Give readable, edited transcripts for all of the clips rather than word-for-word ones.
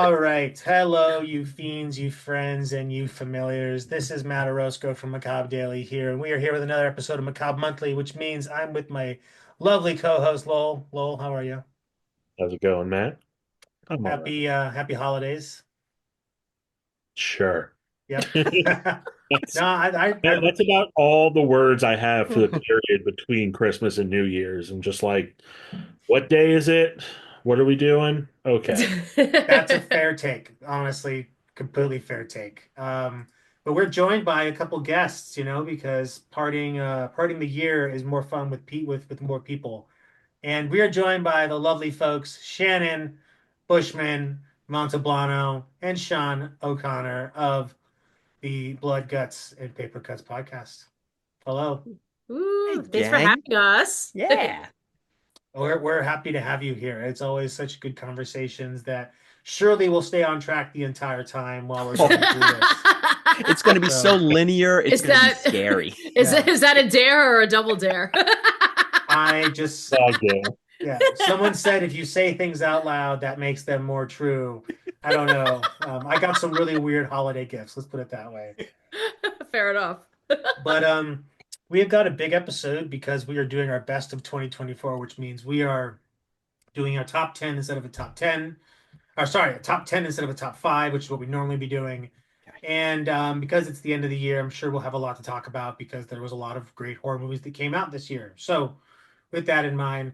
All right. Hello, you fiends, you friends, and you familiars. This is Matt Orozco from Macabre Daily here, and we are here with another episode of Macabre Monthly, which means I'm with my lovely co-host Lowell. Lowell, how are you? How's it going, Matt? I'm all right. Happy holidays. Sure. Yep. That's No, that's about all the words I have for the period between Christmas and New Year's. I'm just like, what day is it? What are we doing? Okay. that's a fair take. Honestly, completely fair take. But we're joined by a couple guests, because parting the year is more fun with with more people. And we are joined by the lovely folks Shannon Bushman Montalbano and Sean O'Connor of the Blood, Guts, and Paper Cuts podcast. Hello. Ooh, Hey, thanks for gang. having us. Yeah. We're happy to have you here. It's always such good conversations that surely will stay on track the entire time while we're going through this. It's going to be so So, linear. It's Is going to be that scary. yeah, is that a dare or a double dare? I just, Again. yeah, someone said if you say things out loud, that makes them more true. I don't know. I got some really weird holiday gifts. Let's put it that way. Fair enough. But we have got a big episode because we are doing our best of 2024, which means we are doing a top 10 instead of a top 10. Or sorry, a top 10 instead of a top 5, which is what we normally be doing. And because it's the end of the year, I'm sure we'll have a lot to talk about because there was a lot of great horror movies that came out this year. So, with that in mind,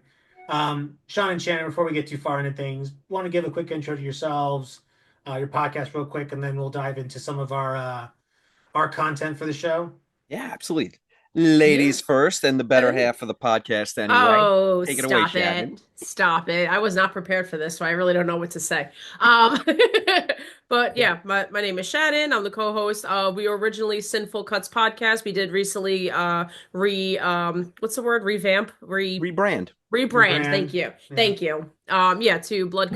Sean and Shannon, before we get too far into things, want to give a quick intro to yourselves, your podcast, real quick, and then we'll dive into some of our content for the show. Yeah, absolutely. Yeah. Ladies first and the better half of the podcast anyway. Oh, Take it away, stop Shannon. it. Stop it. I was not prepared for this, so I really don't know what to say. But yeah, my name is Shannon. I'm the co-host. We were originally Sinful Cuts podcast. We did recently what's the word? Revamp, Rebrand. rebrand. Thank Rebrand. you. Yeah. Thank you. Yeah, to Blood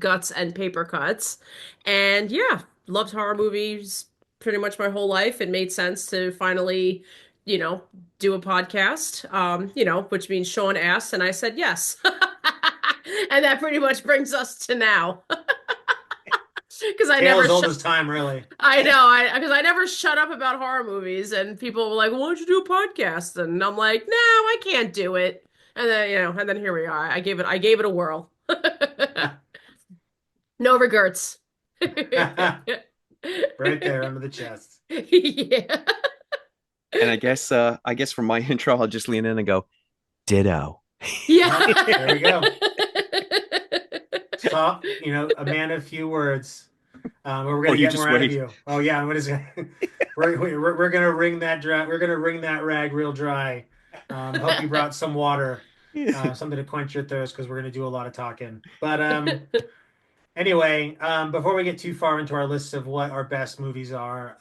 Guts and Paper Cuts. And yeah, loved horror movies pretty much my whole life. It made sense to finally, you know, do a podcast. Which means Sean asked and I said yes. And that pretty much brings us to now. Because I Tale never as old shut as time, really. I know, I never shut up about horror movies, and people were like, "Why don't you do a podcast?" And I'm like, "No, I can't do it." And then and then here we are. I gave it a whirl. No regrets. Right there under the chest. Yeah. And I guess from my intro, I'll just lean in and go, ditto. Well, there we go. Yeah. So, a man of few words. But we're Oh, gonna you get just more out of wait. you. Oh yeah, what is it? We're gonna wring that dry. We're gonna wring that rag real dry. Hope you brought some water, something to quench your thirst, because we're gonna do a lot of talking. But anyway, before we get too far into our list of what our best movies are,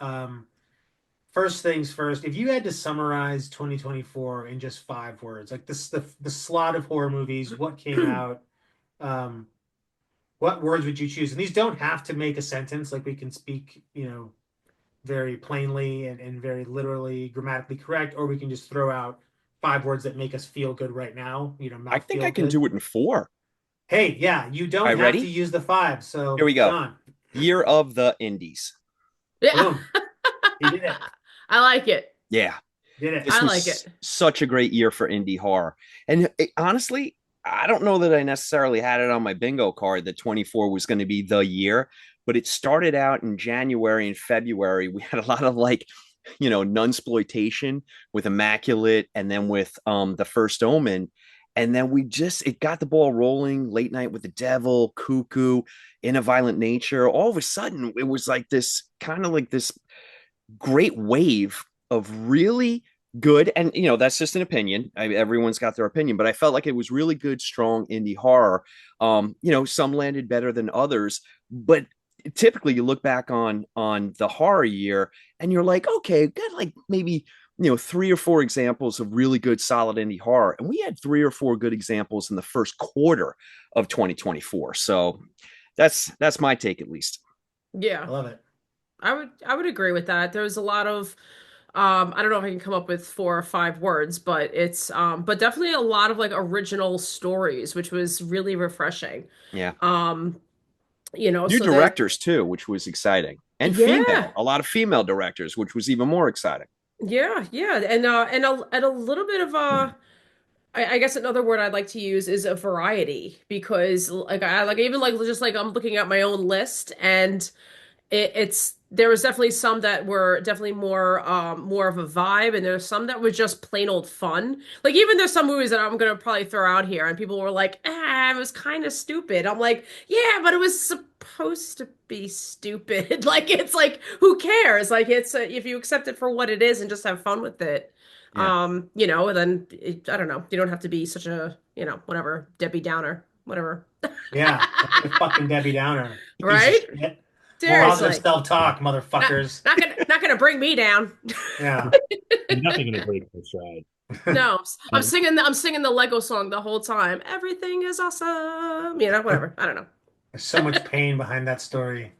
first things first. If you had to summarize 2024 in just 5 words, like this, the slot of horror movies, what came out, um, what words would you choose? And these don't have to make a sentence. Like we can speak, very plainly and very literally, grammatically correct, or we can just throw out 5 words that make us feel good right now. I Mouth think feel I can good. do it in 4. Hey, yeah, you All don't right, have to ready? use the five. Here So, we go. Sean, Year of the Indies. Yeah. boom, he did it. I like it. Yeah. Did it. This I like was it. such a great year for indie horror. And honestly, I don't know that I necessarily had it on my bingo card that 24 was going to be the year, but it started out in January and February. We had a lot of nunsploitation with Immaculate and then with the First Omen. And then it got the ball rolling. Late Night with the Devil, Cuckoo, In a Violent Nature. All of a sudden, it was like this kind of like this great wave of really good, and that's just an opinion. Everyone's got their opinion, but I felt like it was really good, strong indie horror. Some landed better than others, but typically you look back on the horror year and you're like, okay, got like maybe 3 or 4 examples of really good solid indie horror, and we had 3 or 4 good examples in the first quarter of 2024. So that's my take, at least. I Yeah. love it. I would agree with that. There was a lot of I don't know if I can come up with 4 or 5 words, but it's but definitely a lot of like original stories, which was really refreshing. Yeah. Um you know, New so that directors too, which was exciting, and yeah. a lot of female directors, which was even more exciting. Yeah, yeah, and a little bit of I guess another word I'd like to use is a variety because like I like even like just like I'm looking at my own list and it's there was definitely some that were definitely more of a vibe and there's some that were just plain old fun. Like even there's some movies that I'm gonna probably throw out here and people were like, it was kind of stupid. I'm like, yeah, but it was supposed to be stupid. Like it's like who cares? Like it's if you accept it for what it is and just have fun with it. Yeah. You know, then I don't know. You don't have to be such a, you know, whatever, Debbie Downer, whatever. Yeah, don't be a fucking Debbie Downer, you piece of Right? shit. Positive Seriously. self-talk, Not motherfuckers. not gonna bring me down. Yeah. Nothing in a great first ride. No, Um, I'm singing the Lego song the whole time. Everything is awesome. You know, whatever. I don't know. There's so much pain behind that story.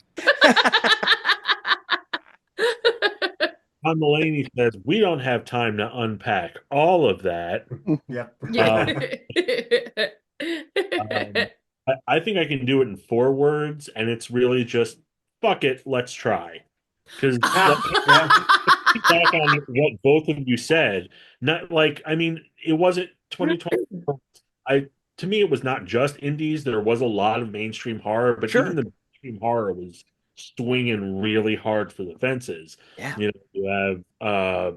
Tom Mulaney says we don't have time to unpack all of that. Yep. Yeah. Uh, I think I can do it in 4 words, and it's really just fuck it, let's try. Because like Yeah. back on what both of you said, not like I mean, it wasn't 2020. I to me, it was not just indies. There was a lot of mainstream horror, but even Sure. the mainstream horror was swinging really hard for the fences. Yeah. You know, you have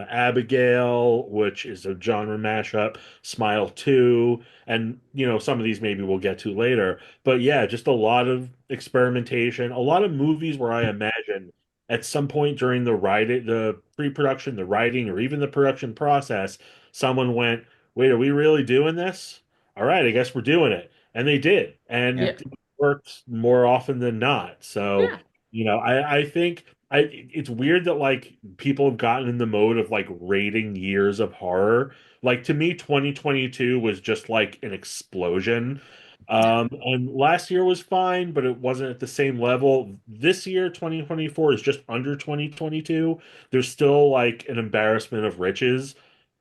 Abigail, which is a genre mashup, Smile 2, and some of these maybe we'll get to later. But yeah, just a lot of experimentation, a lot of movies where I imagine at some point during the pre-production, the writing, or even the production process, someone went, "Wait, are we really doing this? All right, I guess we're doing it." And they did, Yeah. Yeah. and it worked more often than not. So, Yeah. I think it's weird that like people have gotten in the mode of like rating years of horror. Like to me, 2022 was just like an explosion. And last year was fine, but it wasn't at the same level. This year, 2024 is just under 2022. There's still like an embarrassment of riches,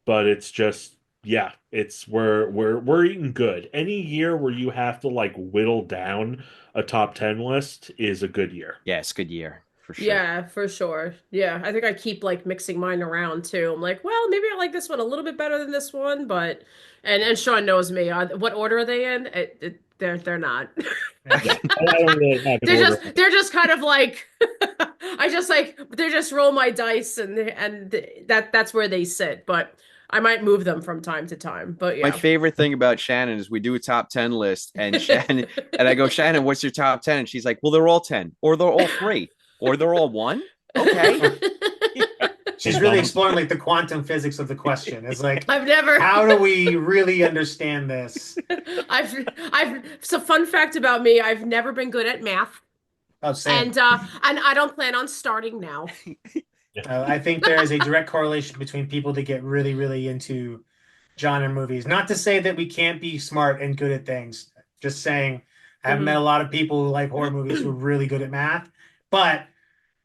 but it's just yeah, it's we're eating good. Any year where you have to like whittle down a top 10 list is a good year. Yeah, it's a good year for sure. Yeah, for sure. Yeah, I think I keep like mixing mine around too. I'm like, well, maybe I like this one a little bit better than this one, but and Sean knows me. What order are they in? They're not. Yeah, I don't really have an order. They're just kind of like I just like they just roll my dice and that's where they sit. But I might move them from time to time. But My yeah. favorite thing about Shannon is we do a top 10 list, and Shannon and I go, Shannon, what's your top 10? And she's like, well, they're all 10, or they're all three, or they're all one. Okay. She's really exploring like the quantum physics of the question. It's like, I've never how do we really understand this? it's a fun fact about me. I've never been good at math, Oh, same. and I don't plan on starting now. I think there is a direct correlation between people that get really, really into genre movies. Not to say that we can't be smart and good at things. Just saying, I haven't met a Mhm. lot of people who like horror movies who are really good at math, but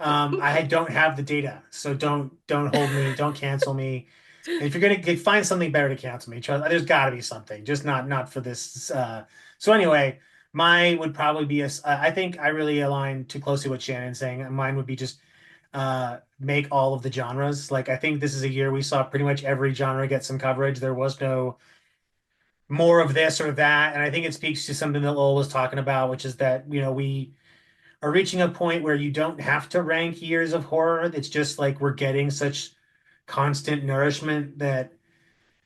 I don't have the data, so don't hold me, don't cancel me. And if you're gonna find something better to cancel me, there's got to be something, just not for this. So anyway, mine would probably be I think I really align too closely with Shannon's saying. Mine would be just make all of the genres. Like I think this is a year we saw pretty much every genre get some coverage. There was no more of this or that, and I think it speaks to something that Lowell was talking about, which is that we are reaching a point where you don't have to rank years of horror. It's just like we're getting such constant nourishment that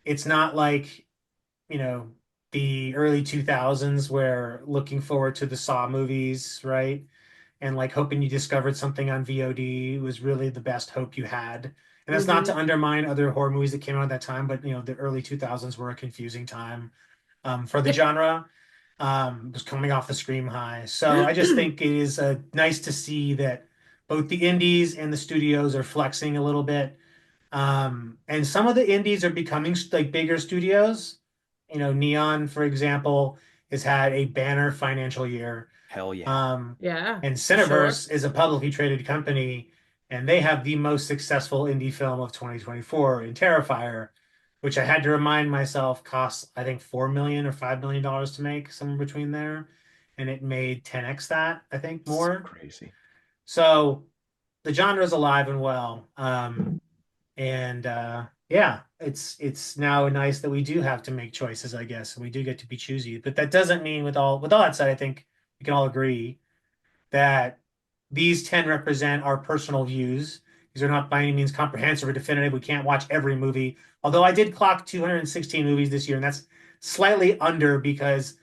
it's not like, you know, the early 2000s where looking forward to the Saw movies, right? And like hoping you discovered something on VOD was really the best hope you had. And that's not to Mhm. undermine other horror movies that came out at that time, but the early 2000s were a confusing time for the genre. Was coming off the Scream high. So I just think it is nice to see that both the indies and the studios are flexing a little bit. And some of the indies are becoming like bigger studios. Neon, for example, has had a banner financial year. Hell yeah. Yeah, And for sure. Cineverse is a publicly traded company, and they have the most successful indie film of 2024 in Terrifier, which I had to remind myself costs, I think, $4 million or $5 million to make, somewhere between there. and it made 10x that, I think, So more. crazy. So the genre is alive and well. And yeah, it's now nice that we do have to make choices, I guess, and we do get to be choosy. But that doesn't mean with all that said, I think we can all agree that these 10 represent our personal views. These are not by any means comprehensive or definitive. We can't watch every movie. Although I did clock 216 movies this year, and that's slightly under because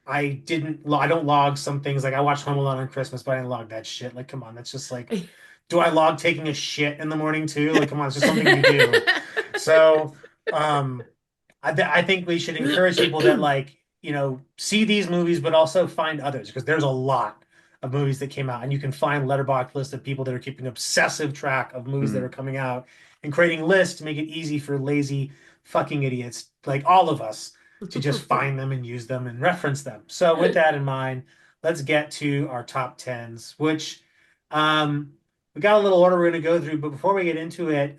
I don't log some things. Like I watched Home Alone on Christmas, but I didn't log that shit. Like, come on, that's just like, do I log taking a shit in the morning too? Like, come on, it's just something you do. So, um, I think we should encourage people that like, see these movies, but also find others because there's a lot of movies that came out, and you can find letterbox lists of people that are keeping obsessive track of movies that Mm. are coming out and creating lists to make it easy for lazy fucking idiots like all of us to just find them and use them and reference them. So with that in mind, let's get to our top tens, which we got a little order we're going to go through, but before we get into it,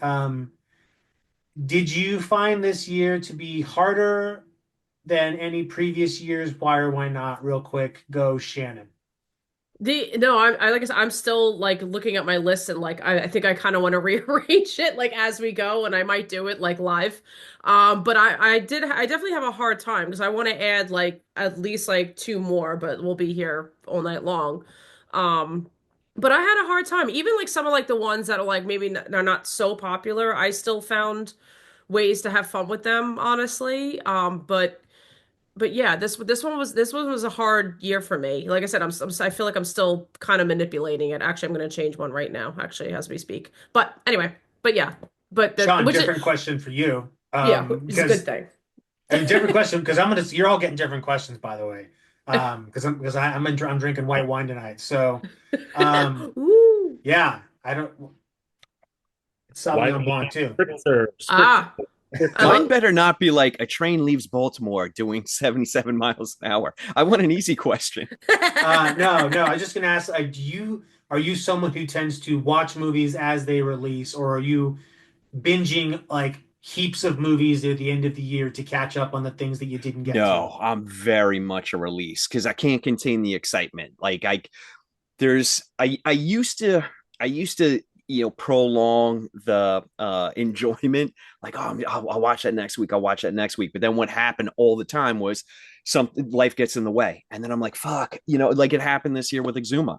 did you find this year to be harder than any previous years? Why or why not? Real quick, go Shannon. No, I like I said, I'm still like looking at my list and like I think I kind of want to rearrange it like as we go, and I might do it like live. But I definitely have a hard time because I want to add like at least like two more, but we'll be here all night long. Um, but I had a hard time. Even like some of like the ones that are like maybe they're not so popular, I still found ways to have fun with them, honestly. But yeah, this one was a hard year for me. Like I said, I feel like I'm still kind of manipulating it. Actually, I'm going to change one right now, actually, as we speak. But anyway, but yeah, but that Sean, which is different question for you. yeah, it's a good Because thing. a different question because you're all getting different questions, by the way. I'm drinking white wine tonight. So, um, Woo. yeah, I don't. It's White Sauvignon Blanc wine, too. spritzer, spritzer, Ah, I Mine spritzer. love better not be like a train leaves Baltimore doing 77 miles an hour. I want an easy question. No, no. I was just gonna ask, like, are you someone who tends to watch movies as they release, or are you binging like heaps of movies at the end of the year to catch up on the things that you didn't get to? No, I'm very much a release because I can't contain the excitement. Like I used to prolong the enjoyment. Like, oh, I'll watch that next week. I'll watch that next week. But then what happened all the time was something life gets in the way, and then I'm like, fuck, like it happened this year with Exuma.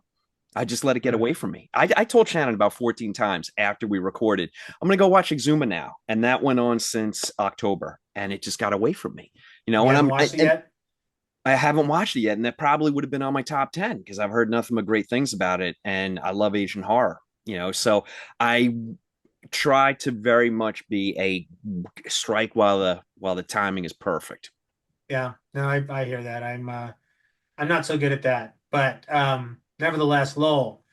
I just let it get Right. away from me. I told Shannon about 14 times after we recorded, I'm going to go watch Exuma now. And that went on since October and it just got away from me, You and haven't watched it and yet? I haven't watched it yet. And that probably would have been on my top 10 because I've heard nothing but great things about it. And I love Asian horror, so I try to very much be a strike while the timing is perfect. Yeah. No, I hear that. I'm not so good at that. But nevertheless, Lowell,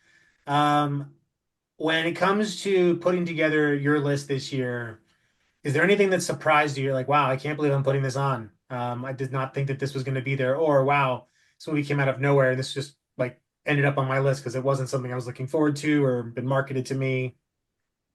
um, when it comes to putting together your list this year, is there anything that surprised you? You're like, wow, I can't believe I'm putting this on. I did not think that this was going to be there. Or wow, this movie came out of nowhere and this just like ended up on my list because it wasn't something I was looking forward to or been marketed to me.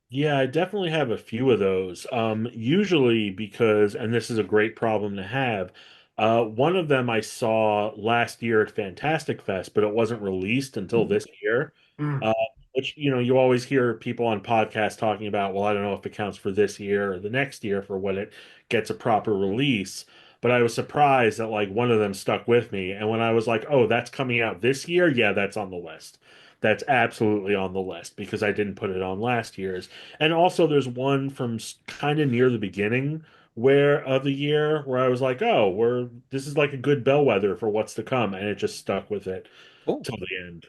Yeah, I definitely have a few of those. Usually because, and this is a great problem to have, one of them I saw last year at Fantastic Fest, but it wasn't released until this year. Mm. Uh, which, you always hear people on podcasts talking about, well, I don't know if it counts for this year or the next year for when it gets a proper release. But I was surprised that like one of them stuck with me. And when I was like, oh, that's coming out this year, yeah, that's on the list. That's absolutely on the list because I didn't put it on last year's. And also, there's one from kind of near the beginning where of the year where I was like, "Oh, this is like a good bellwether for what's to come," and it just stuck with it Cool. till the end.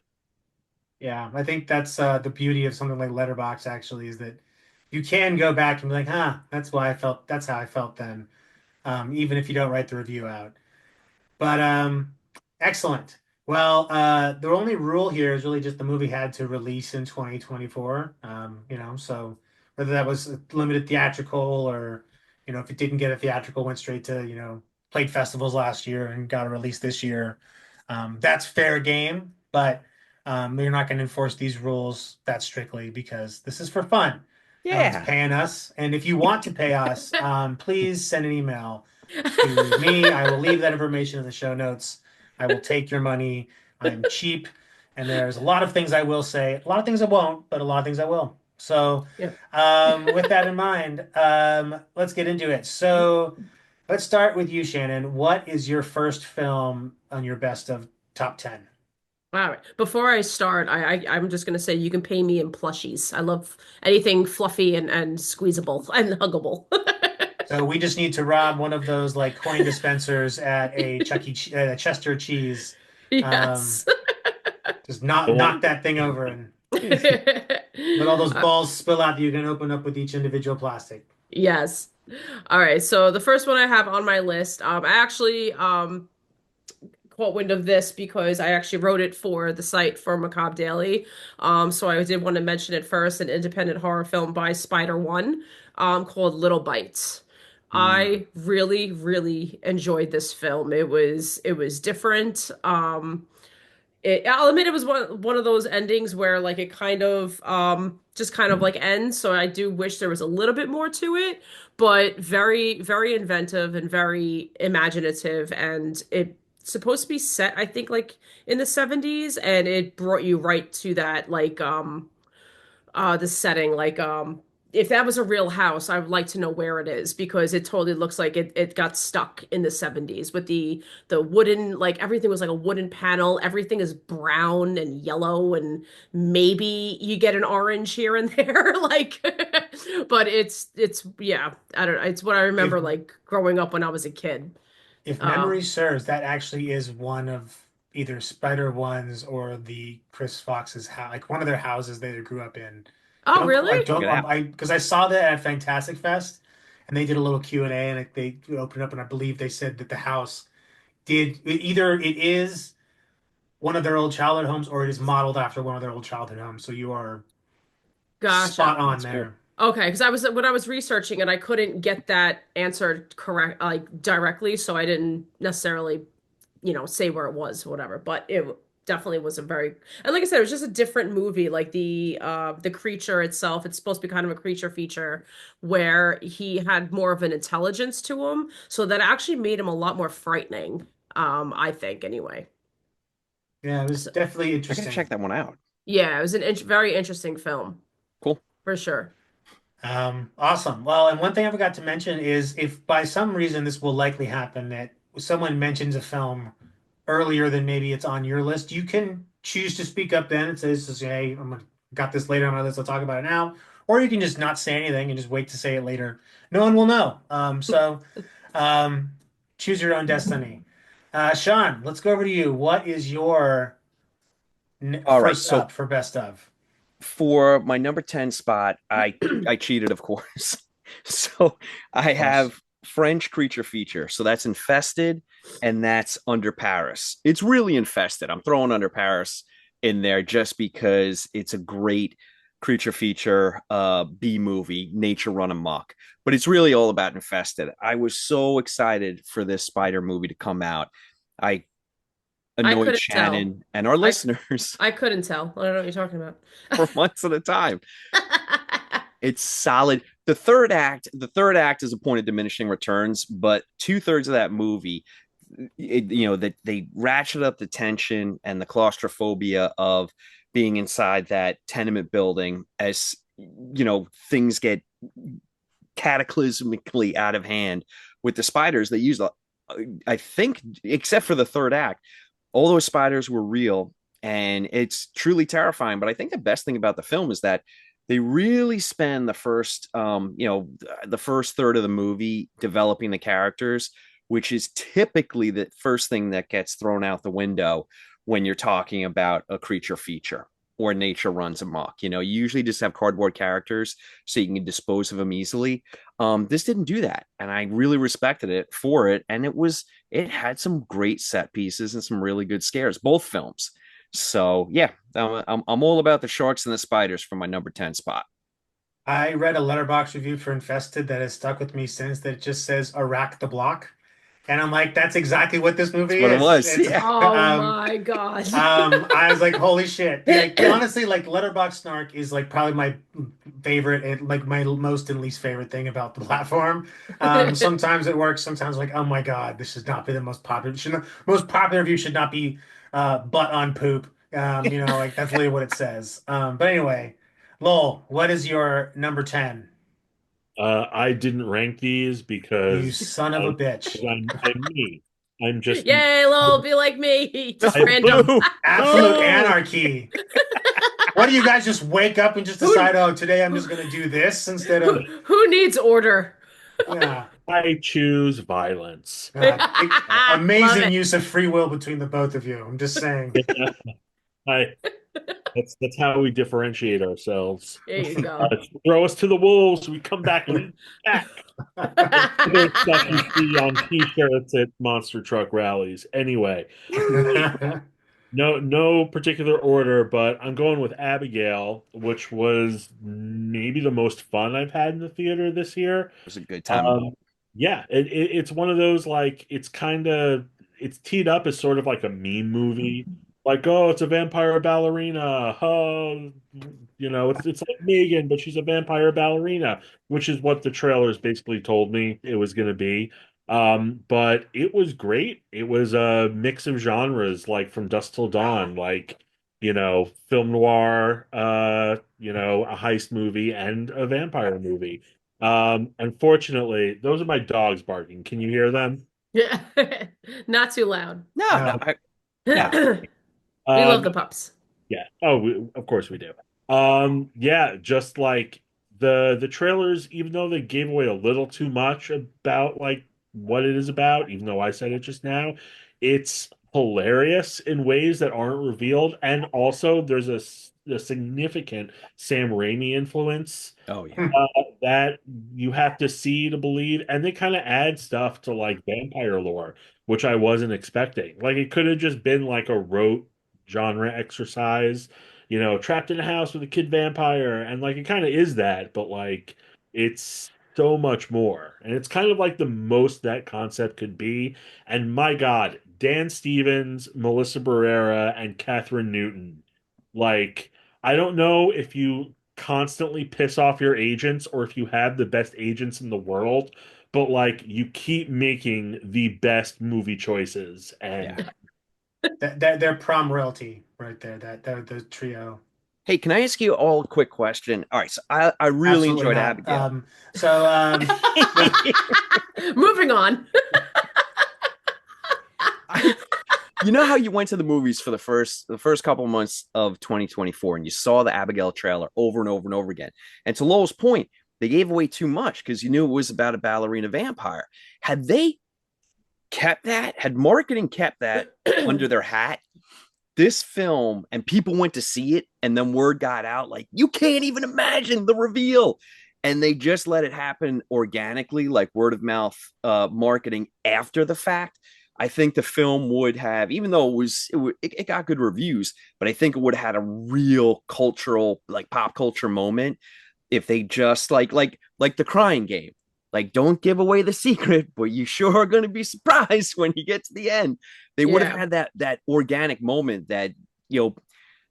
Yeah, I think that's the beauty of something like Letterbox actually is that you can go back and be like, huh, that's how I felt then. Even if you don't write the review out. But excellent. Well, the only rule here is really just the movie had to release in 2024. So whether that was a limited theatrical or, if it didn't get a theatrical, went straight to, played festivals last year and got a release this year. That's fair game, but you're not going to enforce these rules that strictly because this is for fun. No one's Yeah. paying us. And if you want to pay us, please send an email to me. I will leave that information in the show notes. I will take your money. I'm cheap. And there's a lot of things I will say, a lot of things I won't, but a lot of things I will. So, Yeah. with that in mind, let's get into it. So, let's start with you, Shannon. What is your first film on your best of top 10? All right. Before I start, I'm just gonna say you can pay me in plushies. I love anything fluffy and squeezable and huggable. So we just need to rob one of those like coin dispensers at a Chester Cheese. Um, Yes. just The knock one, that thing over and let all those balls spill out that you can open up with each individual plastic. Yes. All right. So the first one I have on my list, I actually caught wind of this because I actually wrote it for the site for Macabre Daily. So I did want to mention it first, an independent horror film by Spider One, called Little Bites. Mm. I really, really enjoyed this film. It was different. I'll admit it was one of those endings where like it kind of just kind of like ends. So I do wish there was a little bit more to it, but very, very inventive and very imaginative. And it's supposed to be set, I think, like in the 70s, and it brought you right to that like the setting. Like if that was a real house, I would like to know where it is because it totally looks like it got stuck in the 70s with the wooden, like everything was like a wooden panel. Everything is brown and yellow, and maybe you get an orange here and there. Like but it's yeah, I don't know. It's what I If remember like growing up when I was a kid. if Uh memory serves, that actually is one of either Spider One's or the Chris Fox's house, like one of their houses they grew up in. oh, really? Look at that. I because I saw that at Fantastic Fest, and they did a little Q&A, and they opened up, and I believe they said that the house did either it is one of their old childhood homes or it is modeled after one of their old childhood homes. So you are spot Gotcha. on That's cool. there. Okay, because I was when I was researching it, I couldn't get that answer correct like directly, so I didn't necessarily, say where it was, whatever. But it definitely was a very, and like I said, it was just a different movie. Like the creature itself, it's supposed to be kind of a creature feature where he had more of an intelligence to him, so that actually made him a lot more frightening. I think anyway. Yeah, it was So definitely I gotta interesting. check that one out. yeah, it was an very interesting film Cool. for sure. Awesome. Well, and one thing I forgot to mention is if by some reason this will likely happen that someone mentions a film earlier than maybe it's on your list, you can choose to speak up then and says, "Hey, got this later on my list. I'll talk about it now," or you can just not say anything and just wait to say it later. No one will know. Um, choose your own destiny. Sean, let's go over to you. What is your All right. first So up for best of? for my number 10 spot, I cheated, of course. So I Of course. have French creature feature. So that's Infested and that's Under Paris. It's really infested. I'm throwing Under Paris in there just because it's a great creature feature B movie, nature run amok. But it's really all about Infested. I was so excited for this spider movie to come out. I I annoyed couldn't tell. Shannon and our I listeners I couldn't tell. I don't know what you're talking about. for months at a time. It's solid. The third act is a point of diminishing returns, but two-thirds of that movie, that they ratchet up the tension and the claustrophobia of being inside that tenement building as things get cataclysmically out of hand with the spiders. They use, I think, except for the third act, all those spiders were real, and it's truly terrifying. But I think the best thing about the film is that they really spend the first third of the movie developing the characters, which is typically the first thing that gets thrown out the window when you're talking about a creature feature or nature runs amok. You usually just have cardboard characters so you can dispose of them easily. This didn't do that, and I really respected it for it. And it had some great set pieces and some really good scares, both films. So yeah, I'm all about the sharks and the spiders for my number 10 spot. I read a letterbox review for Infested that has stuck with me since that just says Iraq the block. And I'm like, that's exactly what this That's movie what it is. was. It's Yeah. Oh my God. I was like, holy shit. Yeah, honestly, like Letterboxd Snark is like probably my favorite and like my most and least favorite thing about the platform. Sometimes it works, sometimes like, oh my God, this should not be the most popular. Most popular view should not be butt on poop. Like that's literally what it says. But anyway, Lowell, what is your number 10? I didn't rank these You because son of a bitch. I'm me. I'm just Yay, Lowell, be like me. Just I random. Boo. Absolute Boo. anarchy. What do you guys just wake up and just Who decide, oh, today I'm just gonna do this instead who of who needs order? yeah. I choose violence. Love Amazing it. use of free will between the both of you. I'm just saying. I that's how we differentiate ourselves. There you go. Throw us to the wolves, we come back and eat back. Other stuff you see on T-shirts at monster truck rallies. Anyway, no particular order, but I'm going with Abigail, which was maybe the most fun I've had in the theater this year. It was a good time. Um, yeah, it's one of those like it's teed up as sort of like a meme movie. Like, oh, it's a vampire ballerina. Oh, it's like Megan, but she's a vampire ballerina, which is what the trailers basically told me it was going to be. But it was great. It was a mix of genres, like from dusk till dawn, like film noir, a heist movie and a vampire movie. Unfortunately, those are my dogs barking. Can you hear them? Yeah. Not too loud. No, no, No. no. We love Um, the pups. yeah. Oh, of course we do. Yeah, just like the trailers, even though they gave away a little too much about like what it is about, even though I said it just now, it's hilarious in ways that aren't revealed, and also there's a significant Sam Raimi influence Oh yeah. that you have to see to believe, and they kind of add stuff to like vampire lore, which I wasn't expecting. Like it could have just been like a rote genre exercise, trapped in a house with a kid vampire, and like it kind of is that, but like it's so much more, and it's kind of like the most that concept could be. And my God, Dan Stevens, Melissa Barrera, and Catherine Newton, like. I don't know if you constantly piss off your agents or if you have the best agents in the world, but like you keep making the best movie choices. Yeah. And They're prom royalty right there. That the trio. Hey, can I ask you all a quick question? All right, so I really Absolutely enjoyed not. Abigail. Moving on. You know how you went to the movies for the first couple of months of 2024 and you saw the Abigail trailer over and over and over again. And to Lowell's point, they gave away too much because you knew it was about a ballerina vampire. Had they kept that, had marketing kept that under their hat, this film and people went to see it and then word got out like you can't even imagine the reveal, and they just let it happen organically like word of mouth marketing after the fact. I think the film would have, even though it got good reviews, but I think it would have had a real cultural, like pop culture moment if they just like the Crying Game. Like, don't give away the secret, but you sure are going to be surprised when you get to the end. They would have Yeah. had that organic moment that you know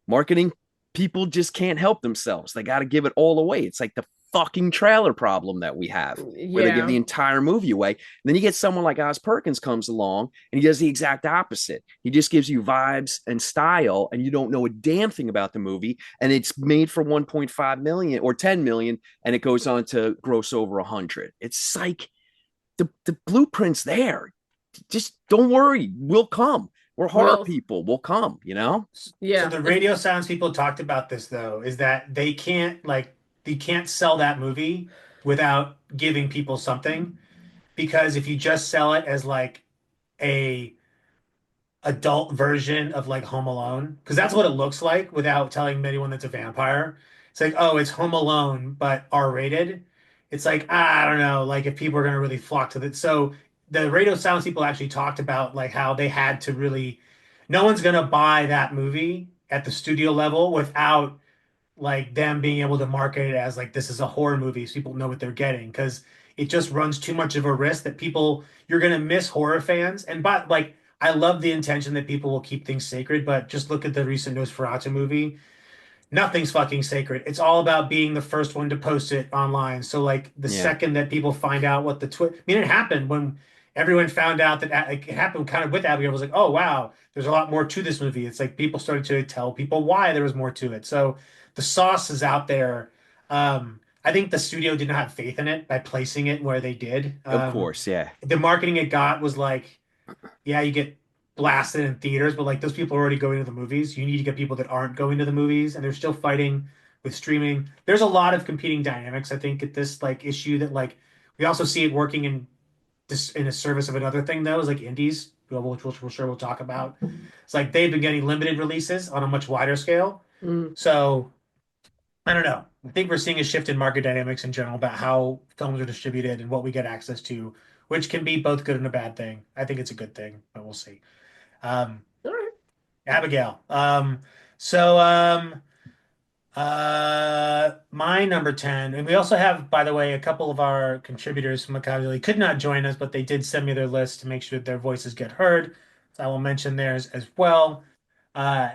marketing people just can't help themselves. They got to give it all away. It's like the fucking trailer problem that we have where they give Yeah. the entire movie away. And then you get someone like Oz Perkins comes along and he does the exact opposite. He just gives you vibes and style and you don't know a damn thing about the movie, and it's made for 1.5 million or 10 million and it goes on to gross over 100. It's like the blueprint's there. Just don't worry, we'll come. We're horror Well, people, we'll come, you know. So yeah. the radio silence people talked about this though, is that they can't sell that movie without giving people something. Because if you just sell it as like a adult version of like Home Alone, because that's what it looks like without telling anyone that's a vampire. It's like, oh, it's Home Alone, but R-rated. It's like, I don't know, like if people are gonna really flock to that. So the radio silence people actually talked about like how they had to really, no one's gonna buy that movie at the studio level without like them being able to market it as like this is a horror movie so people know what they're getting. Because it just runs too much of a risk that people you're gonna miss horror fans. And but like I love the intention that people will keep things sacred, but just look at the recent Nosferatu movie. Nothing's fucking sacred. It's all about being the first one to post it online. So like the Yeah, second that people find out what the twist, I mean, it happened when everyone found out that like, it happened kind of with Abigail. It was like, oh wow, there's a lot more to this movie. It's like people started to tell people why there was more to it. So the sauce is out there. I think the studio did not have faith in it by placing it where they did. of course. Yeah, The marketing it got was like, yeah, you get blasted in theaters, but like those people are already going to the movies. You need to get people that aren't going to the movies, and they're still fighting with streaming. There's a lot of competing dynamics, I think, at this like issue that like we also see it working in this in a service of another thing though, is like indies, which we're sure we'll talk about. It's like they've been getting limited releases on a much wider scale. Mm. So I don't know. I think we're seeing a shift in market dynamics in general about how films are distributed and what we get access to, which can be both good and a bad thing. I think it's a good thing, but we'll see. Um, All right. Abigail. So my number 10, and we also have, by the way, a couple of our contributors from Macabre could not join us, but they did send me their list to make sure that their voices get heard. So I will mention theirs as well.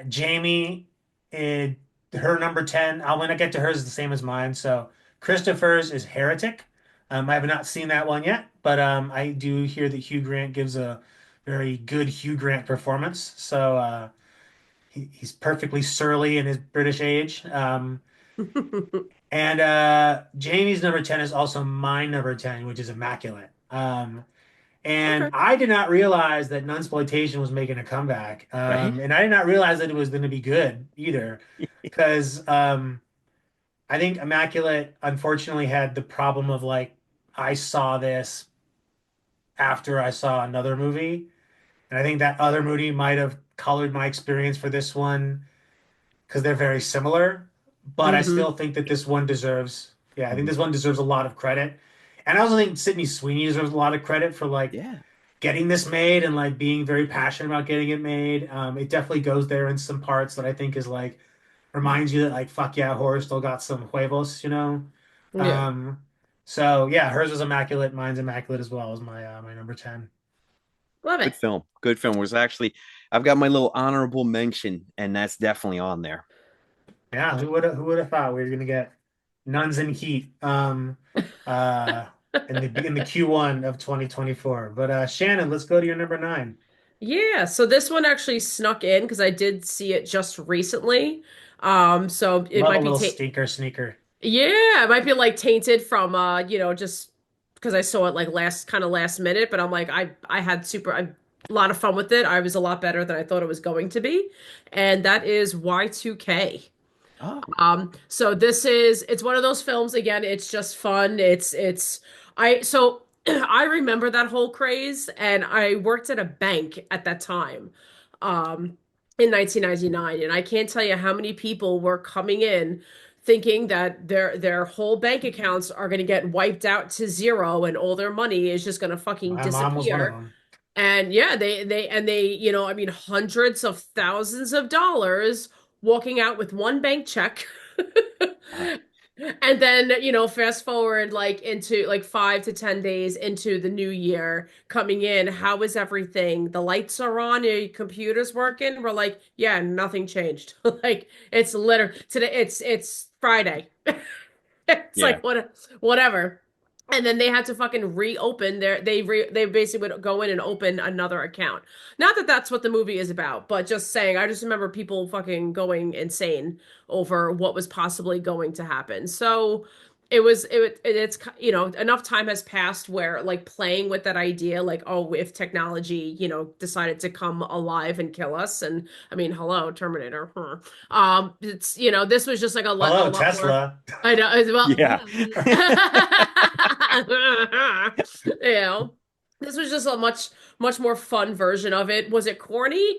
Jamie, eh, her number 10, when I get to hers is the same as mine. So Christopher's is Heretic. I have not seen that one yet, but I do hear that Hugh Grant gives a very good Hugh Grant performance. So he's perfectly surly in his British age. And Jamie's number 10 is also my number 10, which is Immaculate. And Okay. I did not realize that Nunsploitation was making a comeback. right. And I did not realize that it was going to be good either. Because I think Immaculate unfortunately had the problem of like, I saw this after I saw another movie. And I think that other movie might have colored my experience for this one because they're very similar. But I Hmm. still think that this one deserves, yeah, I think Mhm. this one deserves a lot of credit. And I also think Sydney Sweeney deserves a lot of credit for like Yeah, getting this made and like being very passionate about getting it made. It definitely goes there in some parts that I think is like reminds you that like fuck yeah, horror still got some huevos, you know. Yeah. Um, so yeah, hers was immaculate, mine's immaculate as well as my number 10. Love it. good film. Good film. Was actually I've got my little honorable mention, and that's definitely on there. Yeah, who would have thought we were gonna get Nuns in Heat uh in the Q1 of 2024. But Shannon, let's go to your number 9. Yeah, so this one actually snuck in because I did see it just recently. So it Love a might be little ta stinker sneaker. yeah, it might be like tainted from just because I saw it like last minute, but I'm like I had a lot of fun with it. I was a lot better than I thought it was going to be. And that is Y2K. Oh, So it's one of those films again, it's just fun. So I remember that whole craze and I worked at a bank at that time. In 1999 and I can't tell you how many people were coming in thinking that their whole bank accounts are going to get wiped out to zero and all their money is just going to fucking My mom was one of disappear. them. And yeah, I mean, hundreds of thousands of dollars walking out with one bank check. wow. And then, fast forward like into like 5 to 10 days into the new year coming in. How is everything? The lights are on, your computer's working. We're like, yeah, nothing changed. Like it's literally today, it's Friday. It's Yeah. like whatever. And then they had to fucking reopen they basically would go in and open another account. Not that that's what the movie is about, but just saying, I just remember people fucking going insane over what was possibly going to happen. So it's enough time has passed where like playing with that idea like, oh, if technology, decided to come alive and kill us, and I mean, hello, Terminator. Huh. It's this was just like a Hello, lot more. Tesla. I know as well. Yeah. You know, this was just a much more fun version of it. Was it corny?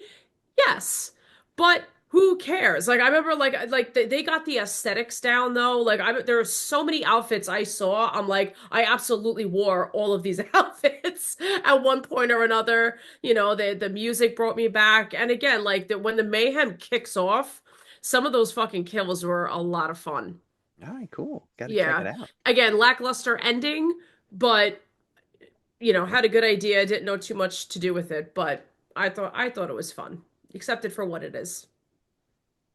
Yes, but who cares? Like I remember, like they got the aesthetics down though. Like there are so many outfits I saw. I'm like, I absolutely wore all of these outfits at one point or another. The music brought me back, and again, like when the mayhem kicks off, some of those fucking kills were a lot of fun. All right, cool. Got to check Yeah. it out. Again, lackluster ending, but had a good idea, didn't know too much to do with it, but I thought it was fun, accept it for what it is.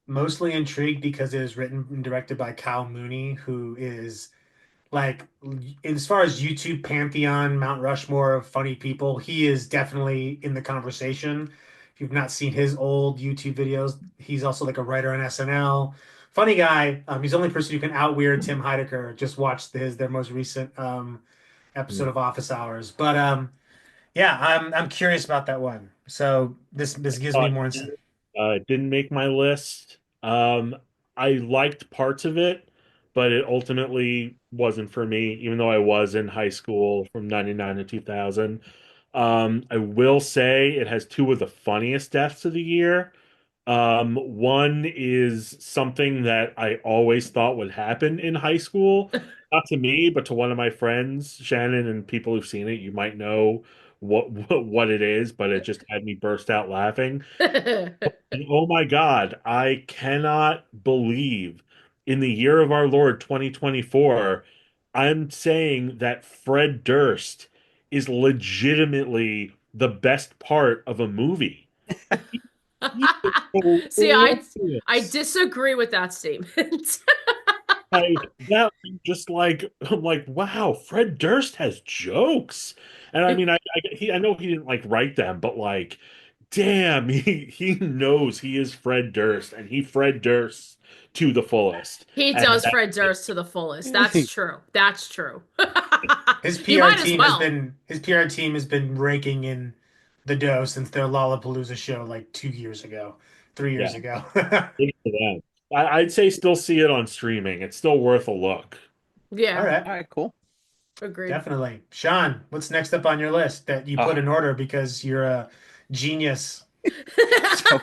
Mostly intrigued because it is written and directed by Kyle Mooney, who is like, as far as YouTube pantheon, Mount Rushmore of funny people, he is definitely in the conversation. If you've not seen his old YouTube videos, he's also like a writer on SNL. Funny guy. He's the only person who can out weird Tim Heidecker. Just watched their most recent episode of Office Hours. But yeah, I'm curious about that one. So this gives me Thought more insight. it didn't make my list. I liked parts of it, but it ultimately wasn't for me, even though I was in high school from 99 to 2000. I will say it has two of the funniest deaths of the year. One is something that I always thought would happen in high school. Not to me, but to one of my friends, Shannon, and people who've seen it, you might know what it is, but it just had me burst out laughing. And oh my God, I cannot believe in the year of our Lord 2024, I'm saying that Fred Durst is legitimately the best part of a movie. He is See, I hilarious. disagree with that statement. That just like I'm like, wow, Fred Durst has jokes. And I mean, I know he didn't like write them, but like, damn, he knows he is Fred Durst, and he Fred Durst to the fullest. He And does that Fred Durst to the fullest. That's true. That's true. His You PR might as team has well. been his PR team has been raking in the dough since their Lollapalooza show like 2 years ago, 3 years yeah, ago. good for them. I'd say still see it on streaming. It's still worth a look. All Yeah, right, All right, cool. agreed. definitely. Sean, what's next up on your list that you put Oh, in order because you're a genius so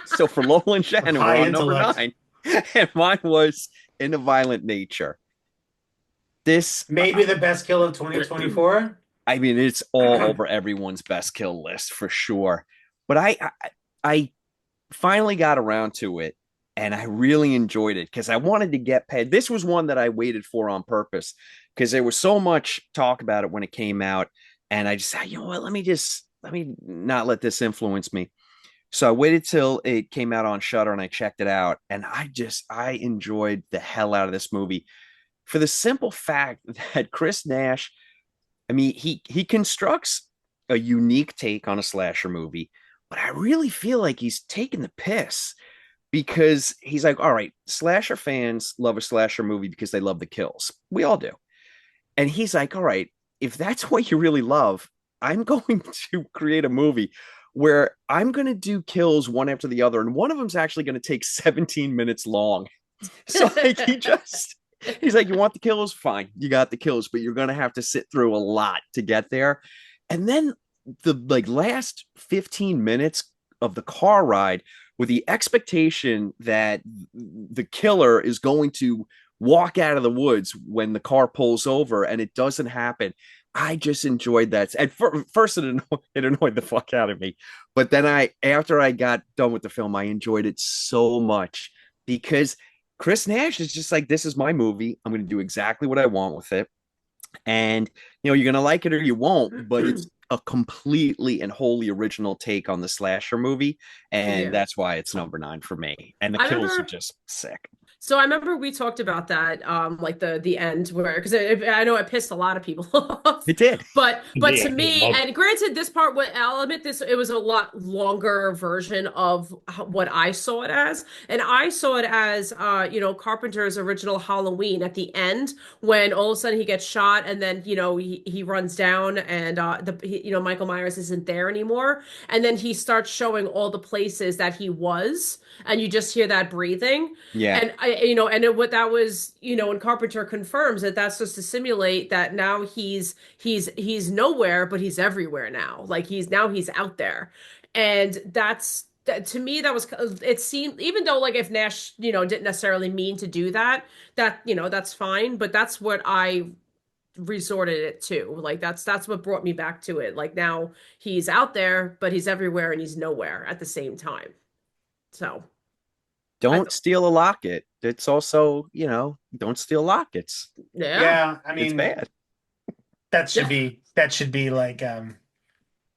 so for Lowell and with Shannon, we're high on number intellect? 9, and mine was In a Violent Nature. This, Maybe the best kill of 2024. I mean, it's all over everyone's best kill list for sure. But I finally got around to it, and I really enjoyed it because I wanted to get paid. This was one that I waited for on purpose because there was so much talk about it when it came out, and I just said, you know what, let me not let this influence me. So I waited till it came out on Shutter and I checked it out, and I enjoyed the hell out of this movie for the simple fact that Chris Nash, I mean, he constructs a unique take on a slasher movie, but I really feel like he's taking the piss because he's like, all right, slasher fans love a slasher movie because they love the kills. We all do. And he's like, all right, if that's what you really love, I'm going to create a movie where I'm going to do kills one after the other. And one of them's actually going to take 17 minutes long. So like he's like, you want the kills? Fine. You got the kills, but you're going to have to sit through a lot to get there. And then the like last 15 minutes of the car ride with the expectation that the killer is going to walk out of the woods when the car pulls over and it doesn't happen. I just enjoyed that. At first, it annoyed the fuck out of me, but then after I got done with the film, I enjoyed it so much because Chris Nash is just like, this is my movie. I'm going to do exactly what I want with it, and you're going to like it or you won't, but it's a completely and wholly original take on the slasher movie, and Yeah. that's why it's number 9 for me. And the I kills are remember just sick. So I remember we talked about that, like the end where because I know it pissed a lot of people off, It did. but Me, to I me, love and granted, this part, what I'll admit, this it was a lot longer version of what I saw it as, and I saw it as, Carpenter's original Halloween at the end when all of a sudden he gets shot and then he runs down and Michael Myers isn't there anymore, and then he starts showing all the places that he was, and you just hear that breathing. Yeah. And what that was, and Carpenter confirms that that's just to simulate that now he's nowhere, but he's everywhere now. Like he's out there, and to me that was it seemed, even though like if Nash didn't necessarily mean to do that, that's fine, but that's what I resorted it to. Like that's what brought me back to it. Like now he's out there, but he's everywhere and he's nowhere at the same time. So I Don't thought, steal a locket. It's also, don't steal lockets. yeah. Yeah, I It's mean, bad. that should be like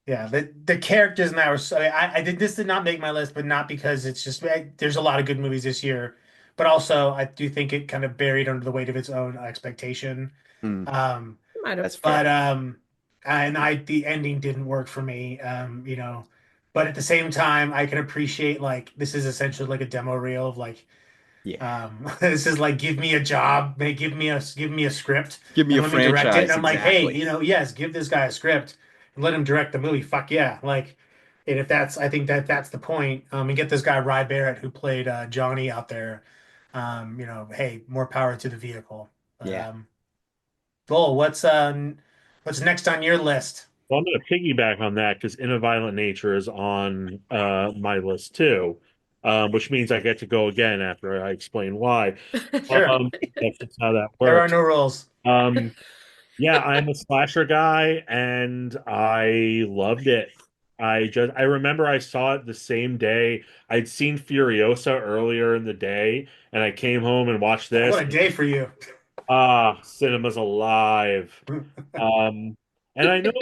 yeah, the characters in that were so I did this did not make my list, but not because it's just there's a lot of good movies this year, but also I do think it kind of buried under the weight of its own expectation. Mm, Um, Might have. that's but fair. and I the ending didn't work for me. But at the same time, I can appreciate like this is essentially like a demo reel of like Yeah. this is like give me a job, give me a script Give me and a let me direct it. And franchise. I'm like, hey, Exactly. yes, give this guy a script and let him direct the movie. Fuck yeah. Like, and if that's I think that's the point. And get this guy Rye Barrett who played Johnny out there. Hey, more power to the vehicle. But Yeah. Lowell, what's next on your list? Well, I'm going to piggyback on that because In a Violent Nature is on my list too, which means I get to go again after I explain why. Sure. That's just how that There are works. no rules. Um, yeah, I'm a slasher guy, and I loved it. I remember I saw it the same day. I'd seen Furiosa earlier in the day, and I came home and watched What this. a day for you. Cinema's alive. Um, and I know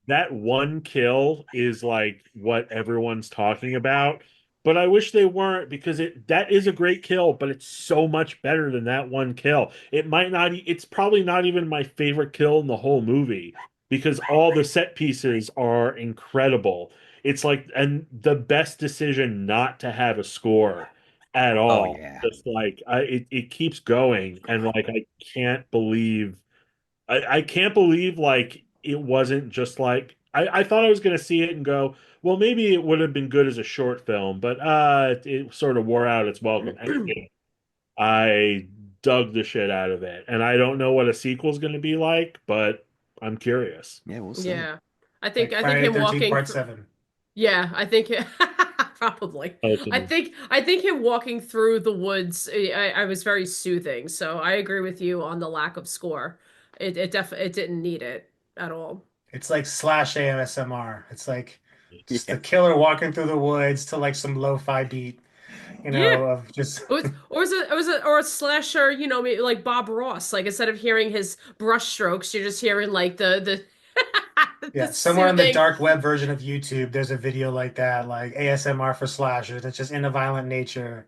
that one kill is like what everyone's talking about, but I wish they weren't because that is a great kill, but it's so much better than that one kill. It might not, it's probably not even my favorite kill in the whole movie because all the set pieces are incredible. It's like, and the best decision not to have a score at Oh all. yeah. Just like it keeps going, and like can't believe I can't believe like it wasn't just like I thought I was gonna see it and go, well, maybe it would have been good as a short film, but it sort of wore out its welcome. And I dug the shit out of it, and I don't know what a sequel's gonna be like, but I'm curious. Yeah, we'll see. Yeah. I think Like I think Friday him the 13th walking Part through 7. yeah, I think probably. I think him walking through the woods I was very soothing. So I agree with you on the lack of score. It didn't need it at all. It's like slash ASMR. It's like just Yeah. the killer walking through the woods to like some lo-fi beat, Yeah. of just Or a slasher, maybe like Bob Ross. Like instead of hearing his brush strokes, you're just hearing like the yeah, somewhere on the soothing. dark web version of YouTube, there's a video like that, like ASMR for slashers. It's just in a violent nature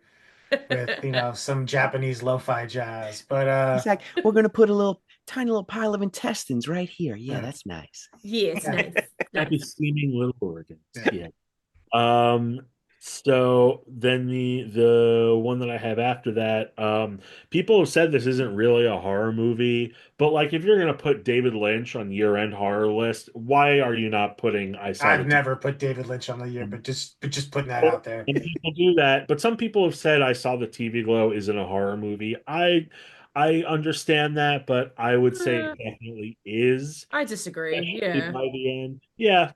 with, some Japanese lo-fi jazz. But He's like, we're gonna put a little tiny little pile of intestines right here. Yeah, yeah, that's nice. Yeah, it's yeah, nice. Happy Nice. steaming little organs. yeah. Yeah. Um, so then the one that I have after that, people have said this isn't really a horror movie, but like if you're gonna put David Lynch on year-end horror list, why are you not putting I Saw the I've T never put David Lynch on the year, V? but just putting that Well, out there. some people do that, but some people have said I Saw the TV Glow isn't a horror movie. I understand that, but I would say it Uh, definitely is, I disagree. especially Yeah. by the end. Yeah,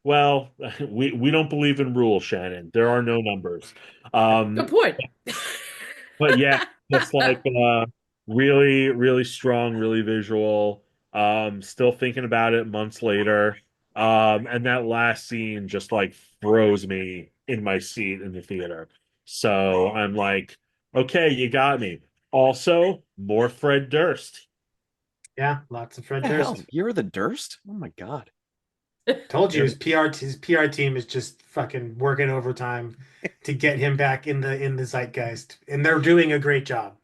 well, we don't believe in rules, Shannon. There are no numbers. Good Um, point. but yeah, just like really, really strong, really visual. Still thinking about it months later. And that last scene just like froze me in my seat in the theater. So I'm like, okay, you got me. Also, more Fred Durst. Yeah, lots of Fred The hell, Durst. you're the Durst? Oh my God. Told you There- his PR team is just fucking working overtime to get him back in the zeitgeist, and they're doing a great job.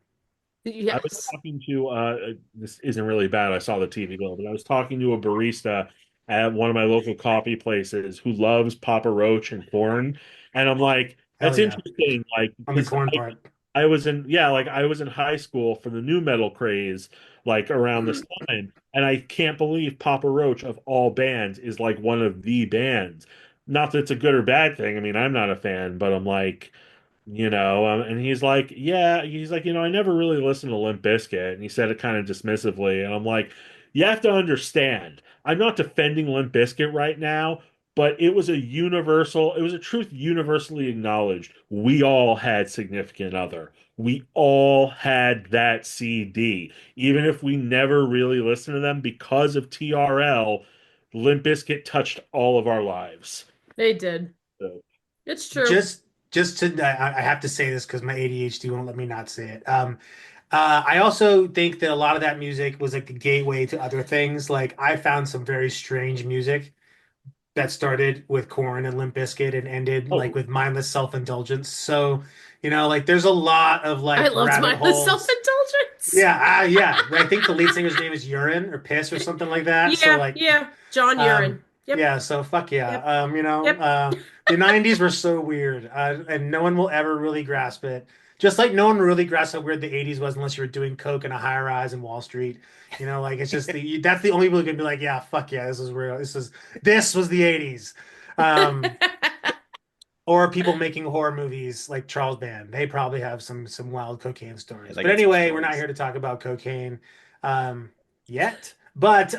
I was Yes. talking to this isn't really bad. I saw the TV bill, but I was talking to a barista at one of my local coffee places who loves Papa Roach and corn, and I'm like, Hell that's yeah, interesting, like on the because corn part. I was in yeah, like I was in high school for the new metal craze, like around this time, and I can't believe Papa Roach of all bands is like one of the bands. Not that it's a good or bad thing. I mean, I'm not a fan, but I'm like. And he's like, yeah, he's like, I never really listened to Limp Bizkit. And he said it kind of dismissively. And I'm like, you have to understand, I'm not defending Limp Bizkit right now, but it was a truth universally acknowledged. We all had significant other. We all had that CD. Even if we never really listened to them because of TRL, Limp Bizkit touched all of our lives. They did. So, It's true. Just to I have to say this because my ADHD won't let me not say it. I also think that a lot of that music was like the gateway to other things. Like I found some very strange music that started with Korn and Limp Bizkit and ended like Oh, with mindless self-indulgence. So, like there's a lot of I like loved rabbit mindless holes. self-indulgence. Yeah, yeah. I think the lead singer's name is Urine or Piss or something like that. So Yeah, like, yeah. John um, Urine. Yep, yeah. So fuck yeah. yep, yep. The '90s were so weird, and no one will ever really grasp it. Just like no one really grasped how weird the '80s was unless you were doing coke in a high rise in Wall Street. Like it's just that's the only people who can be like, yeah, fuck yeah, this is real. This was the '80s. Um, or people making horror movies like Charles Band. They probably have some wild cocaine Yeah, stories. they But got some anyway, we're not stories. here to talk about cocaine um, yet. But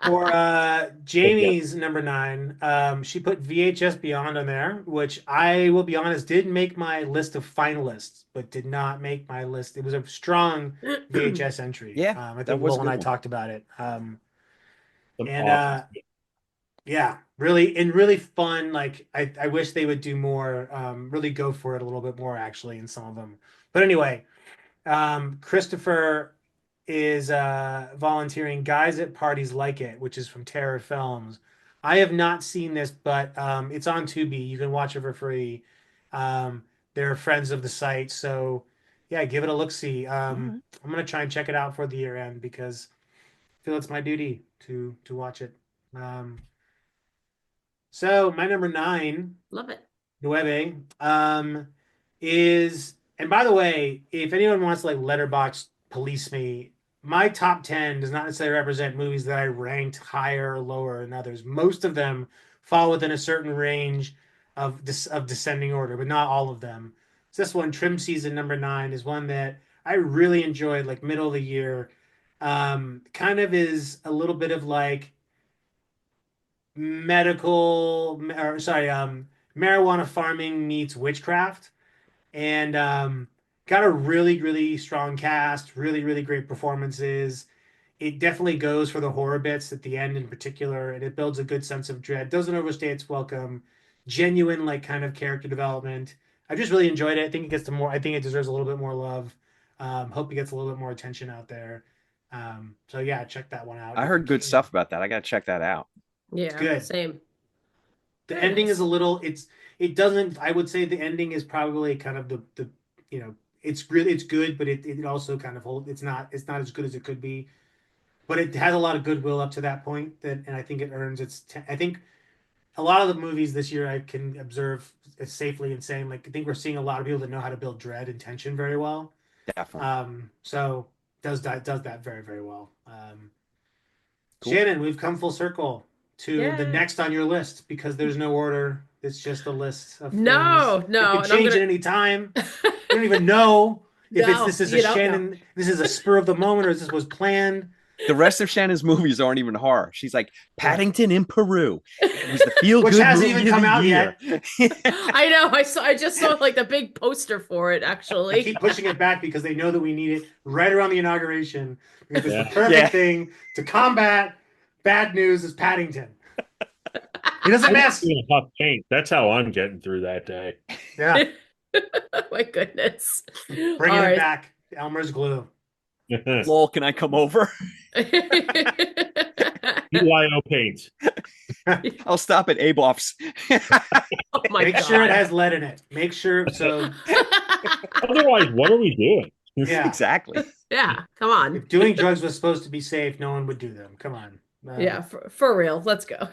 for but yeah. Jamie's number nine, she put VHS Beyond on there, which I will be honest did make my list of finalists, but did not make my list. It was a strong VHS entry. Yeah, I that think was a Lowell and good I one. talked about it. Some And awesome. Yeah, really and really fun. Like I wish they would do more, really go for it a little bit more actually in some of them. But anyway, Christopher is volunteering Guys at Parties Like It, which is from Terror Films. I have not seen this, but it's on Tubi. You can watch it for free. Um, they're friends of the site, so yeah, give it a look see. All right. I'm gonna try and check it out for the year end because I feel it's my duty to watch it. Um, so my number nine, Love it. Nueve, is, and by the way, if anyone wants to like letterbox police me, my top 10 does not necessarily represent movies that I ranked higher or lower than others. Most of them fall within a certain range of descending order, but not all of them. So this one, Trim Season number nine, is one that I really enjoyed, like middle of the year. Kind of is a little bit of like marijuana farming meets witchcraft, and got a really really strong cast, really really great performances. It definitely goes for the horror bits at the end in particular, and it builds a good sense of dread. Doesn't overstay its welcome. Genuine like kind of character development. I just really enjoyed it. I think it gets to more. I think it deserves a little bit more love. Hope it gets a little bit more attention out there. So yeah, check that one out I if you heard good can. stuff about that. I got to check that out. It's Yeah, good. same. The Very ending is a nice. little, it doesn't, I would say the ending is probably kind of the it's really, it's good, but it also kind of hold, it's not as good as it could be, but it has a lot of goodwill up to that point, and I think it earns I think a lot of the movies this year I can observe as safely and saying, like, I think we're seeing a lot of people that know how to build dread and tension very well. Definitely. So does that very, very well. Cool. Shannon, we've come full circle to the Yeah. next on your list because there's no order. It's just a list of things. No, It no, could and I'm change gonna at any time. We don't even know if no, this is a you don't know. Shannon, this is a spur of the moment, or this was planned. The rest of Shannon's movies aren't even horror. She's like Right. Paddington in Peru. It was the feel Which good hasn't movie even of the come out year. yet. I know. I just saw like the big poster for it I actually. keep pushing it back because they know that we need it right around the inauguration because it's the Yeah. perfect Yeah. thing to combat bad news as Paddington. He doesn't I was miss. doing a hot paint. That's how I'm getting through that day. Yeah. My goodness. All Bringing it right. back. Elmer's glue. Lol, can I come over? BYO paint. I'll stop at Aboff's. Oh my Make sure it God. has lead in it. Make sure so Otherwise, what are we doing? yeah. Exactly. Yeah, come on. If doing drugs was supposed to be safe, no one would do them. Come on. Yeah, for real. Let's go.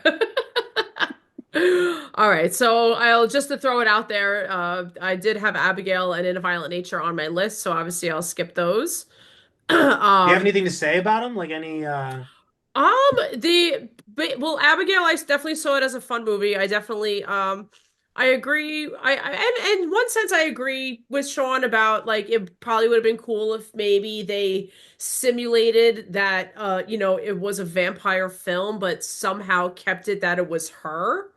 All right, so I'll just to throw it out there, I did have Abigail and In a Violent Nature on my list, so obviously I'll skip those. Do you have Um, anything to say about them? Like any Um, well, Abigail, I definitely saw it as a fun movie. I definitely, I agree. And in one sense, I agree with Sean about like it probably would have been cool if maybe they simulated that, it was a vampire film, but somehow kept it that it was her.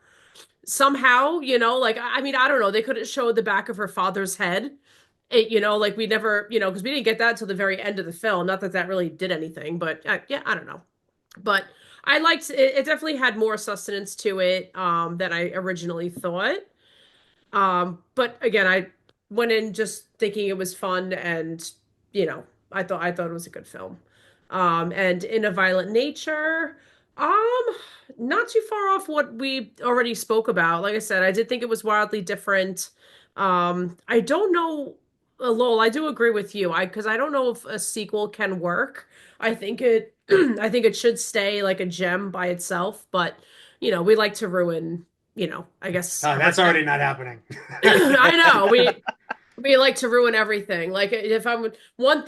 Somehow, like I mean, I don't know. They could have showed the back of her father's head. Like we never, because we didn't get that till the very end of the film. Not that that really did anything, but yeah, I don't know. But I liked it. It definitely had more sustenance to it than I originally thought. But again, I went in just thinking it was fun, and you know, I thought it was a good film. And In a Violent Nature, um, not too far off what we already spoke about. Like I said, I did think it was wildly different. I don't know, Lowell, I do agree with you. Because I don't know if a sequel can work. I think it, I think it should stay like a gem by itself. But we like to ruin, I guess That's already not happening. I know we like to ruin everything. Like if I'm going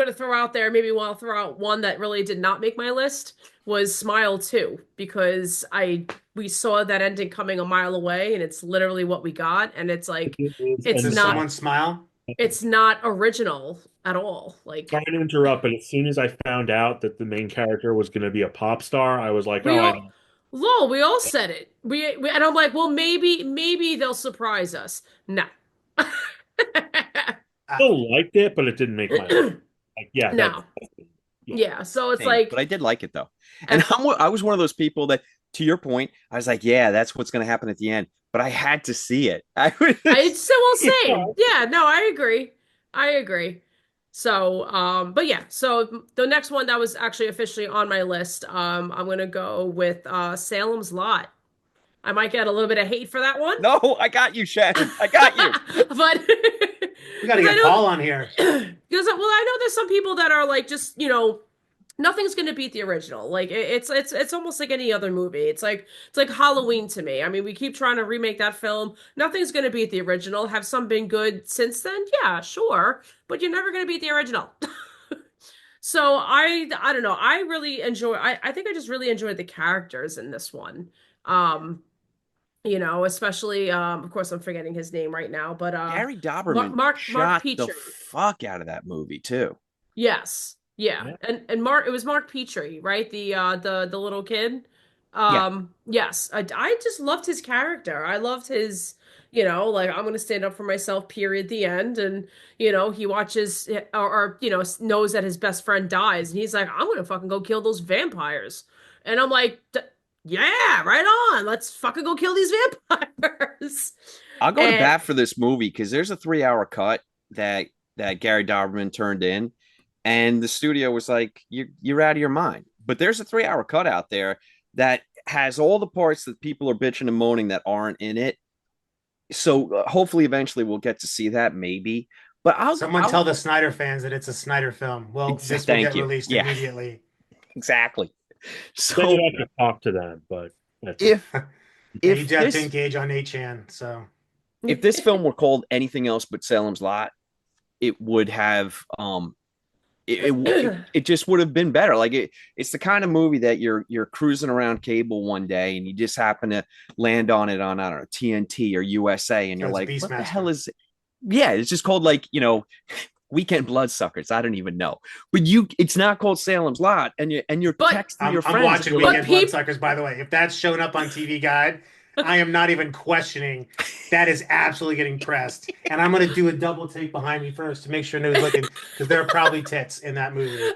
to throw out there, maybe I'll throw out one that really did not make my list was Smile 2 because I we saw that ending coming a mile away and it's literally what we got and it's like it's Does not someone smile? it's not original at all. Like Sorry to interrupt, but as soon as I found out that the main character was going to be a pop star, I was like, we oh, I all know. lol, we all said it. And I'm like, well maybe they'll surprise us. No. Uh, Still liked it, but it didn't make my list. Like, yeah, No. yeah. Yeah, so it's But like I did like it though. And and I was one of those people that, to your point, I was like, yeah, that's what's going to happen at the end. But I had to see it. I I was, so well yeah. same. Yeah, no, I agree. I agree. So, but yeah, so the next one that was actually officially on my list, I'm gonna go with Salem's Lot. I might get a little bit of hate for that one. No, I got you, Shannon. I got you. But we got to because I get know Paul on here. because well, I know there's some people that are like just, nothing's gonna beat the original. Like it's almost like any other movie. It's like Halloween to me. I mean, we keep trying to remake that film. Nothing's gonna beat the original. Have some been good since then? Yeah, sure, but you're never gonna beat the original. So I don't know. I think I just really enjoyed the characters in this one. Um, especially of course I'm forgetting his name right now, but Gary Mark Doberman Mark shot the Petrie. fuck out of that movie too. Yes. Yeah. Yeah. And Mark it was Mark Petrie, right? The little kid. Yeah. Yes. I just loved his character. I loved his, like I'm gonna stand up for myself, period, the end. And, he watches or knows that his best friend dies, and he's like, I'm gonna fucking go kill those vampires. And I'm like, yeah, right on. Let's fucking go kill these vampires. I'll go to And bat for this movie because there's a 3 hour cut that Gary Doberman turned in, and the studio was like, You're out of your mind." But there's a 3 hour cut out there that has all the parts that people are bitching and moaning that aren't in it. So hopefully, eventually, we'll get to see that maybe. But Someone tell the Snyder fans that it's a Snyder film. Well, this will thank get you. released Yeah, immediately. exactly. Then So you have to talk to them, but that's it. if Yeah, you if do have to this engage on 8chan. So if this film were called anything else but Salem's Lot, it would have it just would have been better. Like it's the kind of movie that you're cruising around cable one day and you just happen to land on it on, I don't know, TNT or USA, and you're it's like, what the hell Beastmaster. is it? Yeah, it's just called like, Weekend Bloodsuckers. I don't even know. But it's not called Salem's Lot, and you're but texting your I'm friends. watching You're But like, Weekend peop Bloodsuckers, by the way. If that's shown up on TV Guide, I am not even questioning. That is absolutely getting pressed. And I'm going to do a double take behind me first to make sure nobody's looking because there are probably tits in that movie.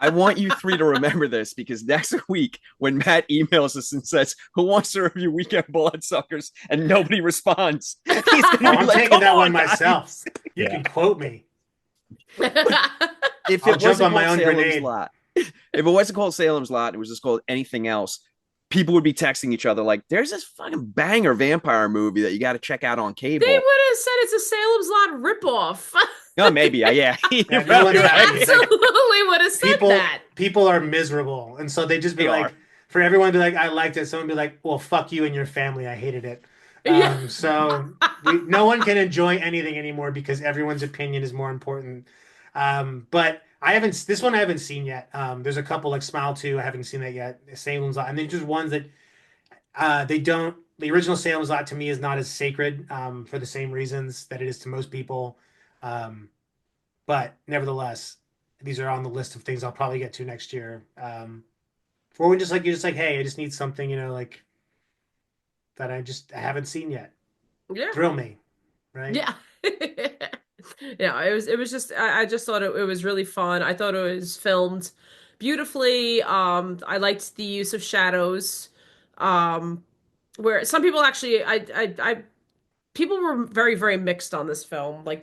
I want you three to remember this because next week when Matt emails us and says, "Who wants to review Weekend Bloodsuckers?" and nobody responds, he's Oh, gonna be I'm like, taking "Come that one on, guys." myself. You Yeah. can quote me. If I'll it jump wasn't on my called own Salem's grenade. Lot, if it wasn't called Salem's Lot, it was just called anything else, people would be texting each other like, "There's this fucking banger vampire movie that you got to check out on They cable." would have said it's a Salem's Lot ripoff. Oh, maybe, yeah. You're Yeah, no one's They probably happy. right. It's like absolutely would have said people that. people are miserable, and so they just be They like, are. for everyone to be like, I liked it. Someone be like, well, fuck you and your family. I hated it. Yeah. So no one can enjoy anything anymore because everyone's opinion is more important. But this one I haven't seen yet. There's a couple like Smile 2, I haven't seen that yet. Salem's Lot, and there's just ones that they don't. The original Salem's Lot to me is not as sacred for the same reasons that it is to most people. Um, but nevertheless, these are on the list of things I'll probably get to next year. For when you're just like, hey, I just need something, like that I haven't seen yet. Yeah. Thrill me, right? Yeah. Yeah, it was just I just thought it was really fun. I thought it was filmed beautifully. I liked the use of shadows. Um where some people actually I people were very, very mixed on this film. Like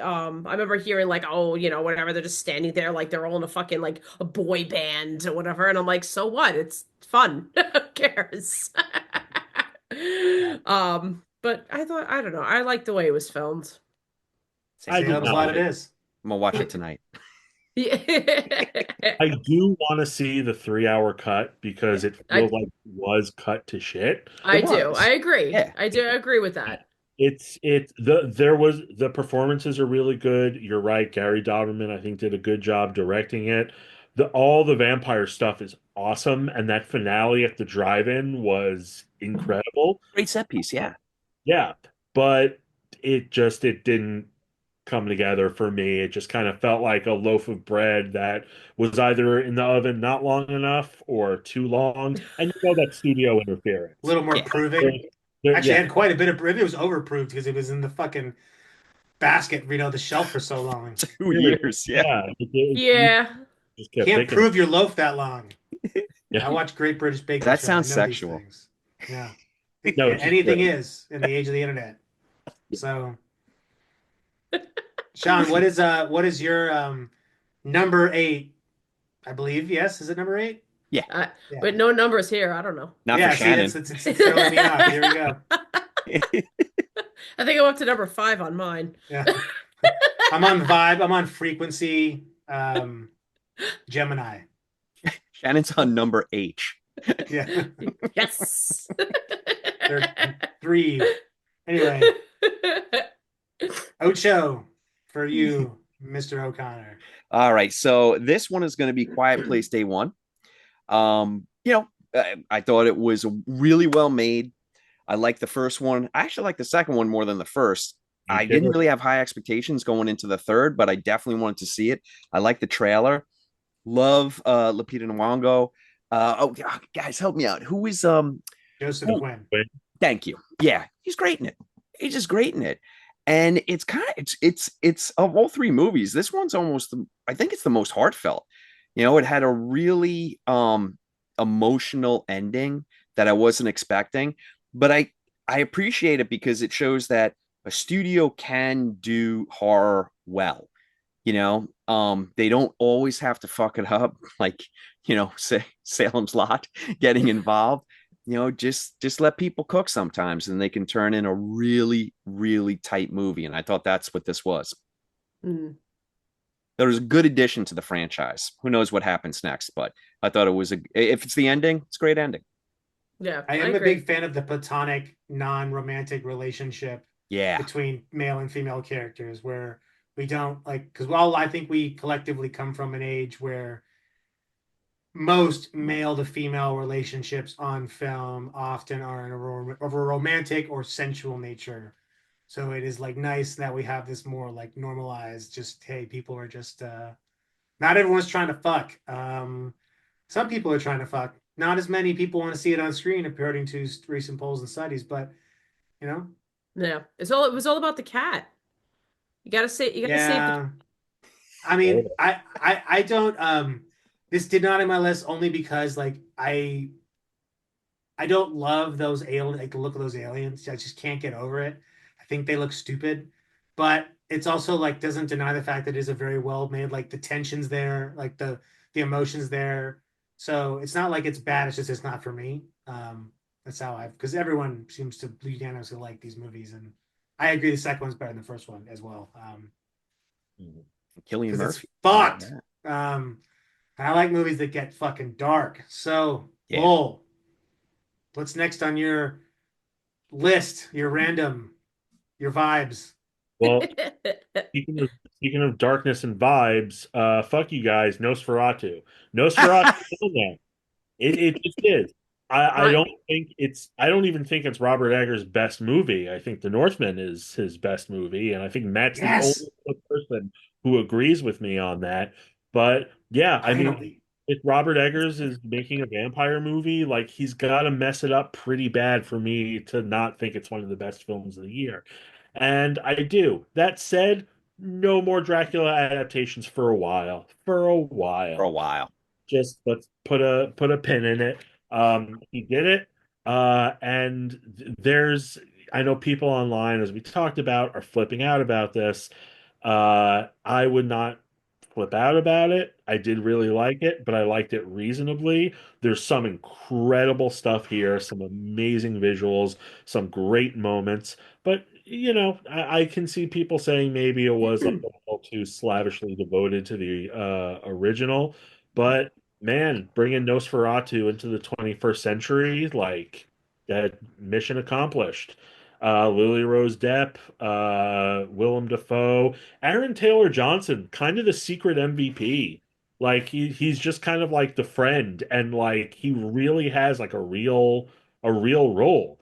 I remember hearing like, oh, whatever, they're just standing there like they're all in a fucking like a boy band or whatever. And I'm like, so what? It's fun. Who cares? Yeah. But I don't know. I like the way it was filmed. I Say did that is not what it like. is. I'm gonna watch it tonight. Yeah. I do want to see the 3 hour cut because it feels I like it was cut to shit. It I do. I was. agree. Yeah. I do agree with that. The performances are really good. You're right. Gary Dauberman, I think, did a good job directing it. All the vampire stuff is awesome, and that finale at the drive-in was incredible. Great set piece, yeah. Yeah, but it didn't come together for me. It just kind of felt like a loaf of bread that was either in the oven not long enough or too long. And that studio A interference. little more Yeah. proving. Actually, Yeah, I had quite a bit of. Maybe it was overproved because it was in the fucking basket, the shelf for so long. 2 years, yeah. yeah. You Yeah. just kept Can't picking. prove your loaf that long. Yeah. I watch Great British Baking That Show. I sounds know these sexual. things. Yeah. No, Yeah, it's just anything great. is in the age of the internet. So, Sean, what is your number eight? I believe, yes. Is it number eight? Yeah. Uh, Yeah. but no numbers here. I don't know. Not for Yeah, see, Shannon. it's throwing me off. Here we go. I think I'm up to number 5 on mine. Yeah. I'm on vibe, I'm on frequency, Gemini. Shannon's on number H. Yeah. Yes. They're three. Anyway, Ocho for you, Mr. O'Connor. All right. So this one is going to be Quiet Place Day One. I thought it was really well made. I like the first one. I actually like the second one more than the first. Me I didn't too. really have high expectations going into the third, but I definitely wanted to see it. I like the trailer. Love Lupita Nyong'o. Guys, help me out. Who is Joseph who, Quinn. thank you. Yeah, he's great in it. He's just great in it. And it's kind of it's of all three movies, this one's almost I think it's the most heartfelt. It had a really emotional ending that I wasn't expecting, but I appreciate it because it shows that a studio can do horror well. They don't always have to fuck it up like, say Salem's Lot getting involved. Just let people cook sometimes and they can turn in a really, really tight movie. And I thought that's what this was. Mm. There was a good addition to the franchise. Who knows what happens next, but I thought it was if it's the ending, it's a great ending. Yeah, I I am a agree. big fan of the platonic, non-romantic relationship Yeah. between male and female characters where we don't like, because well, I think we collectively come from an age where most male to female relationships on film often are of a romantic or sensual nature. So it is like nice that we have this more like normalized, just hey, people are just not everyone's trying to fuck. Some people are trying to fuck. Not as many people want to see it on screen, according to recent polls and studies, but you know, Yeah. It was all about the cat. You gotta save the yeah. I mean, I don't this did not in my list only because like I don't love those alien like the look of those aliens. I just can't get over it. I think they look stupid, but it's also like doesn't deny the fact that it is a very well made. Like the tensions there, like the emotions there. So it's not like it's bad. It's just it's not for me. That's how I because everyone seems to unanimously like these movies, and I agree the second one's better than the first one as well. Killian Because it's Murphy. fucked. Yeah. I like movies that get fucking dark. So, Yeah. Lowell, what's next on your list? Your random, your vibes. Well, speaking of darkness and vibes, fuck you guys, Nosferatu. Nosferatu is in there. It just is. I My don't think I don't even think it's Robert Eggers' best movie. I think The Northman is his best movie, and I think Matt's the only Yes, other person who agrees with me on that. But yeah, I mean, finally. if Robert Eggers is making a vampire movie, like he's got to mess it up pretty bad for me to not think it's one of the best films of the year. And I do. That said, no more Dracula adaptations for a while. For a For a while. while. Just let's put a pin in it. He did it. And there's I know people online, as we talked about, are flipping out about this. I would not flip out about it. I did really like it, but I liked it reasonably. There's some incredible stuff here, some amazing visuals, some great moments. But, I can see people saying maybe it was like a little too slavishly devoted to the original. But man, bringing Nosferatu into the 21st century, like that mission accomplished. Lily Rose Depp, Willem Dafoe, Aaron Taylor Johnson, kind of the secret MVP. Like he's just kind of like the friend, and like he really has like a real role.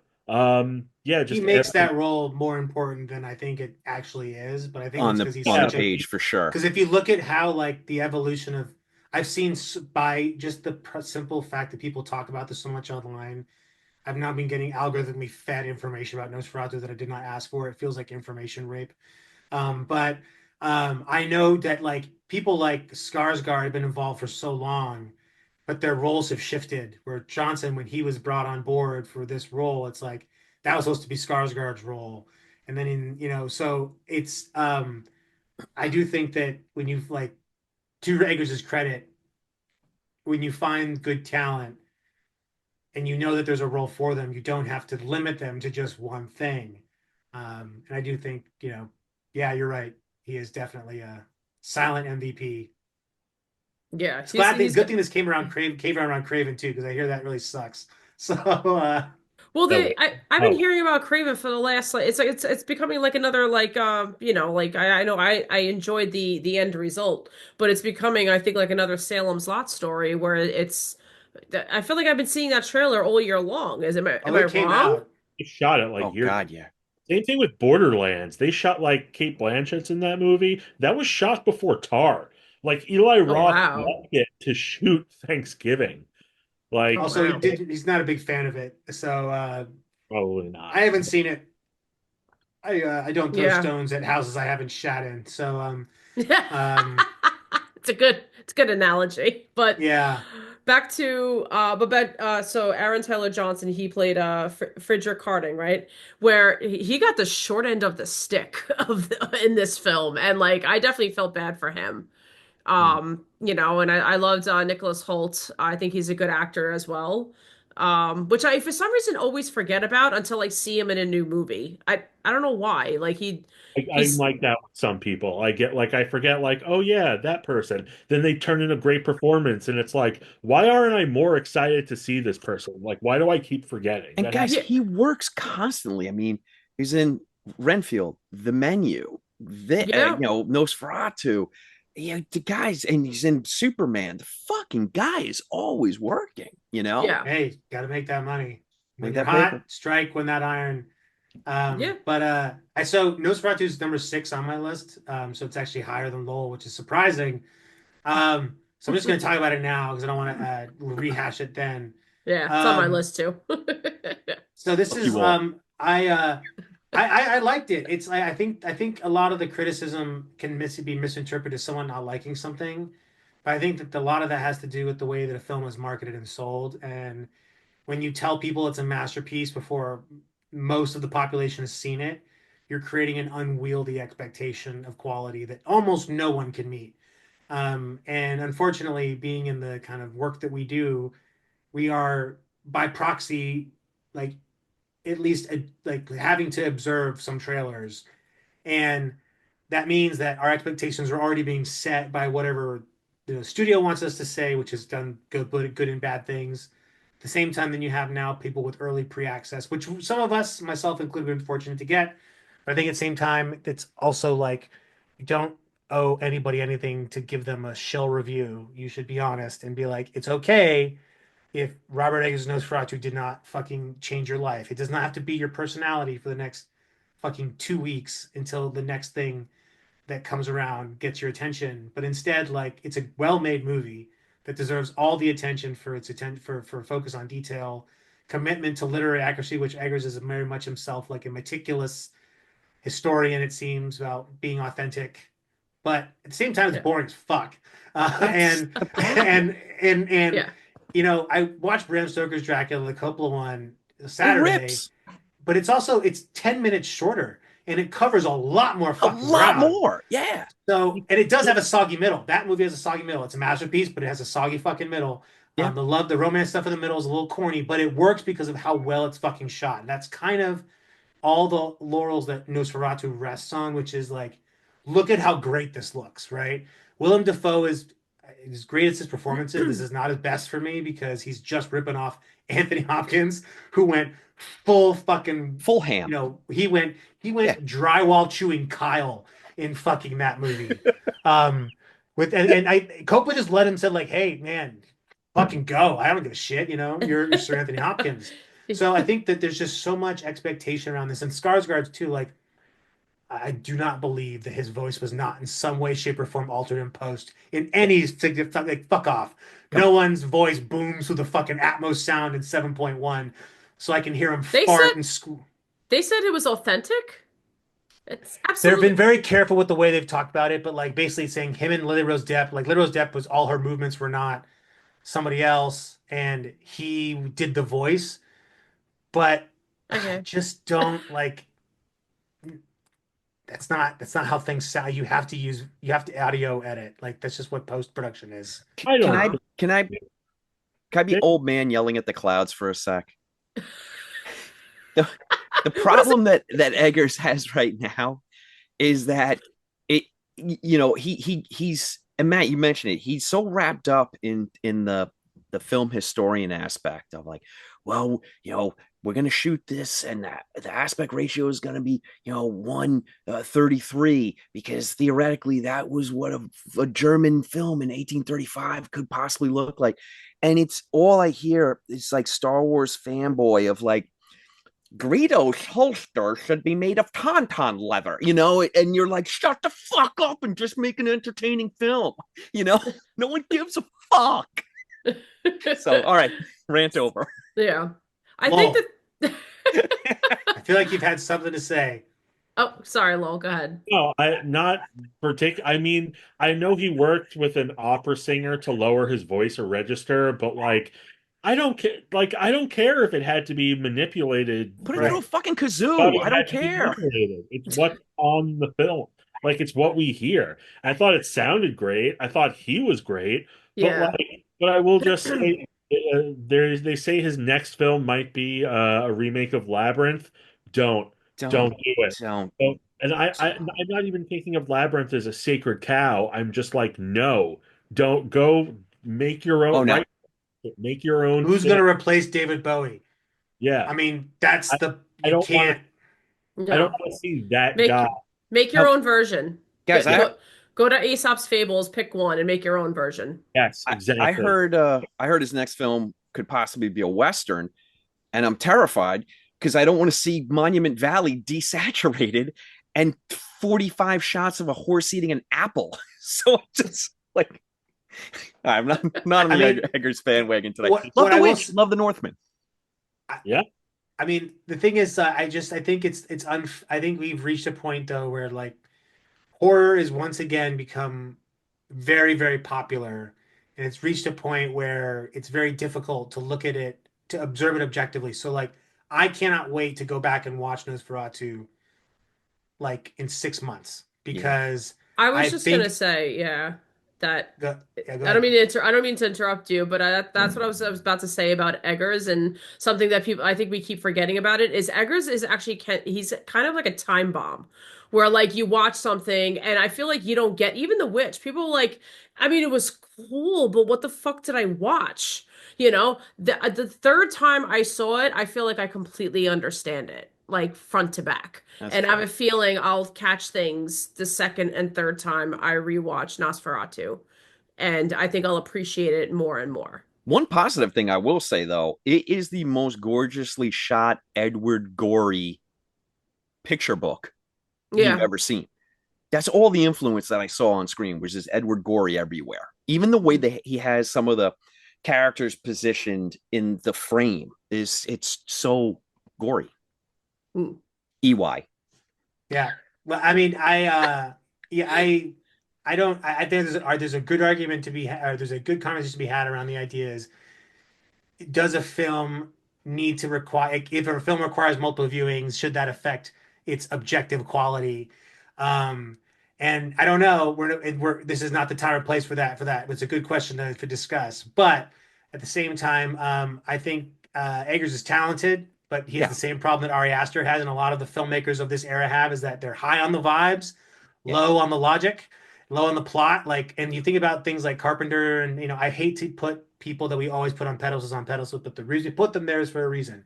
Yeah, He just makes that role more important than I think it actually is, but I think On it's the because he's on the such a page for sure. because if you look at how like the evolution of I've seen by just the simple fact that people talk about this so much online, I've now been getting algorithmically fed information about Nosferatu that I did not ask for. It feels like information rape. But I know that like people like Skarsgård have been involved for so long, but their roles have shifted. Where Johnson, when he was brought on board for this role, it's like that was supposed to be Skarsgård's role, and then so it's I do think that when you like to Eggers' credit, when you find good talent and you know that there's a role for them, you don't have to limit them to just one thing. And I do think, yeah, you're right. He is definitely a silent MVP. Yeah, It's he's glad he's good thing this came around Craven too, because I hear that really sucks. So well, no. I've been Oh, hearing about Craven for the last like it's becoming like another like like I know I enjoyed the end result, but it's becoming I think like another Salem's Lot story where I feel like I've been seeing that trailer all year long. oh, Am I it came wrong? out. they shot it like Oh years. God, yeah. Same thing with Borderlands. They shot like Kate Blanchett's in that movie. That was shot before Tar. Like Eli Oh Roth wow. left it to shoot Thanksgiving. Oh Like Also, wow. he's not a big fan of it. So probably I not. haven't seen it. I don't throw Yeah. stones at houses I haven't shat in. So um It's a good analogy. But yeah. back to so Aaron Taylor Johnson, he played Fridger Carding, right? Where he got the short end of the stick in this film, and like I definitely felt bad for him. Hmm. And I loved Nicholas Holt. I think he's a good actor as well. Which I for some reason always forget about until I see him in a new movie. I don't know why. Like I'm he's like that with some people. I get like I forget like, oh yeah, that person. Then they turn in a great performance, and it's like, why aren't I more excited to see this person? Like, why do I keep forgetting? And That guys, happens. yeah, he works constantly. I mean, he's in Renfield, The Menu, yeah, Nosferatu. Yeah, the guys, and he's in Superman. The fucking guy is always working. yeah, Hey, got to make that money. When Make you're that hot, paper. strike when that iron. yeah. But I so Nosferatu is number 6 on my list. So it's actually higher than Lowell, which is surprising. So I'm just going to talk about it now because I don't want to rehash it then. Yeah, it's on my Um, list too. so this Fuck you is all. I liked it. It's I think a lot of the criticism can be misinterpreted as someone not liking something, but I think that a lot of that has to do with the way that a film is marketed and sold. And when you tell people it's a masterpiece before most of the population has seen it, you're creating an unwieldy expectation of quality that almost no one can meet. And unfortunately, being in the kind of work that we do, we are by proxy, like at least like having to observe some trailers, and that means that our expectations are already being set by whatever the studio wants us to say, which has done good and bad things. At the same time, then you have now people with early pre-access, which some of us, myself included, have been fortunate to get. But I think at the same time, it's also like you don't owe anybody anything to give them a shill review. You should be honest and be like, it's okay if Robert Eggers' Nosferatu did not fucking change your life. It does not have to be your personality for the next fucking 2 weeks until the next thing that comes around gets your attention. But instead, like it's a well-made movie that deserves all the attention for its for focus on detail, commitment to literary accuracy, which Eggers is very much himself, like a meticulous historian. It seems about being authentic, but at the same time, it's Yeah, boring as fuck. That's And the problem. and yeah, I watched Bram Stoker's Dracula, the Coppola one, It Saturday, rips. but it's 10 minutes shorter. and it covers a lot more A fucking lot ground. more. Yeah. So, and it does have a soggy middle. That movie has a soggy middle. It's a masterpiece, but it has a soggy fucking middle. Yeah. The romance stuff in the middle is a little corny, but it works because of how well it's fucking shot. And that's kind of all the laurels that Nosferatu rests on, which is like, look at how great this looks, right? Willem Dafoe is as great as his performances. This is not his best for me because he's just ripping off Anthony Hopkins, who went full fucking, Full ham. he went Yeah. drywall chewing Kyle in fucking that movie. With and I Coppola just let him said like, hey man, fucking go. I don't give a shit, you're Sir Anthony Hopkins. So I think that there's just so much expectation around this. And Skarsgård's too, like, I do not believe that his voice was not in some way, shape, or form altered in post in any significant, like, fuck off. Come No on. one's voice booms with a fucking Atmos sound in 7.1 so I can hear him They fart said and school. they said it was authentic. It's They've been absolutely very careful with the way they've talked about it, but like basically saying him and Lily Rose Depp, like Lily Rose Depp was all her movements were not somebody else, and he did the voice, but I okay. just don't like that's not how things sound. You have to audio edit. Like that's just what post production is. I Can don't. I can I can I be old man yelling at the clouds for a sec? The the What is it? problem that Eggers has right now is that it he's and Matt, you mentioned it, he's so wrapped up in the film historian aspect of like, well, we're going to shoot this and the aspect ratio is going to be 1:33 because theoretically that was what a German film in 1835 could possibly look like. And it's all I hear is like Star Wars fanboy of like, Greedo's holster should be made of tauntaun leather, and you're like, shut the fuck up and just make an entertaining film, you know? No one gives a fuck. So, all right, rant over. Yeah. I think Lol. that I feel like you've had something to say. Oh, sorry, Lowell, go ahead. No, I not particular. I mean, I know he worked with an opera singer to lower his voice or register, but like, I don't care. Like, I don't care if it had to be manipulated. Put it through a Right. fucking But kazoo. it I don't had to be care. manipulated. It's what's on the film. Like, it's what we hear. I thought it sounded great. I thought he was great. But Yeah. like, but I will just say, they say his next film might be a remake of Labyrinth. Don't Don't, don't do it. don't. And I'm not even thinking of Labyrinth as a sacred cow. I'm just like, no, don't go make your Oh, own, no. right? Make your own Who's thing. gonna replace David Bowie? Yeah. I mean, that's I, the I you don't want to, can't. I don't No. want to see that Make guy. make your No, own version. guys, Yeah. Go to Aesop's Fables, pick one, and make your own version. Yes, I exactly. heard his next film could possibly be a Western, and I'm terrified because I don't want to see Monument Valley desaturated and 45 shots of a horse eating an apple. So just like, I'm not on I the mean, Eggers bandwagon today. what Love what the I will. witch, love the Northman. Yeah. I mean, the thing is, I think I think we've reached a point though where like horror is once again become very, very popular, and it's reached a point where it's very difficult to look at it to observe it objectively. So like, I cannot wait to go back and watch Nosferatu like in 6 months Yeah. because I was I just gonna think say, yeah, that yeah, go I don't ahead. mean I don't mean to interrupt you, but that's what I was about to say about Eggers, and something that people I think we keep forgetting about it is Eggers is actually he's kind of like a time bomb, where like you watch something and I feel like you don't get even The Witch. People like, I mean, it was cool, but what the fuck did I watch? The third time I saw it, I feel like I completely understand it, like front to back. That's And I have fair. a feeling I'll catch things the second and third time I rewatch Nosferatu. And I think I'll appreciate it more and more. One positive thing I will say though, it is the most gorgeously shot Edward Gorey picture book you've Yeah. ever seen. That's all the influence that I saw on screen, which is Edward Gorey everywhere. Even the way that he has some of the characters positioned in the frame it's so gory. Mm. EY. Yeah. Well, I mean, yeah, I don't, I think there's a good argument to be, or there's a good conversation to be had around the idea is, does a film need to require, if a film requires multiple viewings, should that affect its objective quality. Um, and I don't know, this is not the time or place for that. It's a good question to discuss. But at the same time, I think Eggers is talented, but he has Yeah, the same problem that Ari Aster has, and a lot of the filmmakers of this era have, is that they're high on the vibes, yeah, low on the logic, low on the plot. Like, and you think about things like Carpenter, and I hate to put people that we always put on pedestals, but the reason we put them there is for a reason.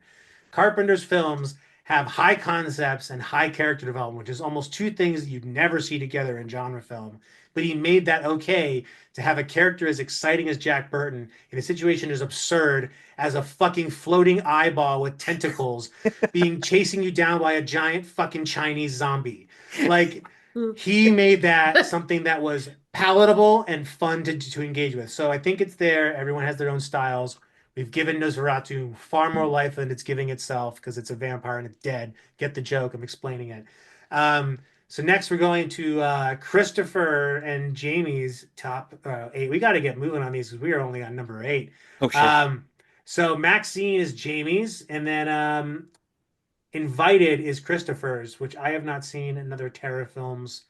Carpenter's films have high concepts and high character development, which is almost two things that you'd never see together in genre film. But he made that okay to have a character as exciting as Jack Burton in a situation as absurd as a fucking floating eyeball with tentacles being chasing you down by a giant fucking Chinese zombie. Like, he made that something that was palatable and fun to engage with. So I think it's there. Everyone has their own styles. We've given Nosferatu far more life than it's giving itself because it's a vampire and it's dead. Get the joke. I'm explaining it. So next we're going to Christopher and Jamie's top eight. We got to get moving on these because we are only on number eight. oh shit. Um, so Maxine is Jamie's, and then Invited is Christopher's, which I have not seen another Terror Films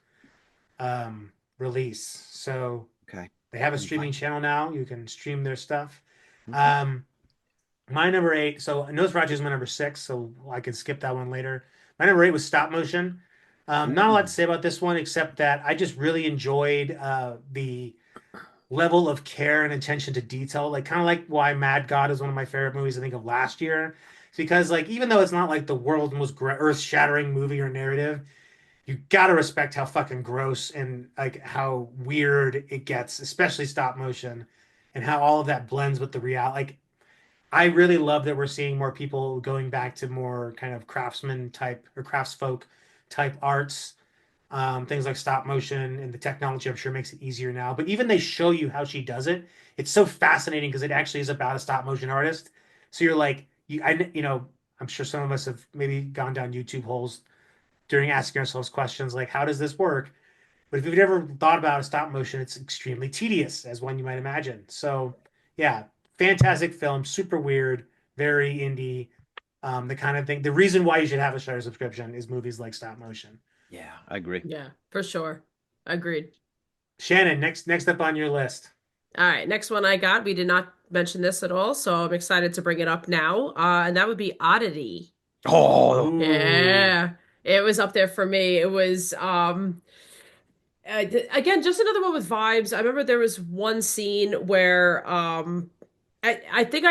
release. So Okay. they have a streaming Invited. channel now. You can stream their stuff. Okay. My number eight. So Nosferatu is my number six, so I can skip that one later. My number eight was stop motion. Not a lot to Ooh. say about this one except that I just really enjoyed the level of care and attention to detail. Like kind of like why Mad God is one of my favorite movies I think of last year. It's because like even though it's not like the world's most earth-shattering movie or narrative, you gotta respect how fucking gross and like how weird it gets, especially stop motion, and how all of that blends with the reality. Like I really love that we're seeing more people going back to more kind of craftsman type or craftsfolk type arts. Things like stop motion and the technology, I'm sure, makes it easier now. But even they show you how she does it. It's so fascinating because it actually is about a stop motion artist. So you're like, I'm sure some of us have maybe gone down YouTube holes during asking ourselves questions like, how does this work? But if you've never thought about a stop motion, it's extremely tedious, as one you might imagine. So, yeah, fantastic film, super weird, very indie. The kind of thing. The reason why you should have a Shutter subscription is movies like stop motion. Yeah, I agree. Yeah, for sure. Agreed. Shannon, next up on your list. All right, next one I got. We did not mention this at all, so I'm excited to bring it up now. And that would be Oddity. Oh, Ooh, Yeah, it was up there for me. It was again, just another one with vibes. I remember there was one scene where I think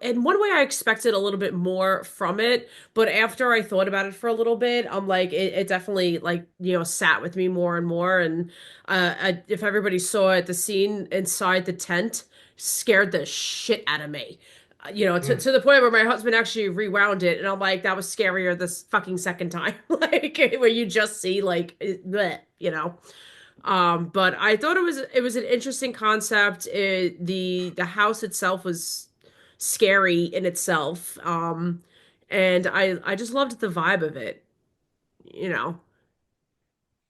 in one way I expected a little bit more from it, but after I thought about it for a little bit, I'm like it definitely like sat with me more and more. And if everybody saw it, the scene inside the tent scared the shit out of me. mm, To the point where my husband actually rewound it, and I'm like, that was scarier this fucking second time, like where you just see like, bleh. But I thought it was an interesting concept. The house itself was scary in itself. And I just loved the vibe of it. You know,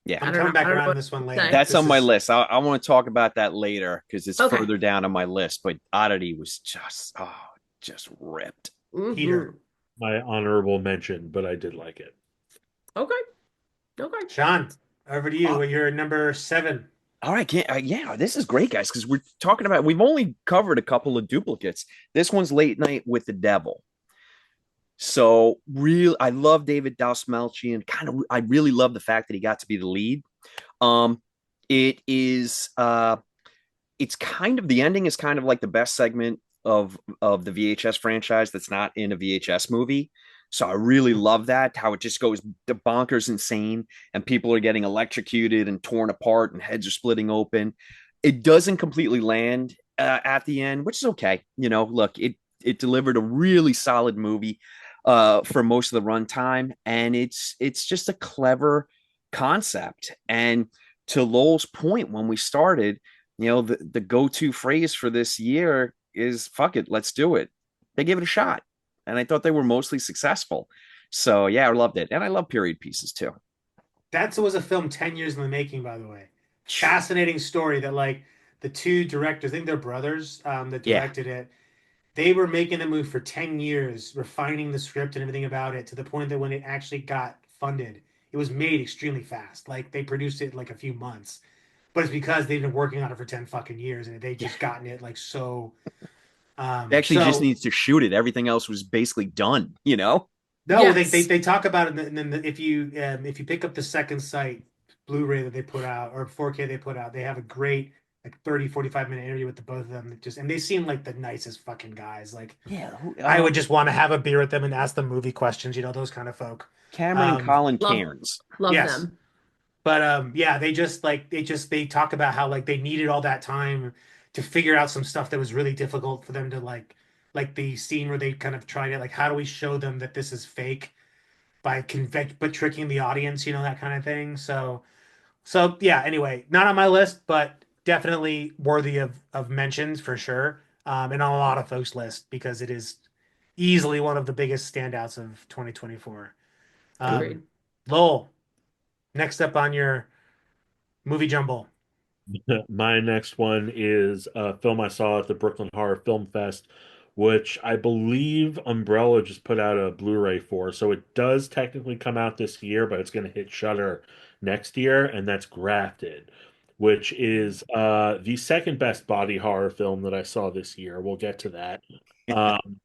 yeah. I I'm don't know. coming I back don't know around what to this one to later. say. That's This on my is list. I want to talk about that later because it's Okay. further down on my list. But Oddity was just ripped. Hmm. Peter. My honorable mention, but I did like it. Okay. Okay. Sean, over to you. Oh, You're number seven. all right, yeah, this is great, guys, because we're talking about we've only covered a couple of duplicates. This one's Late Night with the Devil. So real, I love David Dastmalchian. I really love the fact that he got to be the lead. Um, it is it's kind of the ending is kind of like the best segment of the VHS franchise that's not in a VHS movie. So I really love that how it just goes bonkers insane and people are getting electrocuted and torn apart and heads are splitting open. It doesn't completely land at the end, which is okay. Look, it delivered a really solid movie for most of the runtime, and it's just a clever concept. And to Lowell's point, when we started, the go-to phrase for this year is fuck it, let's do it. They gave it a shot. And I thought they were mostly successful. So yeah, I loved it. And I love period pieces too. That was a film 10 years in the making, by the way. Fascinating story that like the two directors, I think they're brothers, that Yeah. directed it. They were making the movie for 10 years, refining the script and everything about it to the point that when it actually got funded. It was made extremely fast. Like they produced it in like a few months, but it's because they've been working on it for 10 fucking years and they Yeah. just gotten it like so. They actually just So needs to shoot it. Everything else was basically done, you know? no, Yes. they talk about it, and then if you pick up the second sight Blu-ray that they put out or 4K they put out, they have a great like 30-45 minute interview with the both of them. That just and they seem like the nicest fucking guys. Like Yeah. I would just want to have a beer with them and ask them movie questions, those kind of folk. Cameron and Um, Colin Love Cairns. love yes. them. But yeah, they talk about how like they needed all that time to figure out some stuff that was really difficult for them to like the scene where they kind of tried it like how do we show them that this is fake by convict but tricking the audience, that kind of thing. So yeah, anyway, not on my list, but definitely worthy of mentions for sure. And on a lot of folks' list because it is easily one of the biggest standouts of 2024. Um, Agreed. Lowell, next up on your movie jumble. My next one is a film I saw at the Brooklyn Horror Film Fest, which I believe Umbrella just put out a Blu-ray for. So it does technically come out this year, but it's going to hit Shudder next year, and that's Grafted, which is the second best body horror film that I saw this year. We'll get to that. Um,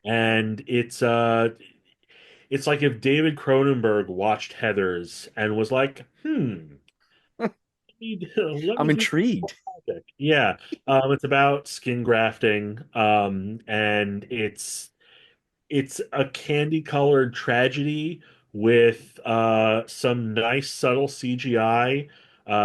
and it's like if David Cronenberg watched Heathers and was like, let I'm me do some intrigued. project. Yeah, it's about skin grafting, and it's a candy colored tragedy with some nice subtle CGI,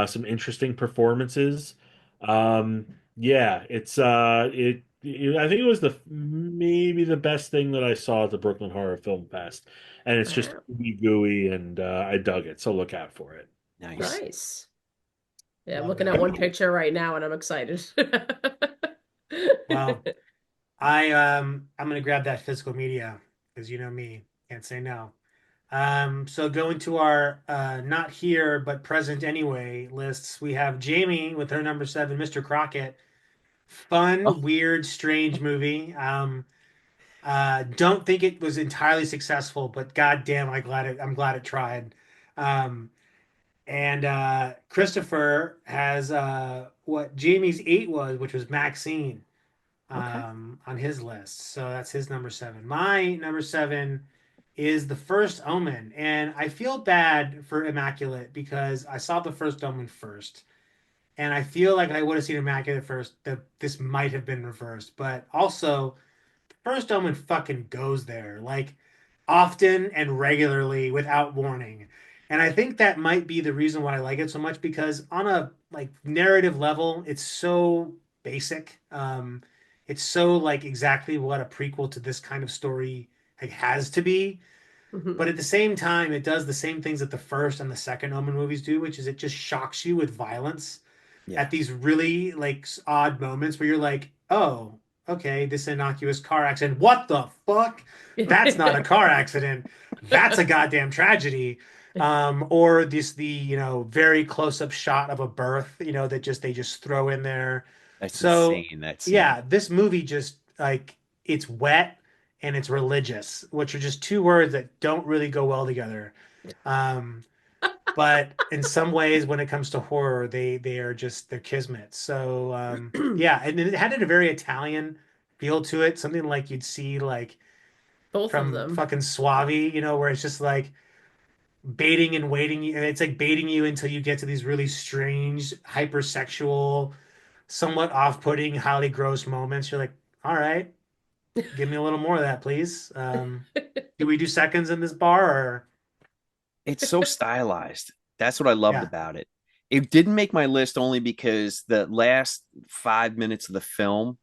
some interesting performances. Um, yeah, I think it was the maybe the best thing that I saw at the Brooklyn Horror Film Fest, and it's just Wow. ooey gooey, and I dug it. So look out for it. Nice. Nice. Yeah, I'm Love looking at that. one picture right now and I'm excited. Well, I'm gonna grab that physical media because you know me, can't say no. So going to our not here but present anyway lists, we have Jamie with her number seven, Mr. Crockett. Oh, Fun, weird, strange movie. Don't think it was entirely successful, but goddamn, I'm glad it tried. Um, and Christopher has what Jamie's eight was, which was Maxine, Okay. on his list. So that's his number seven. My number seven is The First Omen, and I feel bad for Immaculate because I saw The First Omen first, and I feel like I would have seen Immaculate first. That this might have been reversed, but also First Omen fucking goes there, like often and regularly without warning. And I think that might be the reason why I like it so much because on a like narrative level, it's so basic. It's so like exactly what a prequel to this kind of story like has to be. Hmm. But at the same time, it does the same things that the first and the second Omen movies do, which is it just shocks you with violence yeah. at these really like odd moments where you're like, oh, okay, this innocuous car accident. What the fuck? That's not a car accident. That's a goddamn tragedy. Or the very close up shot of a birth, that just they just throw in there. That's So insane, that scene. yeah, this movie just like it's wet and it's religious, which are just two words that don't really go well together. Um, but in some ways when it comes to horror they are just they're kismet. So yeah, and it had a very Italian feel to it, something like you'd see like Both of from them. fucking Suave, where it's just like baiting and waiting, and it's like baiting you until you get to these really strange hypersexual, somewhat off-putting, highly gross moments. You're like, all right, give me a little more of that, please. Do we do seconds in this bar or It's so stylized. That's what I loved yeah. about it. It didn't make my list only because the last 5 minutes of the film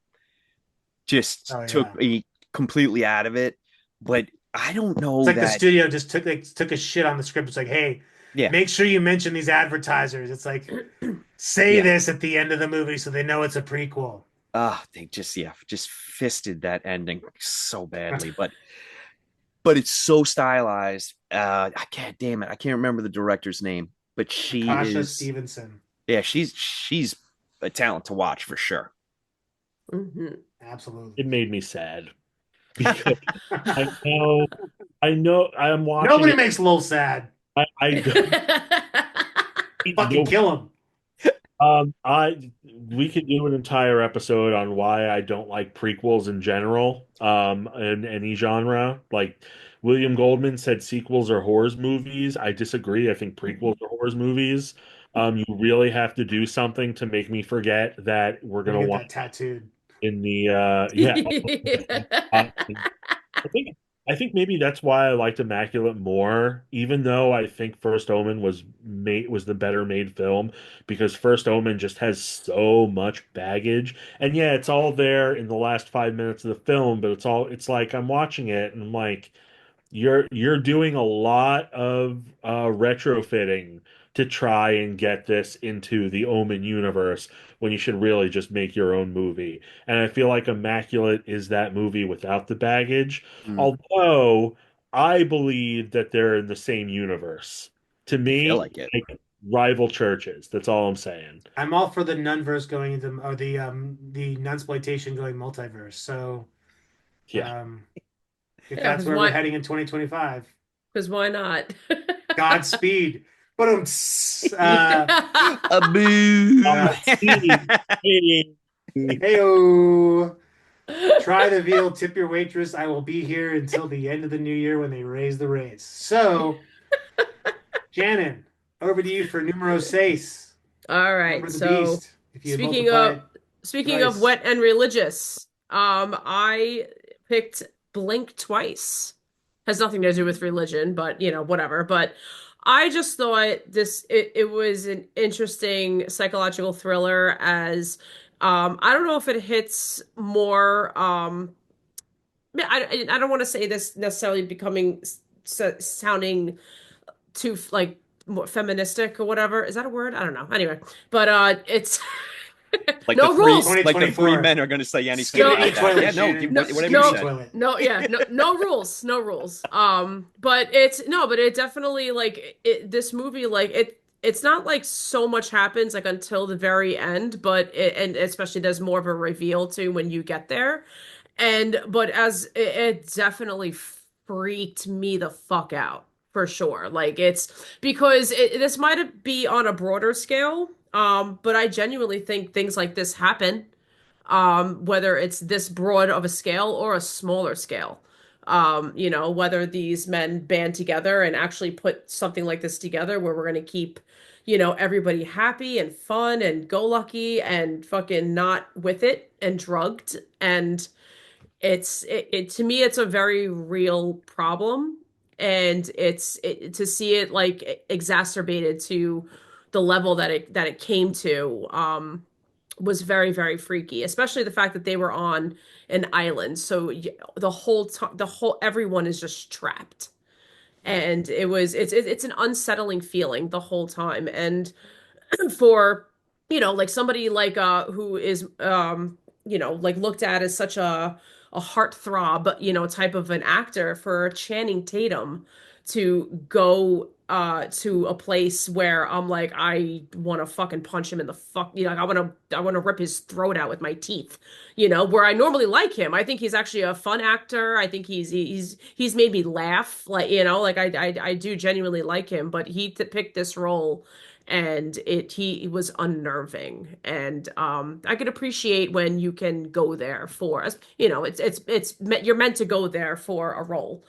just Oh took yeah. me completely out of it. But I don't It's know like the that. studio just took a shit on the script. It's like, hey, Yeah, make sure you mention these advertisers. It's like, say yeah. this at the end of the movie so they know it's a prequel. They just fisted that ending so badly. But it's so stylized. I can't damn it. I can't remember the director's name, but she Akasha is Stevenson. yeah, she's a talent to watch for sure. Hmm. Absolutely. It made me sad. because I I know I'm watching Nobody it. makes Lowell sad. I don't Fucking know. kill him. I we could do an entire episode on why I don't like prequels in general, in any genre. Like William Goldman said, sequels are horror movies. I disagree. I think prequels are horror movies. You really have to do something to make me forget that we're I'm gonna gonna get watch that tattooed. in the yeah. I think I think maybe that's why I liked Immaculate more, even though I think First Omen was the better made film, because First Omen just has so much baggage. And yeah, it's all there in the last 5 minutes of the film, but it's like I'm watching it and I'm like, you're doing a lot of retrofitting to try and get this into the Omen universe when you should really just make your own movie. And I feel like Immaculate is that movie without the baggage. Mm, Although I believe that they're in the same universe. To I feel me, like it. like rival churches. That's all I'm saying. I'm all for the nunverse going into or the nunsploitation going multiverse. So Yeah. um if Yeah, that's where we're heading in 2025, because why not? Godspeed. But A boo. uh Hey, heyo. Try the veal, tip your waitress. I will be here until the end of the new year when they raise the rates. So, Shannon, over to you for numero seis. All right. Number the So beast. If you speaking multiply of it speaking of thrice. wet and religious, I picked Blink Twice. Has nothing to do with religion, but whatever. But I just thought it was an interesting psychological thriller as I don't know if it hits more I don't want to say this necessarily becoming sounding too like more feministic or whatever. Is that a word? I don't know. Anyway, but it's Like the no three, rules. like the three 2024. men are going to say anything No, about Skibidi that. toilet, Yeah, no, Shannon. no, whatever you Skibidi no, said. toilet. no, yeah, no, no rules, no rules. But it's no, but it definitely like this movie, like it's not like so much happens like until the very end, but and especially there's more of a reveal too when you get there. And but as it definitely freaked me the fuck out for sure. Like it's because this might be on a broader scale, but I genuinely think things like this happen, whether it's this broad of a scale or a smaller scale. Whether these men band together and actually put something like this together where we're going to keep, everybody happy and fun and go lucky and fucking not with it and drugged and to me it's a very real problem and to see it like exacerbated to the level that it came to was very very freaky, especially the fact that they were on an island, so the whole time the whole everyone is just trapped, and it's an unsettling feeling the whole time. And for like somebody like who is like looked at as such a heartthrob type of an actor, for Channing Tatum to go to a place where I'm like I want to fucking punch him in the fuck, like I want to rip his throat out with my teeth, where I normally like him. I think he's actually a fun actor. I think he's made me laugh, like like I do genuinely like him, but he picked this role and he was unnerving. And I could appreciate when you can go there for us, you're meant to go there for a role,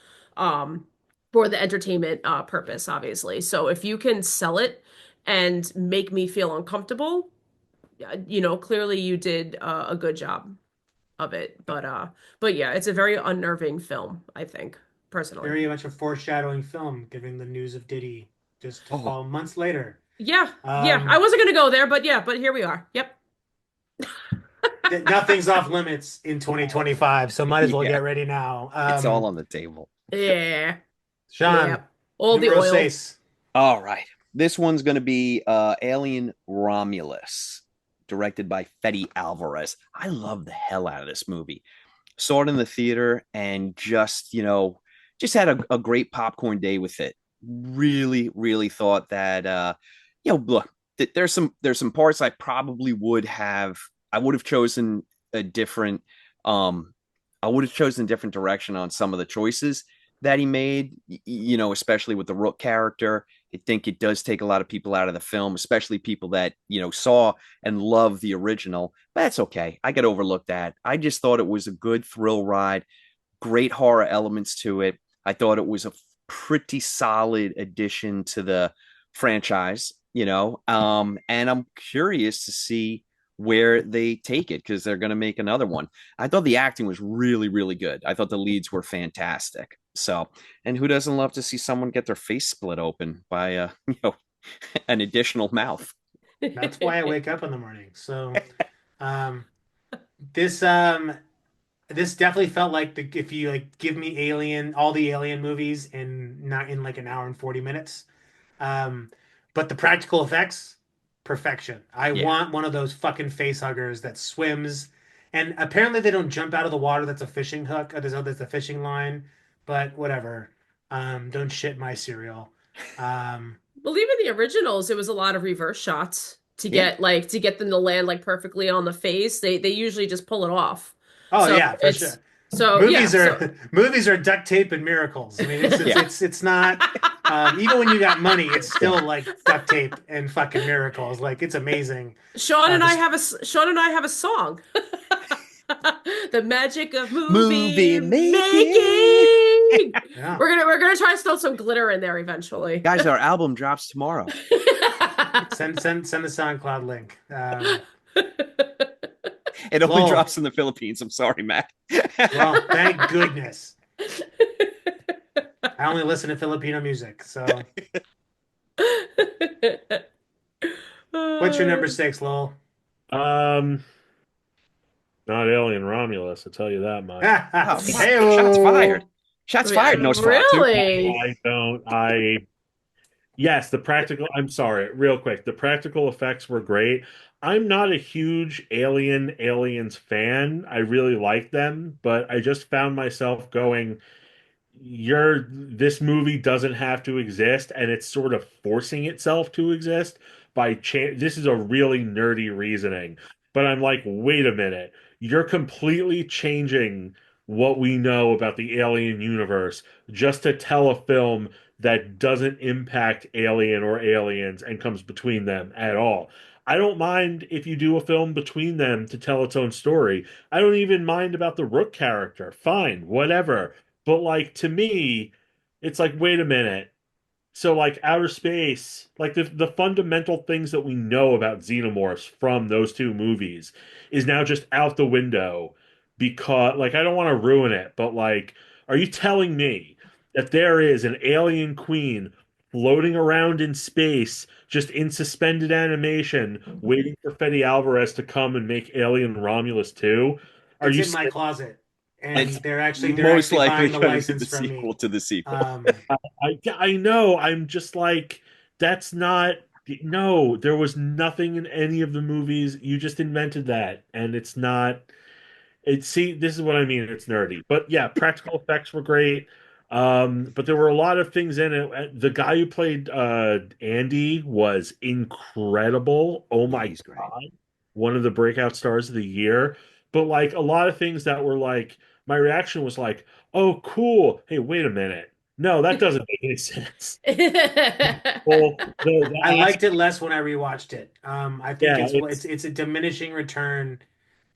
for the entertainment purpose, obviously. So if you can sell it and make me feel uncomfortable, clearly you did a good job of it. But yeah, it's a very unnerving film, I think, personally. Very much a foreshadowing film, giving the news of Diddy just to Oh, follow months later. Yeah, yeah. I wasn't gonna go there, but yeah, but here we are. Yep. Nothing's off limits in 2025, so might as well yeah, get ready now. it's all on the table. Yeah. Sean, Yeah. All the numero oil. seis. All right. This one's going to be Alien Romulus, directed by Fede Alvarez. I love the hell out of this movie. Saw it in the theater and just had a great popcorn day with it. Really, really thought that look, there's some parts I probably would have chosen a different um I would have chosen a different direction on some of the choices that he made, especially with the Rook character. I think it does take a lot of people out of the film, especially people that, saw and love the original. But that's okay. I could overlook that. I just thought it was a good thrill ride, great horror elements to it. I thought it was a pretty solid addition to the franchise, and I'm curious to see where they take it because they're going to make another one. I thought the acting was really, really good. I thought the leads were fantastic. So, and who doesn't love to see someone get their face split open by an additional mouth? That's why I wake up in the morning. So, um, this um this definitely felt like if you like give me all the Alien movies in not in like an hour and 40 minutes. Um, but the practical effects, perfection. I Yeah. want one of those fucking face huggers that swims, and apparently they don't jump out of the water. That's a fishing hook. There's a fishing line, but whatever. Don't shit my cereal. Um, Well, even the originals, it was a lot of reverse shots Yeah. to get them to land like perfectly on the face. They usually just pull it off. oh So yeah, for it's sure. so yeah, Movies so are movies are duct tape and miracles. I mean, Yeah. it's not. Even when you got money, it's Yeah. still like duct tape and fucking miracles. Like it's amazing. Sean and I This have Sean and I have a song. The magic of movie Movie making. making. yeah. We're gonna try to throw some glitter in there eventually. Guys, our album drops tomorrow. Send the SoundCloud link. It only Lol. drops in the Philippines. I'm sorry, Matt. Well, thank goodness. I only listen to Filipino music. So, what's your number six, Lowell? Um, Not Alien Romulus, I'll tell you that much. Oh, fuck. Shots Hey-o. fired. Shots fired, no spot, too. Really? I don't. Yes, I'm sorry, real quick. The practical effects were great. I'm not a huge Aliens fan. I really like them, but I just found myself going, this movie doesn't have to exist, and it's sort of forcing itself to exist this is a really nerdy reasoning, but I'm like, wait a minute, you're completely changing what we know about the alien universe just to tell a film that doesn't impact Alien or aliens and comes between them at all. I don't mind if you do a film between them to tell its own story. I don't even mind about the Rook character. Fine, whatever. But like to me, it's like, wait a minute. So like outer space, like the fundamental things that we know about xenomorphs from those two movies is now just out the window because like I don't want to ruin it, but like are you telling me that there is an alien queen floating around in space just in suspended animation waiting for Fede Alvarez to come and make Alien Romulus 2? Are It's you in my closet, It's and they're most actually likely buying the going to be the license from sequel me. to the sequel. I know. I'm just like, that's not. No, there was nothing in any of the movies. You just invented that, and it's not. See, this is what I mean. It's nerdy, but yeah, practical effects were great. But there were a lot of things in it. The guy who played Andy was incredible. Oh Yeah, my he's great. God, one of the breakout stars of the year. But like a lot of things that were like, my reaction was like, "Oh, cool. Hey, wait a minute. No, that doesn't make any sense." Well, I the ass, liked it less when I rewatched it. I think yeah, it's a diminishing return,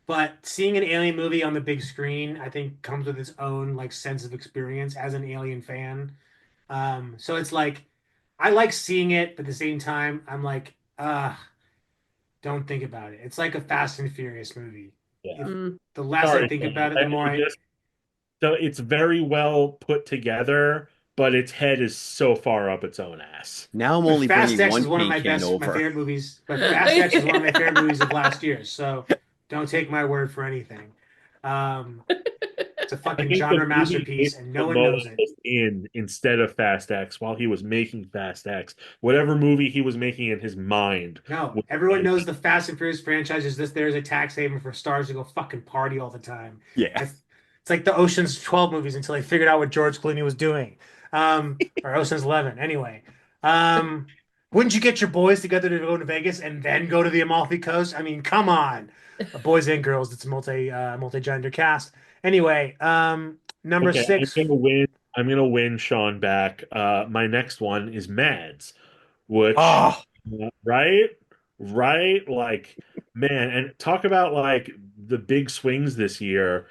but seeing an Alien movie on the big screen, I think, comes with its own like sense of experience as an Alien fan. So it's like I like seeing it, but at the same time, I'm like, don't think about it. It's like a Fast and Furious movie. yeah. If Mm. the less I Sorry, think Tony. about it, the more I I just so it's very well put together, but its head is so far up its own ass. Now I'm But only Fast bringing X one is one of paint can my over. favorite movies. But Fast X is one of my favorite movies of last year. So don't take my word for anything. Um, it's a I fucking think the genre movie masterpiece, Jason and no one knows Momoa it. was in instead of Fast X while he was making Fast X. Whatever movie he was making in his mind No, was everyone like, knows the Fast and Furious franchise is this. There's a tax haven for stars to go fucking party all the time. Yeah. It's like the Ocean's 12 movies until they figured out what George Clooney was doing. Or Ocean's 11. Anyway, um, wouldn't you get your boys together to go to Vegas and then go to the Amalfi Coast? I mean, come on, boys and girls. It's a multi-gender cast. Anyway, number Okay, I'm six. gonna win. I'm gonna win Sean back. My next one is Mads, which Oh, right, right, like man, and talk about like the big swings this year.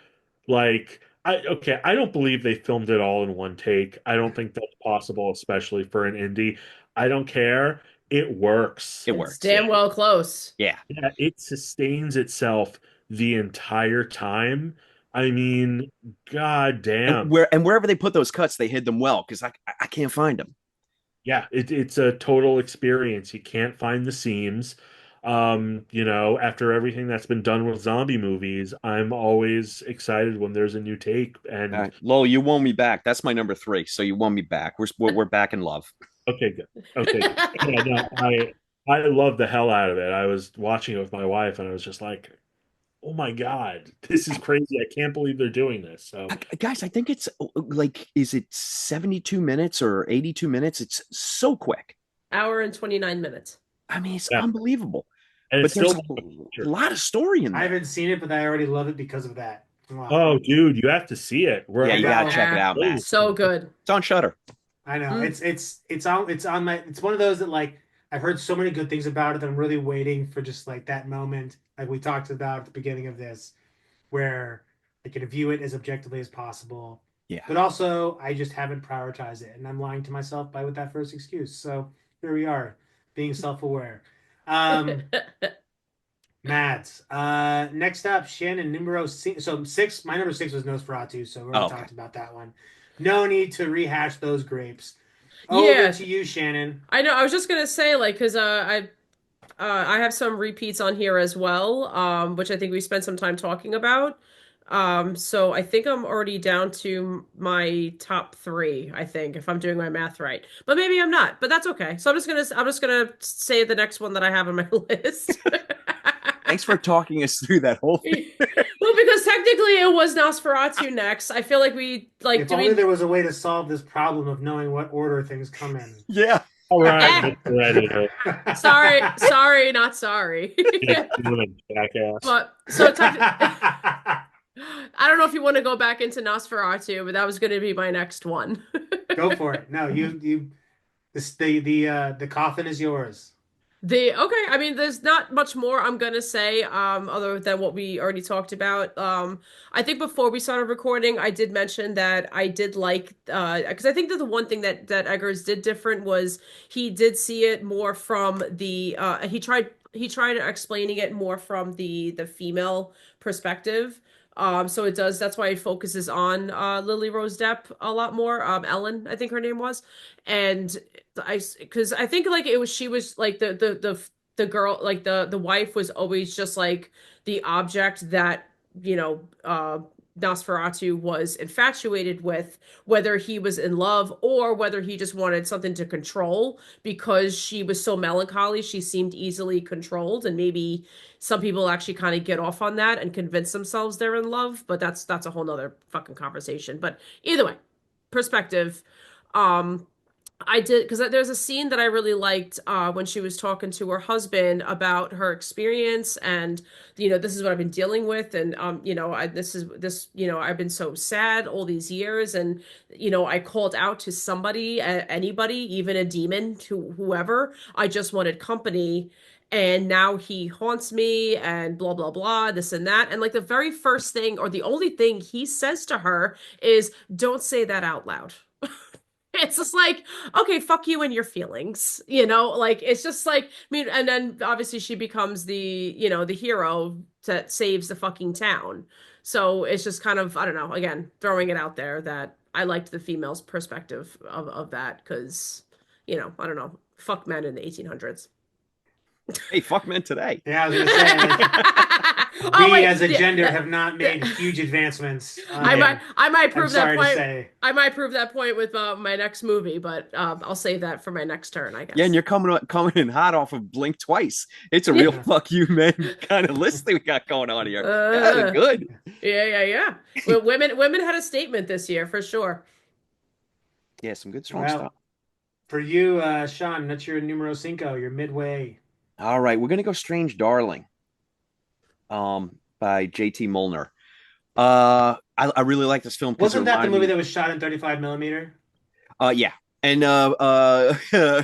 Like, I don't believe they filmed it all in one take. I don't think that's possible, especially for an indie. I don't care. It works. it It's works. Yeah. damn well close. Yeah. Yeah, it sustains itself the entire time. I mean, god damn. And wherever they put those cuts, they hid them well because I can't find them. Yeah, it's a total experience. You can't find the seams. After everything that's been done with zombie movies, I'm always excited when there's a new take. All And right, Lowell, you won me back. That's my number three. So you won me back. We're back in love. okay, good. Okay, good. Yeah, no, I love the hell out of it. I was watching it with my wife, and I was just like, "Oh my God, this is crazy! I can't believe they're doing this." So, Guys, I think it's like, is it 72 minutes or 82 minutes? It's so quick. Hour and 29 minutes. I mean, it's yeah, unbelievable. and But it's there's still. a lot of story in I there. haven't seen it, but I already love it because of that. Wow. Oh, dude, you have to see it. Yeah, I you We're gotta know. check it Yeah. out, Matt. So good. It's on Shutter. I know. Mm. It's on my it's one of those that like I've heard so many good things about it that I'm really waiting for just like that moment, like we talked about at the beginning of this, where I can view it as objectively as possible. Yeah. But also I just haven't prioritized it. And I'm lying to myself by with that first excuse. So here we are, being self-aware. Um Matt. Next up, Shannon numero six. So six, my number six was Nosferatu, so we already Oh, okay. talked about that one. No need to rehash those grapes. Over Yeah, to you, Shannon. I know. I was just gonna say, like, because I have some repeats on here as well, which I think we spent some time talking about. So I think I'm already down to my top three, I think, if I'm doing my math right. But maybe I'm not, but that's okay. So I'm just gonna say the next one that I have on my list. Thanks for talking us through that whole thing. Well, because technically it was Nosferatu next. I feel like we like If only doing there was a way to solve this problem of knowing what order things come in. Yeah. all right. Eh, That's ready. sorry, not sorry. Yeah, doing a jackass. But so I don't know if you want to go back into Nosferatu, but that was going to be my next one. Go for it. No, you this the coffin is yours. Okay, I mean, there's not much more I'm gonna say, other than what we already talked about. I think before we started recording, I did mention that I did like, because I think that the one thing that Eggers did different was he did see it more from he tried explaining it more from the female perspective. So it does. That's why it focuses on Lily Rose Depp a lot more. Ellen, I think her name was, and because I think like it was she was like the girl, like the wife was always just like the object that Nosferatu was infatuated with, whether he was in love or whether he just wanted something to control, because she was so melancholy, she seemed easily controlled, and maybe some people actually kind of get off on that and convince themselves they're in love, but that's a whole nother fucking conversation. But either way, perspective. Um, I did, because there's a scene that I really liked when she was talking to her husband about her experience, and this is what I've been dealing with, and I've been so sad all these years, and I called out to somebody, anybody, even a demon, to whoever. I just wanted company, and now he haunts me, and blah blah blah, this and that, and like the very first thing, or the only thing he says to her is, "Don't say that out loud." It's just like, okay, fuck you and your feelings, like it's just like, I mean, and then obviously she becomes the hero that saves the fucking town. So it's just kind of, I don't know, again, throwing it out there that I liked the female's perspective of that, because, I don't know, fuck men in the 1800s. Hey, fuck men today. Yeah, I was gonna say like Oh we wait, as a gender yeah, have not made yeah. huge advancements. I might I'm prove that sorry to point. say. I might prove that point with my next movie, but I'll save that for my next turn, I Yeah, and guess. you're coming in hot off of Blink twice. It's a real Yeah. fuck you men kind of list that we got going on here. That's Uh, good. yeah. Well, women had a statement this year for sure. Yeah, some good strong Well, stuff. for you, Sean, that's your numero cinco. You're midway. All right, we're gonna go Strange Darling, by JT Molnar. I really like this film because it Wasn't that the reminded movie me. that was shot in 35 millimeter? Yeah, and yeah, Sorry,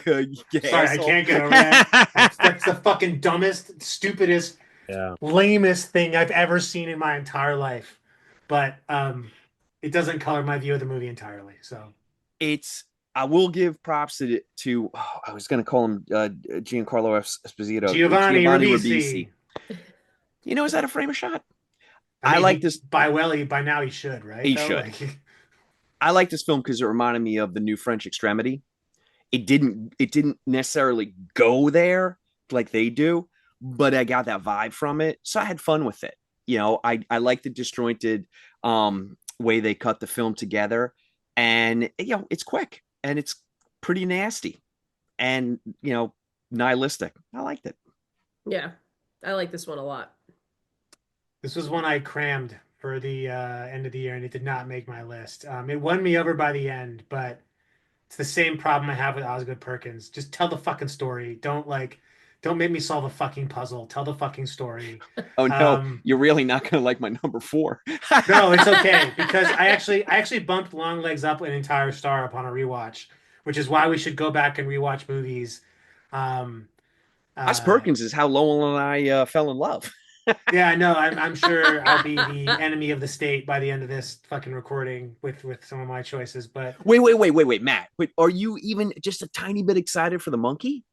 I asshole. can't get over that. That's the fucking dumbest, stupidest, Yeah. lamest thing I've ever seen in my entire life. But it doesn't color my view of the movie entirely. So It's I will give props to I was going to call him Giancarlo Esposito, Giovanni Giovanni Ribisi. Ribisi. Is that a frame of shot? I I mean, like he this. by now he should, right? He Though, should. like, I like this film because it reminded me of the new French Extremity. It didn't necessarily go there like they do, but I got that vibe from it, so I had fun with it. I like the disjointed way they cut the film together, and it's quick and it's pretty nasty and nihilistic. I liked it. Yeah, I like this one a lot. this was one I crammed for the end of the year, and it did not make my list. It won me over by the end, but it's the same problem I have with Osgood Perkins. Just tell the fucking story. Don't make me solve a fucking puzzle. Tell the fucking story. Oh no, Um, you're really not gonna like my number four. no, it's okay because I actually bumped Long Legs up an entire star upon a rewatch, which is why we should go back and rewatch movies. Um, Us uh, Perkins is how Lowell and I fell in love. yeah, I know. I'm sure I'll be the enemy of the state by the end of this fucking recording with some of my choices, but Wait, Matt. But are you even just a tiny bit excited for the monkey?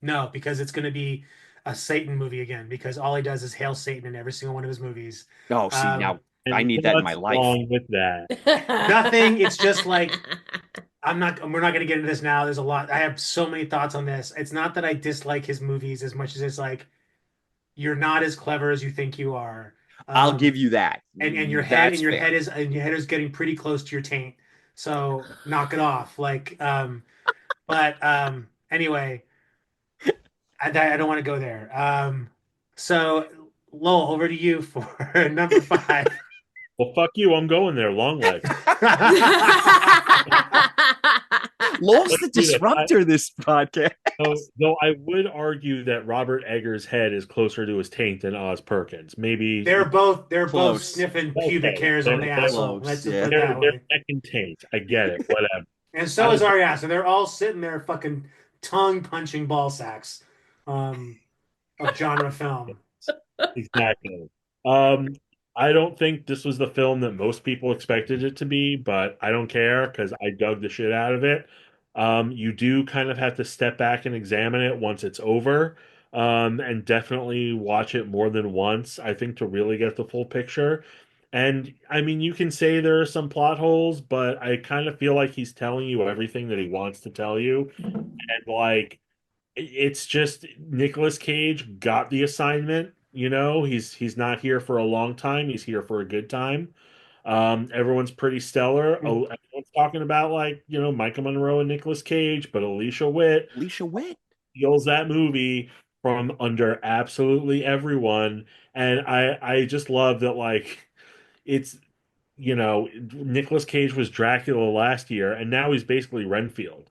no, because it's going to be a Satan movie again, because all he does is hail Satan in every single one of his movies. Oh, see, Um, now I And need that in my what's life. wrong with that? Nothing. It's just like we're not going to get into this now. There's a lot. I have so many thoughts on this. It's not that I dislike his movies as much as it's like you're not as clever as you think you are. I'll give Um, you that. and That's fair. and your head is getting pretty close to your taint. So knock it off. But anyway, I don't want to go there. So Lowell, over to you for number five. Well, fuck you. I'm going there. Long legs. Lowell's Let's the do this. disruptor this podcast. Though I would argue that Robert Eggers' head is closer to his taint than Oz Perkins. Maybe They're both Close. sniffing pubic okay. hairs on the asshole. Close, Let's just yeah. put it that They're way. neck and taint. I get it. Whatever. And I so is don't think Ari. So they're all sitting there fucking tongue punching ball sacks um, of genre film. exactly. Um, I don't think this was the film that most people expected it to be, but I don't care because I dug the shit out of it. You do kind of have to step back and examine it once it's over, and definitely watch it more than once, I think, to really get the full picture. And I mean, you can say there are some plot holes, but I kind of feel like he's telling you everything that he wants to tell you. And like, it's just Nicolas Cage got the assignment. He's not here for a long time. He's here for a good time. Everyone's pretty stellar. Hmm. Oh, everyone's talking about like Michael Monroe and Nicolas Cage, but Alicia Witt Alicia Witt. steals that movie from under absolutely everyone, and I just love that like it's Nicolas Cage was Dracula last year, and now he's basically Renfield.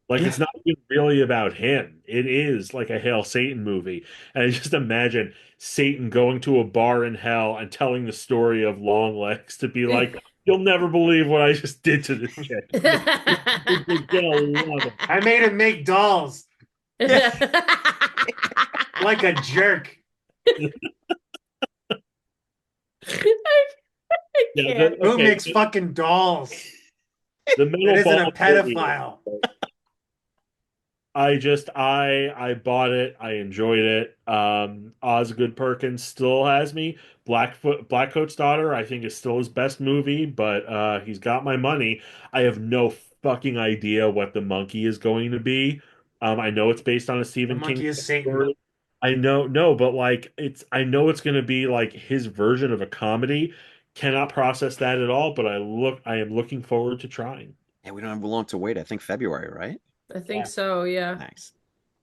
Like Yeah. it's not even really about him. It is like a Hail Satan movie. And I just imagine Satan going to a bar in hell and telling the story of Longlegs to be like, "You'll never believe what I just did to this chick." You're gonna love it. I made him make dolls Yeah. like a jerk. Yeah, can't. Who okay. makes fucking dolls? The It middle isn't a ball pedophile. I bought it. I enjoyed it. Osgood Perkins still has me. Blackcoat's Daughter, I think is still his best movie, but he's got my money. I have no fucking idea what the monkey is going to be. I know it's based on a The Stephen King monkey is Satan. story. I know, no, but like I know it's going to be like his version of a comedy. Cannot process that at all, but I am looking forward to trying. Yeah, we don't have long to wait. I think February, right? I think so, yeah. Nice.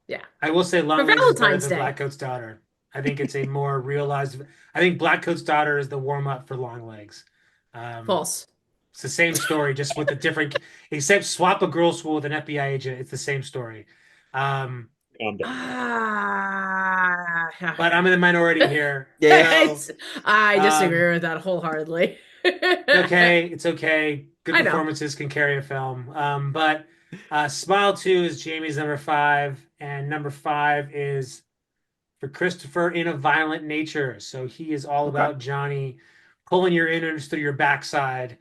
Yeah. I will say For Longlegs is better Valentine's than Day. Blackcoat's Daughter. I think it's a more realized. I think Blackcoat's Daughter is the warm up for Longlegs. False. It's the same story, just with a different, except swap a girl school with an FBI agent. It's the same story. Um, calm down. Ah, but I'm in the minority here. Yeah. So, I um, disagree with that wholeheartedly. it's okay. It's okay. Good I know. performances can carry a film. But Smile 2 is Jamie's number five, and number five is for Christopher in a Violent Nature. So he is all Okay. about Johnny pulling your innards through your backside,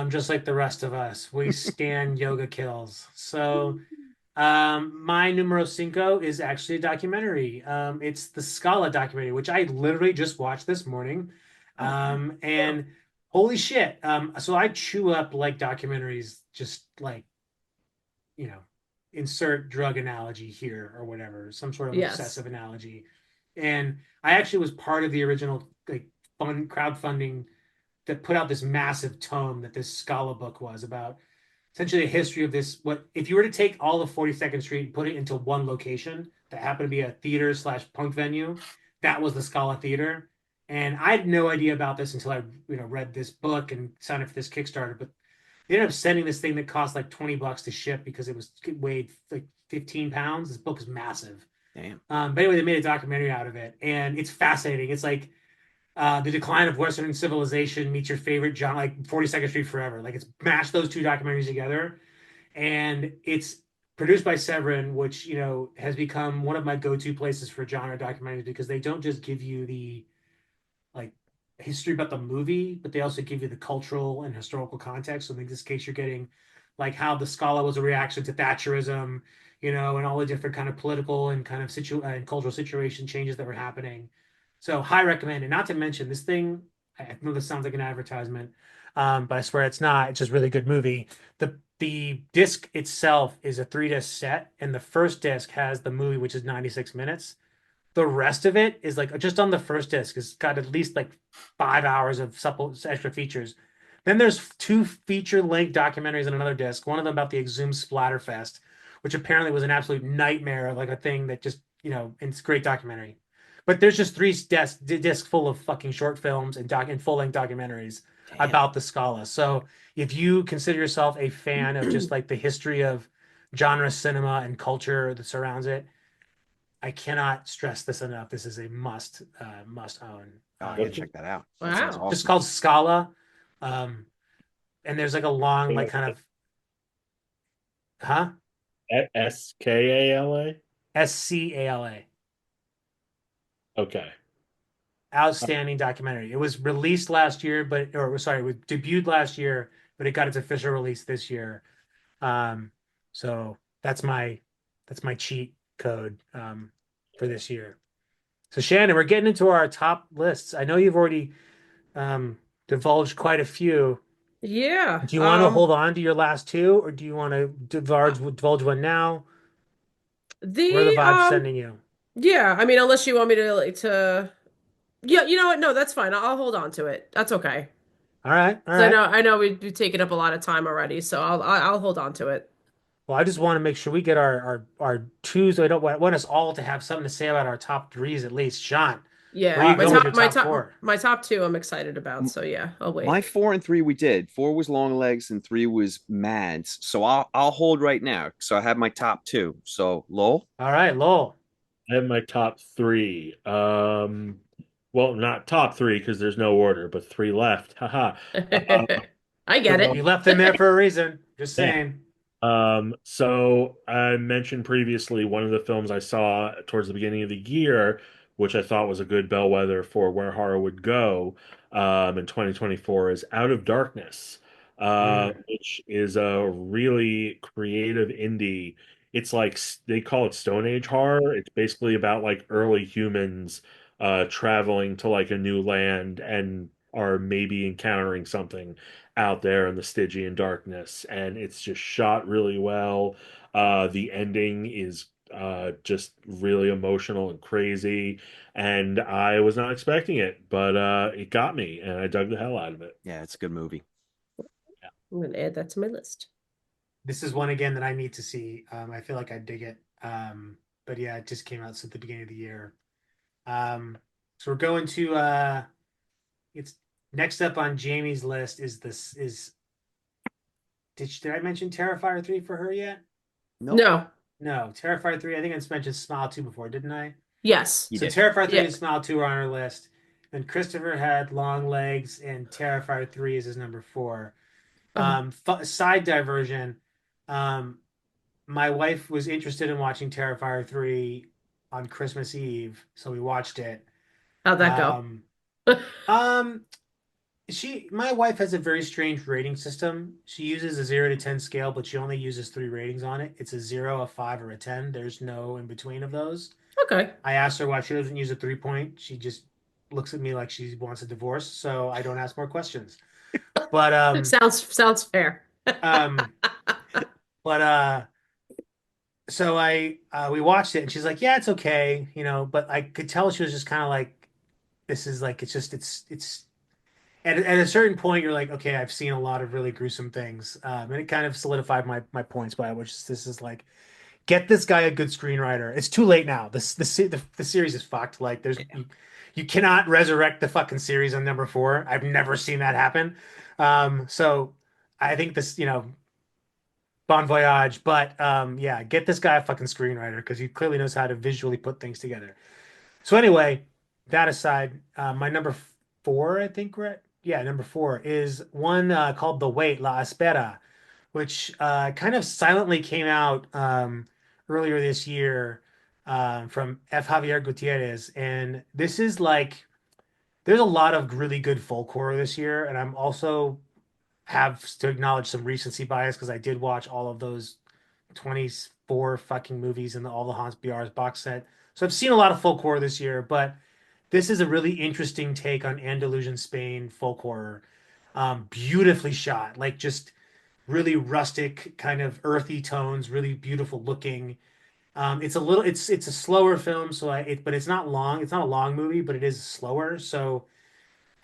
just like the rest of us. We stand yoga kills. So my numero cinco is actually a documentary. It's the Scala documentary, which I literally just watched this morning. Oh, And holy shit. So I chew up like documentaries, just like, you know, insert drug analogy here or whatever, some sort of Yes. obsessive analogy. And I actually was part of the original like fund crowdfunding that put out this massive tome that this Scala book was about essentially a history of this. What if you were to take all of 42nd Street and put it into one location that happened to be a theater slash punk venue? That was the Scala Theater. And I had no idea about this until I, read this book and signed up for this Kickstarter. But they ended up sending this thing that cost like $20 to ship because it weighed like 15 pounds. This book is massive. damn. But anyway, they made a documentary out of it, and it's fascinating. It's like the decline of Western civilization meets your favorite John, like 42nd Street Forever. Like it's mashed those two documentaries together, and it's produced by Severin, which has become one of my go-to places for genre documentaries because they don't just give you the like history about the movie, but they also give you the cultural and historical context. So in this case, you're getting like how the Scala was a reaction to Thatcherism, and all the different kind of political and kind of and cultural situation changes that were happening. So high recommend. And not to mention this thing, I know this sounds like an advertisement, but I swear it's not. It's just a really good movie. The disc itself is a 3 disc set, and the first disc has the movie, which is 96 minutes. The rest of it is like just on the first disc. It's got at least like 5 hours of extra features. Then there's two feature-length documentaries on another disc. One of them about the Exhumed Splatterfest, which apparently was an absolute nightmare, like a thing that just it's a great documentary. But there's just three discs full of fucking short films and full-length documentaries Damn. about the Scala. So if you consider yourself a fan of just like the history of genre cinema and culture that surrounds it, I cannot stress this enough. This is a must own. Oh, I gotta check that out. That sounds Wow. Just awesome. called Scala. Um, and there's like a long, like kind of, huh? Skala. Scala. Okay. Outstanding documentary. It was released last year, or sorry, it was debuted last year, but it got its official release this year. So that's my cheat code for this year. So Shannon, we're getting into our top lists. I know you've already divulged quite a few. Yeah. Do you want to hold on to your last two, or do you want to divulge one now? Where are the The vibes sending you? yeah, I mean unless you want me to like to yeah, you know what? No, that's fine. I'll hold on to it. That's okay. All right, all 'Cause right. I know we've taken up a lot of time already, so I'll hold on to it. Well, I just want to make sure we get our twos. I don't want us all to have something to say about our top threes at least. Sean, where are Yeah, you going with your top four? my top two I'm excited about. M- So yeah, I'll My wait. 4 and 3 we did. 4 was Long Legs and 3 was Mads. So I'll hold right now. So I have my top two. So Lowell. All right, Lowell. I have my top three. Well, not top three because there's no order, but three left. Haha. Uh, I get so, You left them there for a reason. Just yeah. saying. So I mentioned previously one of the films I saw towards the beginning of the year, which I thought was a good bellwether for where horror would go, in 2024 is Out of Darkness, Mm. which is a really creative indie. It's like they call it Stone Age horror. It's basically about like early humans traveling to like a new land and are maybe encountering something out there in the Stygian darkness, and it's just shot really well. The ending is just really emotional and crazy, and I was not expecting it, but it got me, and I dug the hell out of it. Yeah, it's a good movie. I'm gonna add that to my list. This is one again that I need to see. I feel like I dig it. But yeah, it just came out since the beginning of the year. So we're going to it's next up on Jamie's list is this is did I mention Terrifier 3 for her yet? Nope. No. No, Terrifier 3. I think I just mentioned Smile 2 before, didn't I? Yes. You So did. Terrifier 3 Yeah. and Smile 2 are on our list. Then Christopher had Long Legs, and Terrifier 3 is his number 4. Uh-huh. Side diversion. Um, my wife was interested in watching Terrifier 3 on Christmas Eve, so we watched it. How'd that go? Um, um, my wife has a very strange rating system. She uses a 0 to 10 scale, but she only uses 3 ratings on it. It's a 0, a 5, or a 10. There's no in between of those. Okay. I asked her why she doesn't use a 3 point. She just looks at me like she wants a divorce, so I don't ask more questions. But Sounds fair. um but so I we watched it and she's like, "Yeah, it's okay, but I could tell she was just kind of like, this is like, it's at a certain point you're like, okay, I've seen a lot of really gruesome things. And it kind of solidified my points by which this is like, get this guy a good screenwriter. It's too late now. The series is fucked. Like you cannot resurrect the fucking series on number 4. I've never seen that happen. So I think this, bon voyage. But yeah, get this guy a fucking screenwriter because he clearly knows how to visually put things together. So anyway, that aside, my number 4, I think we're at, yeah, number 4 is one called The Wait, La Espera, which kind of silently came out earlier this year from F. Javier Gutierrez. And this is like, there's a lot of really good folk horror this year. And I'm also have to acknowledge some recency bias because I did watch all of those 24 fucking movies in all the Hans BR's box set. So I've seen a lot of folk horror this year, but this is a really interesting take on Andalusian Spain folk horror. Beautifully shot, like just really rustic, kind of earthy tones, really beautiful looking. It's a slower film, but it's not long. It's not a long movie, but it is slower. So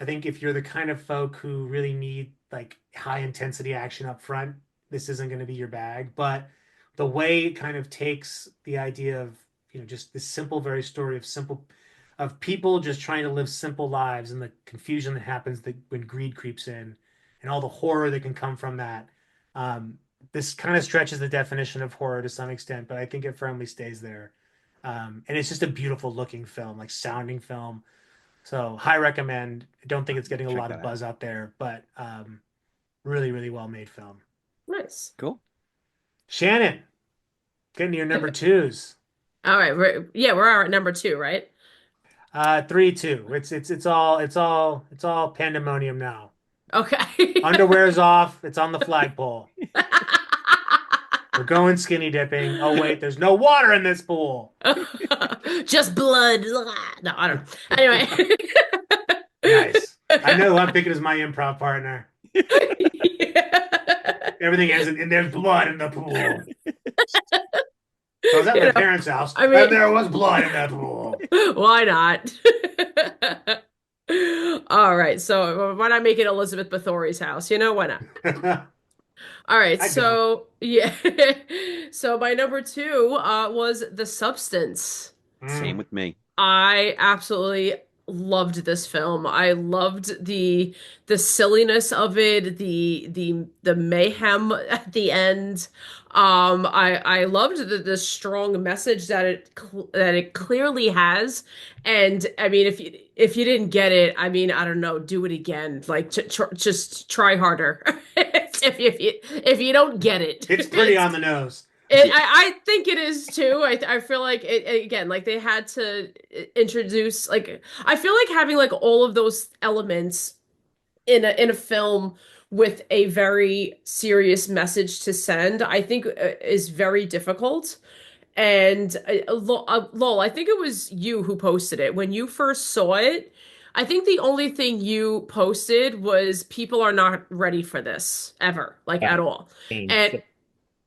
I think if you're the kind of folk who really need like high intensity action up front, this isn't going to be your bag. But the way it kind of takes the idea of, just this simple, very story of people just trying to live simple lives and the confusion that happens when greed creeps in and all the horror that can come from that. Um, this kind of stretches the definition of horror to some extent, but I think it firmly stays there. And it's just a beautiful looking film, like sounding film. So high recommend. I don't think it's getting a Check lot of that out. buzz out there, but really, really well made film. Nice. Cool. Shannon, getting to your number twos. All right. We're at number 2, right? 3, 2. It's all pandemonium now. Okay. Underwear's off. It's on the flagpole. We're going skinny dipping. Oh wait, there's no water in this pool. Just blood. No, I don't know. Anyway. Nice. I know who I'm picking as my improv partner. Yeah. Everything ends in there's blood in the pool. So I was at You my know, parents' house, I mean, and there was blood in that pool. why not? All right, so why not make it Elizabeth Bathory's house? Why not? All right, I go. so yeah. So my number 2 was The Substance. Same Mm. with me. I absolutely loved this film. I loved the silliness of it, the mayhem at the end. I loved the strong message that it clearly has. And I mean, if you didn't get it, I mean, I don't know, do it again. Like just try harder. If you don't get it, It's pretty on the nose. it, Yeah. I think it is too. I feel like again, like they had to introduce, like, I feel like having like all of those elements in a film with a very serious message to send, I think is very difficult. And Lowell, I think it was you who posted it when you first saw it. I think the only thing you posted was people are not ready for this ever, like Yeah. at all. And And so-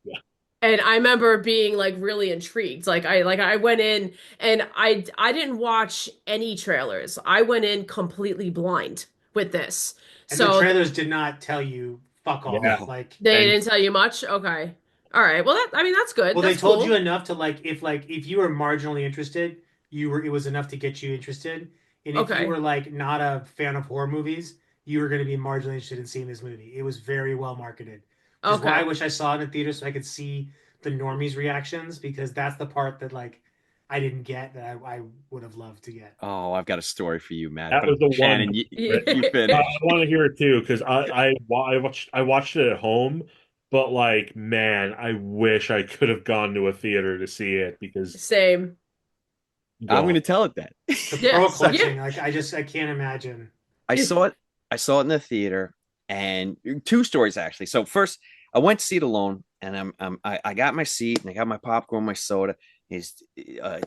yeah. and I remember being like really intrigued. Like I went in and I didn't watch any trailers. I went in completely blind with this. And the So trailers did not tell you fuck all. Yeah. No. Like, they And didn't tell you much? Okay. All right. Well, I mean, that's good. well, they That's told you cool. enough to if you were marginally interested, it was enough to get you interested. And if you Okay. were like not a fan of horror movies, you were going to be marginally interested in seeing this movie. It was very well marketed, which is why I Okay. wish I saw it in a theater so I could see the normies' reactions because that's the part that like I didn't get that I would have loved to get. Oh, I've got a story for you, Matt. That But was the one. Shannon, you, Yeah. you I finish. want to hear it too because I watched it at home, but like man, I wish I could have gone to a theater to see it because Same. I'm going God. to tell it then. The pearl Yes. clutching, Yeah. like I can't imagine. I saw it. I saw it in the theater, and two stories actually. So first, I went to see it alone, and I got my seat and I got my popcorn, my soda. Is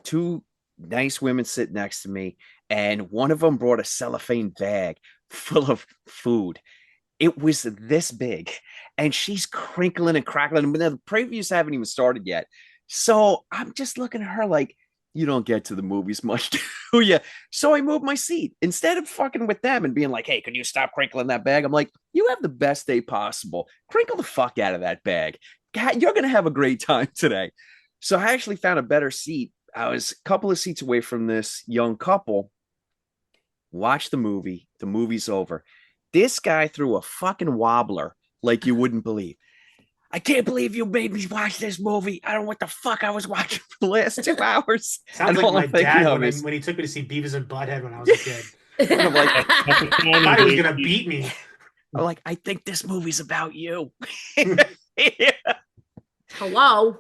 two nice women sit next to me, and one of them brought a cellophane bag full of food. It was this big, and she's crinkling and crackling. But the previews haven't even started yet, so I'm just looking at her like, "You don't get to the movies much, do you?" So I moved my seat instead of fucking with them and being like, "Hey, could you stop crinkling that bag?" I'm like, "You have the best day possible. Crinkle the fuck out of that bag. God, you're gonna have a great time today." So I actually found a better seat. I was a couple of seats away from this young couple. Watch the movie. The movie's over. This guy threw a fucking wobbler like you wouldn't believe. I can't believe you made me watch this movie. I don't know what the fuck I was watching for the last 2 hours. Sounds And like all my I'm thinking dad of when, is, when he took me to see Beavis and Butthead when I was a kid. I'm like, Suffolk I County, thought he was gonna baby. beat me. I think this movie's about you. Hello.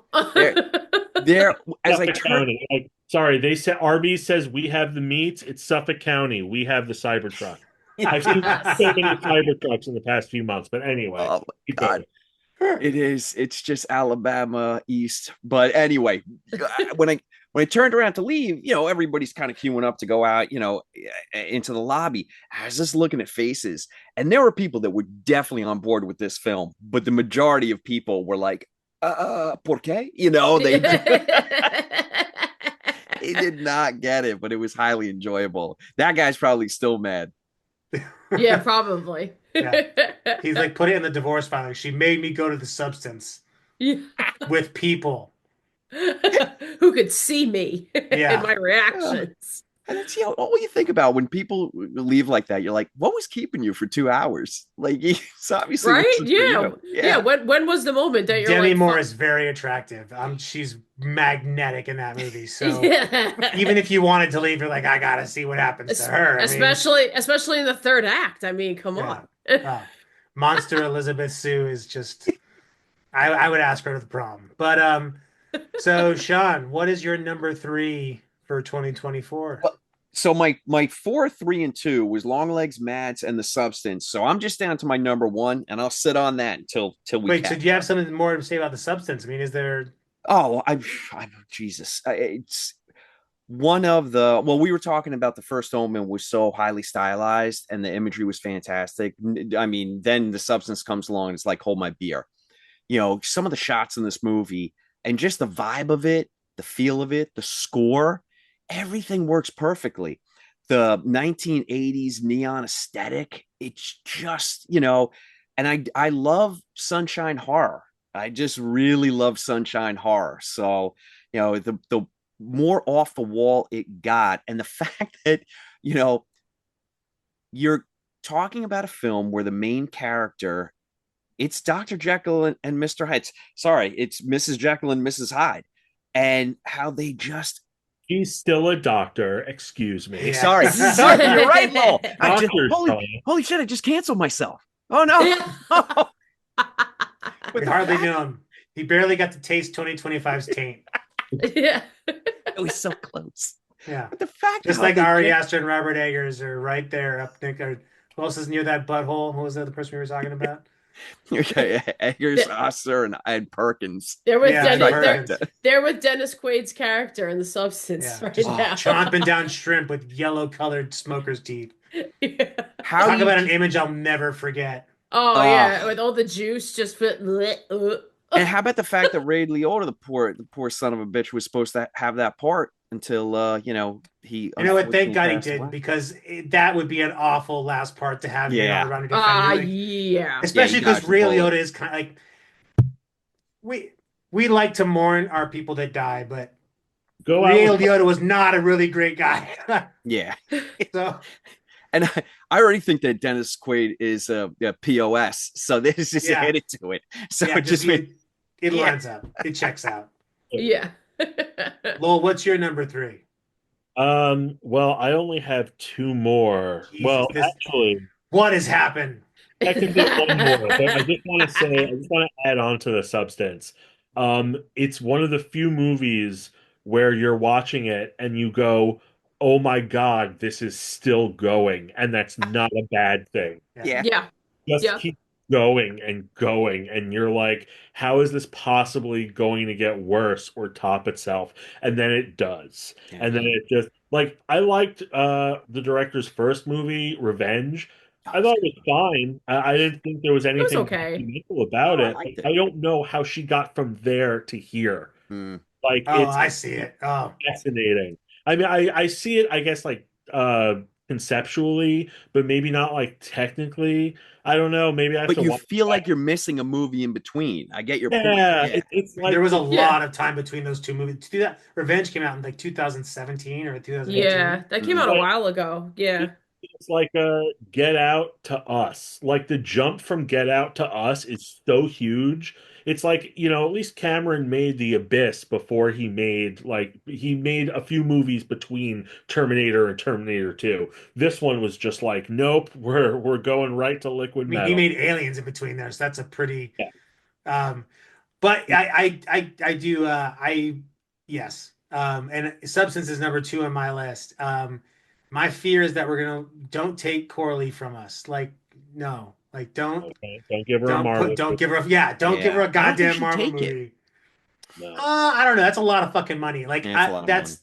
There, as I Suffolk turn, County. Like, sorry, they said Arby's says we have the meats. It's Suffolk County. We have the Cybertruck. I've seen Yes. so many Cybertrucks in the past few months, but anyway, oh my keep God. going. It's just Alabama East. But anyway, when I turned around to leave, everybody's kind of queuing up to go out, into the lobby. I was just looking at faces, and there were people that were definitely on board with this film, but the majority of people were like, ¿por qué? They did not get it, but it was highly enjoyable. That guy's probably still mad. Yeah, probably. Yeah. He's like, put it in the divorce filing. She made me go to the substance Yeah. with people. Who could see me Yeah. in my reactions. And that's all you think about when people leave like that. You're like, what was keeping you for 2 hours? Like, it's obviously Right? wasn't for Yeah. you. Yeah. When was the moment that you're Demi like, Moore fuck? is very attractive. She's magnetic in that movie. So Yeah. even if you wanted to leave, you're like, I gotta see what happens to her. I mean, especially in the third act. I mean, come yeah. on. Monster Elizabeth Sue is just I would ask her to the prom. But so Sean, what is your number 3 for 2024? Well, so my 4, 3, and 2 was Longlegs, Mads, and the Substance. So I'm just down to my number 1, and I'll sit on that until we Wait, so catch do you have up. something more to say about the substance? I mean, is there Oh, I Jesus, it's one of the well, we were talking about the first Omen was so highly stylized and the imagery was fantastic. I mean, then the Substance comes along and it's like, hold my beer. Some of the shots in this movie and just the vibe of it, the feel of it, the score, everything works perfectly. The 1980s neon aesthetic, it's just, and I love sunshine horror. I just really love sunshine horror. So, the more off the wall it got, and the fact that, you know, you're talking about a film where the main character it's Dr. Jekyll and Mr. Hyde. Sorry, it's Mrs. Jekyll and Mrs. Hyde. And how they just He's still a doctor. Excuse me. Yeah. sorry, you're right, Lowell. Doctors, Holy, Tony. holy shit, I just canceled myself. Oh no. we hardly knew him? He barely got to taste 2025's taint. Yeah. It was so close. Yeah. But the fact Just how like they Ari did- Aster and Robert Eggers are right there up there. Who else is near that butthole? Who was the other person we were talking about? Okay, Eggers, Oster, and Perkins. They're with Yeah, Dennis. Perkins. They're with Dennis Quaid's character in the Substance Yeah, right just now. chomping down shrimp with yellow-colored smoker's teeth. Yeah. How Talk do you about an image I'll never forget. Oh yeah, with all the juice just fit. and how about the fact that Ray Liotta, the poor son of a bitch, was supposed to have that part until he. You know what? Thank unfortunately God he passed did away. because that would be an awful last part to have him Yeah. around to defend. Like, Yeah. especially you because dodged the Ray bullet. Liotta is kind of like we like to mourn our people that die, but Go Ray out with Liotta was not a really great guy. Yeah. So And I already think that Dennis Quaid is a POS, so this just Yeah. added to it. So yeah, it just he- made It Yeah. lines up. It checks out. Yeah. Lowell, what's your number three? Well, I only have two more. Jesus, Well, this actually, what has happened? technically one more, but I just want to add on to the substance. It's one of the few movies where you're watching it and you go, "Oh my God, this is still going," and that's not a bad thing. Yeah. Yeah. Yeah. Just Yeah. keep going, and you're like, how is this possibly going to get worse or top itself? And then it does. Yeah. And then it just like I liked the director's first movie, Revenge. I thought it was fine. I didn't think there was It was anything okay. detrimental about Oh, I it. liked I it. don't know how she got from there to here. Hmm. Like Oh, it's I see it. Oh, fascinating. I mean, I see it, I guess, like conceptually, but maybe not like technically. I don't know. Maybe I have But to you watch feel that. like you're missing a movie in between. I get your point. Yeah, Yeah. it's there like was a Yeah. lot of time between those two movies. To do that, Revenge came out in like 2017 or 2018. Yeah. That came Mm. out a like while ago. Yeah. it's like a Get Out to Us. Like the jump from Get Out to Us is so huge. It's like, at least Cameron made The Abyss before he made a few movies between Terminator and Terminator 2. This one was just like, nope, we're going right to liquid I mean, he metal. made Aliens in between there, so that's a pretty. Yeah. Um, but I do I yes. And Substance is number two on my list. My fear is that we're gonna don't take Coralie from us. Like no, like Okay. Don't give her a Marvel don't movie. give her don't give her Yeah. a I don't think goddamn she'd Marvel take it. movie. No. I don't know. That's a lot of fucking money. Like Yeah, it's a lot of money. that's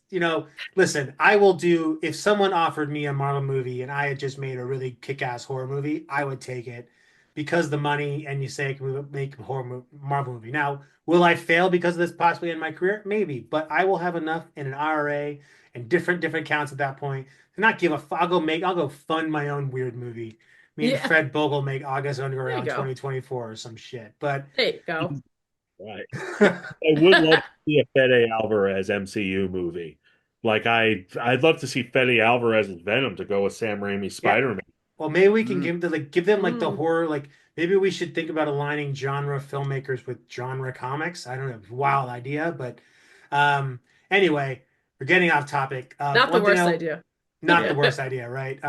listen, I will do if someone offered me a Marvel movie and I had just made a really kick-ass horror movie, I would take it because the money and you say I can make a Marvel movie. Now, will I fail because of this possibly in my career? Maybe, but I will have enough in an IRA and different counts at that point to not give a fuck. I'll go fund my own weird movie. Me and Yeah. Fred Bogle make August There you Underground go. 2024 or some shit. But There you go. Right. I would love to see a Fede Alvarez MCU movie. Like I'd love to see Fede Alvarez's Venom to go with Sam Raimi's yeah, Spider-Man. well, maybe we can Mm. give them like the Mm. horror. Like maybe we should think about aligning genre filmmakers with genre comics. I don't know, wild idea, but um, anyway, we're getting off topic. Not the One thing worst idea. not the Yeah. worst idea, right?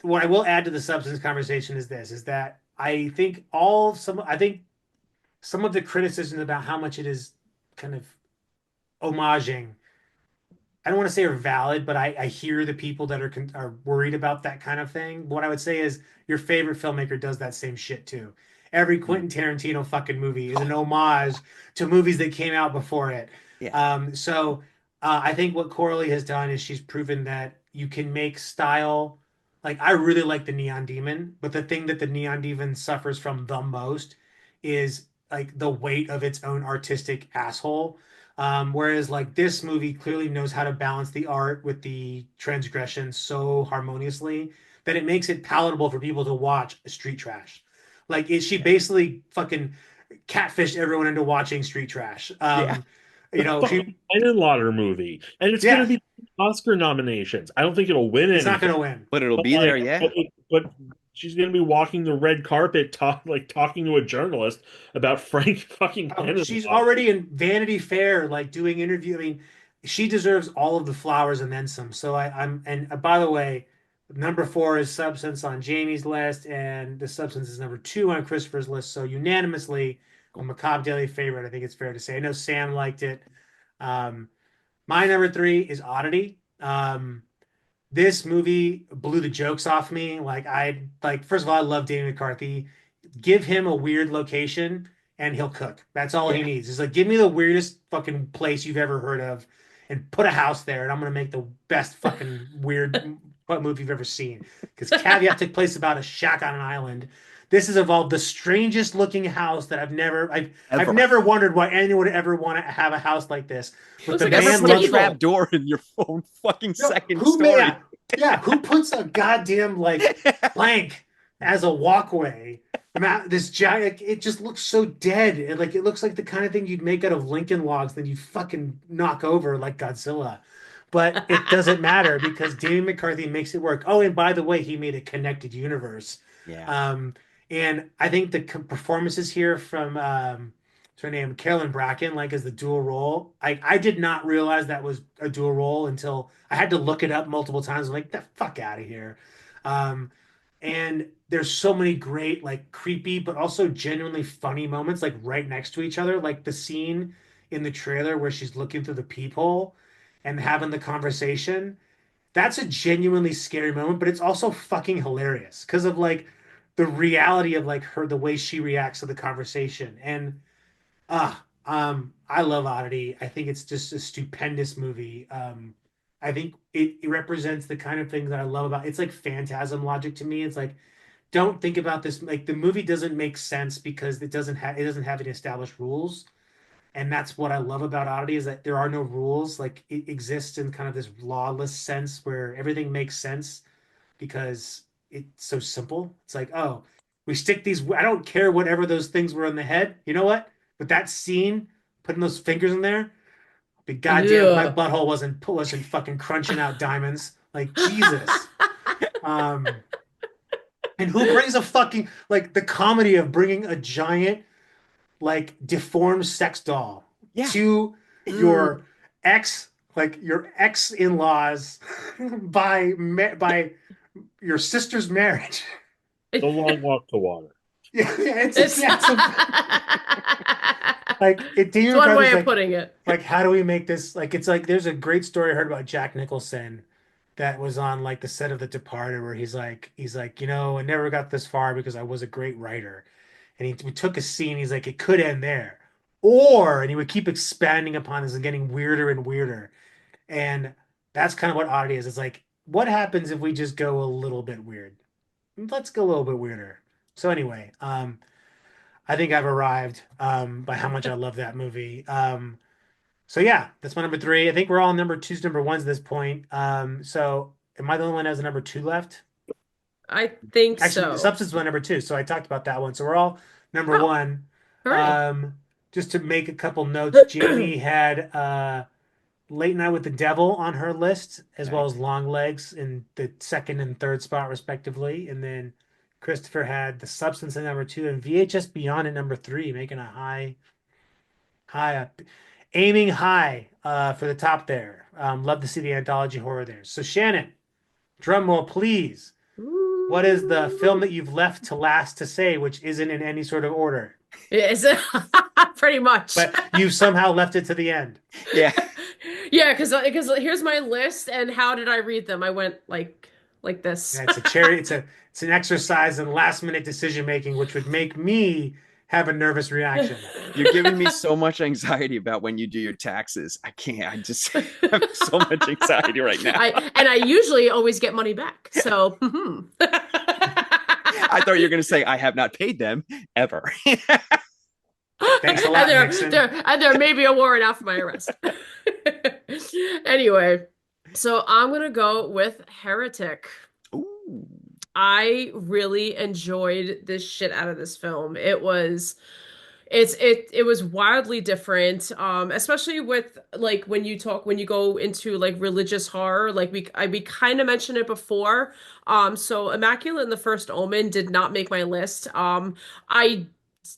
What I will add to the substance conversation is this: is that I think some of the criticism about how much it is kind of homaging I don't want to say are valid, but I hear the people that are worried about that kind of thing. What I would say is your favorite filmmaker does that same shit too. Every Mm. Quentin Tarantino fucking movie is an homage to movies that came out before it. Yeah. I think what Coralie has done is she's proven that you can make style. Like I really like the Neon Demon, but the thing that the Neon Demon suffers from the most is like the weight of its own artistic asshole. Whereas like this movie clearly knows how to balance the art with the transgression so harmoniously that it makes it palatable for people to watch street trash. She basically fucking catfished everyone into watching street trash. Yeah. She Brennan Lauder movie, and it's going to yeah, be Oscar nominations. I don't think it'll win it's not anything, gonna win. But it'll but be there, yeah. but she's going to be walking the red carpet, talking to a journalist about Frank fucking Oh, Brennan she's Lauder. already in Vanity Fair, like doing interview. I mean, she deserves all of the flowers and then some. So I'm and by the way, number four is Substance on Jamie's list, and the Substance is number two on Christopher's list. So unanimously, a Cool. Macabre Daily favorite. I think it's fair to say. I know Sam liked it. Um, my number three is Oddity. This movie blew the jokes off me. First of all, I love Danny McCarthy. Give him a weird location and he'll cook. That's all he Yeah. needs. It's like give me the weirdest fucking place you've ever heard of and put a house there, and I'm gonna make the best fucking weird movie you've ever seen. Because Caveat took place about a shack on an island. This has involved the strangest looking house that I've Ever. never wondered why anyone would ever want to have a house like this. But Looks the like a Never man put a loves steeple. trap door in your phone fucking no, second who story. who puts a goddamn like plank as a walkway? This giant, it just looks so dead. It looks like the kind of thing you'd make out of Lincoln logs that you fucking knock over like Godzilla. But it doesn't matter because Danny McCarthy makes it work. Oh, and by the way, he made a connected universe. Yeah. Um, and I think the performances here from her name, Carolyn Bracken, like as the dual role. I did not realize that was a dual role until I had to look it up multiple times. I'm like, the fuck out of here. Um, and there's so many great, like creepy, but also genuinely funny moments, like right next to each other. Like the scene in the trailer where she's looking through the peephole and having the conversation. That's a genuinely scary moment, but it's also fucking hilarious because of like the reality of like her, the way she reacts to the conversation. And I love Oddity. I think it's just a stupendous movie. I think it represents the kind of things that I love about it's like phantasm logic to me. It's like don't think about this like the movie doesn't make sense because it doesn't have any established rules. And that's what I love about Oddity is that there are no rules. Like it exists in kind of this lawless sense where everything makes sense because it's so simple. It's like, oh, we stick these. I don't care whatever those things were in the head. You know what? But that scene, putting those fingers in there, be goddamn if my Yeah. butthole wasn't fucking crunching out diamonds. Like Jesus. Um, and who brings a fucking like the comedy of bringing a giant like deformed sex doll Yeah. to Mm. your ex like your ex-in-laws by your sister's marriage. The Long Walk to Water. Yeah, yeah, It's yeah, so like it it's Demon one Brothers way of putting it. like how do we make this like it's like there's a great story I heard about Jack Nicholson that was on like the set of The Departed where he's like I never got this far because I was a great writer and we took a scene he's like it could end there or and he would keep expanding upon this and getting weirder and weirder and that's kind of what Oddity is. It's like what happens if we just go a little bit weird? Let's go a little bit weirder. So anyway, I think I've arrived by how much I love that movie. So yeah, that's my number three. I think we're all number twos, number ones at this point. So am I the only one that has a number two left? I think Actually, so. Substance was my number two, so I talked about that one. So we're all number Oh, one. hooray. Um, just to make a couple notes, Jamie had Late Night with the Devil on her list, as well Okay. as Long Legs in the second and third spot, respectively. And then Christopher had The Substance at number two and VHS Beyond at number three, making a high up, aiming high for the top there. Love to see the anthology horror there. So Shannon, drum roll, please. What is the film Ooh. that you've left to last to say, which isn't in any sort of order, Is it pretty much? but you've somehow left it to the end? Yeah. Yeah, because here's my list, and how did I read them? I went like this. Yeah, it's a cherry. It's an exercise in last minute decision making, which would make me have a nervous reaction. You're giving me so much anxiety about when you do your taxes. I can't. I just have so much anxiety right now. I usually always get money back. So, I thought you were going to say I have not paid them ever. Thanks a lot, Nixon. And there may be a warrant out for my arrest. Anyway, so I'm gonna go with Heretic. Ooh. I really enjoyed this shit out of this film. It was wildly different, especially with like when you go into like religious horror, like we kind of mentioned it before. So Immaculate and the First Omen did not make my list. I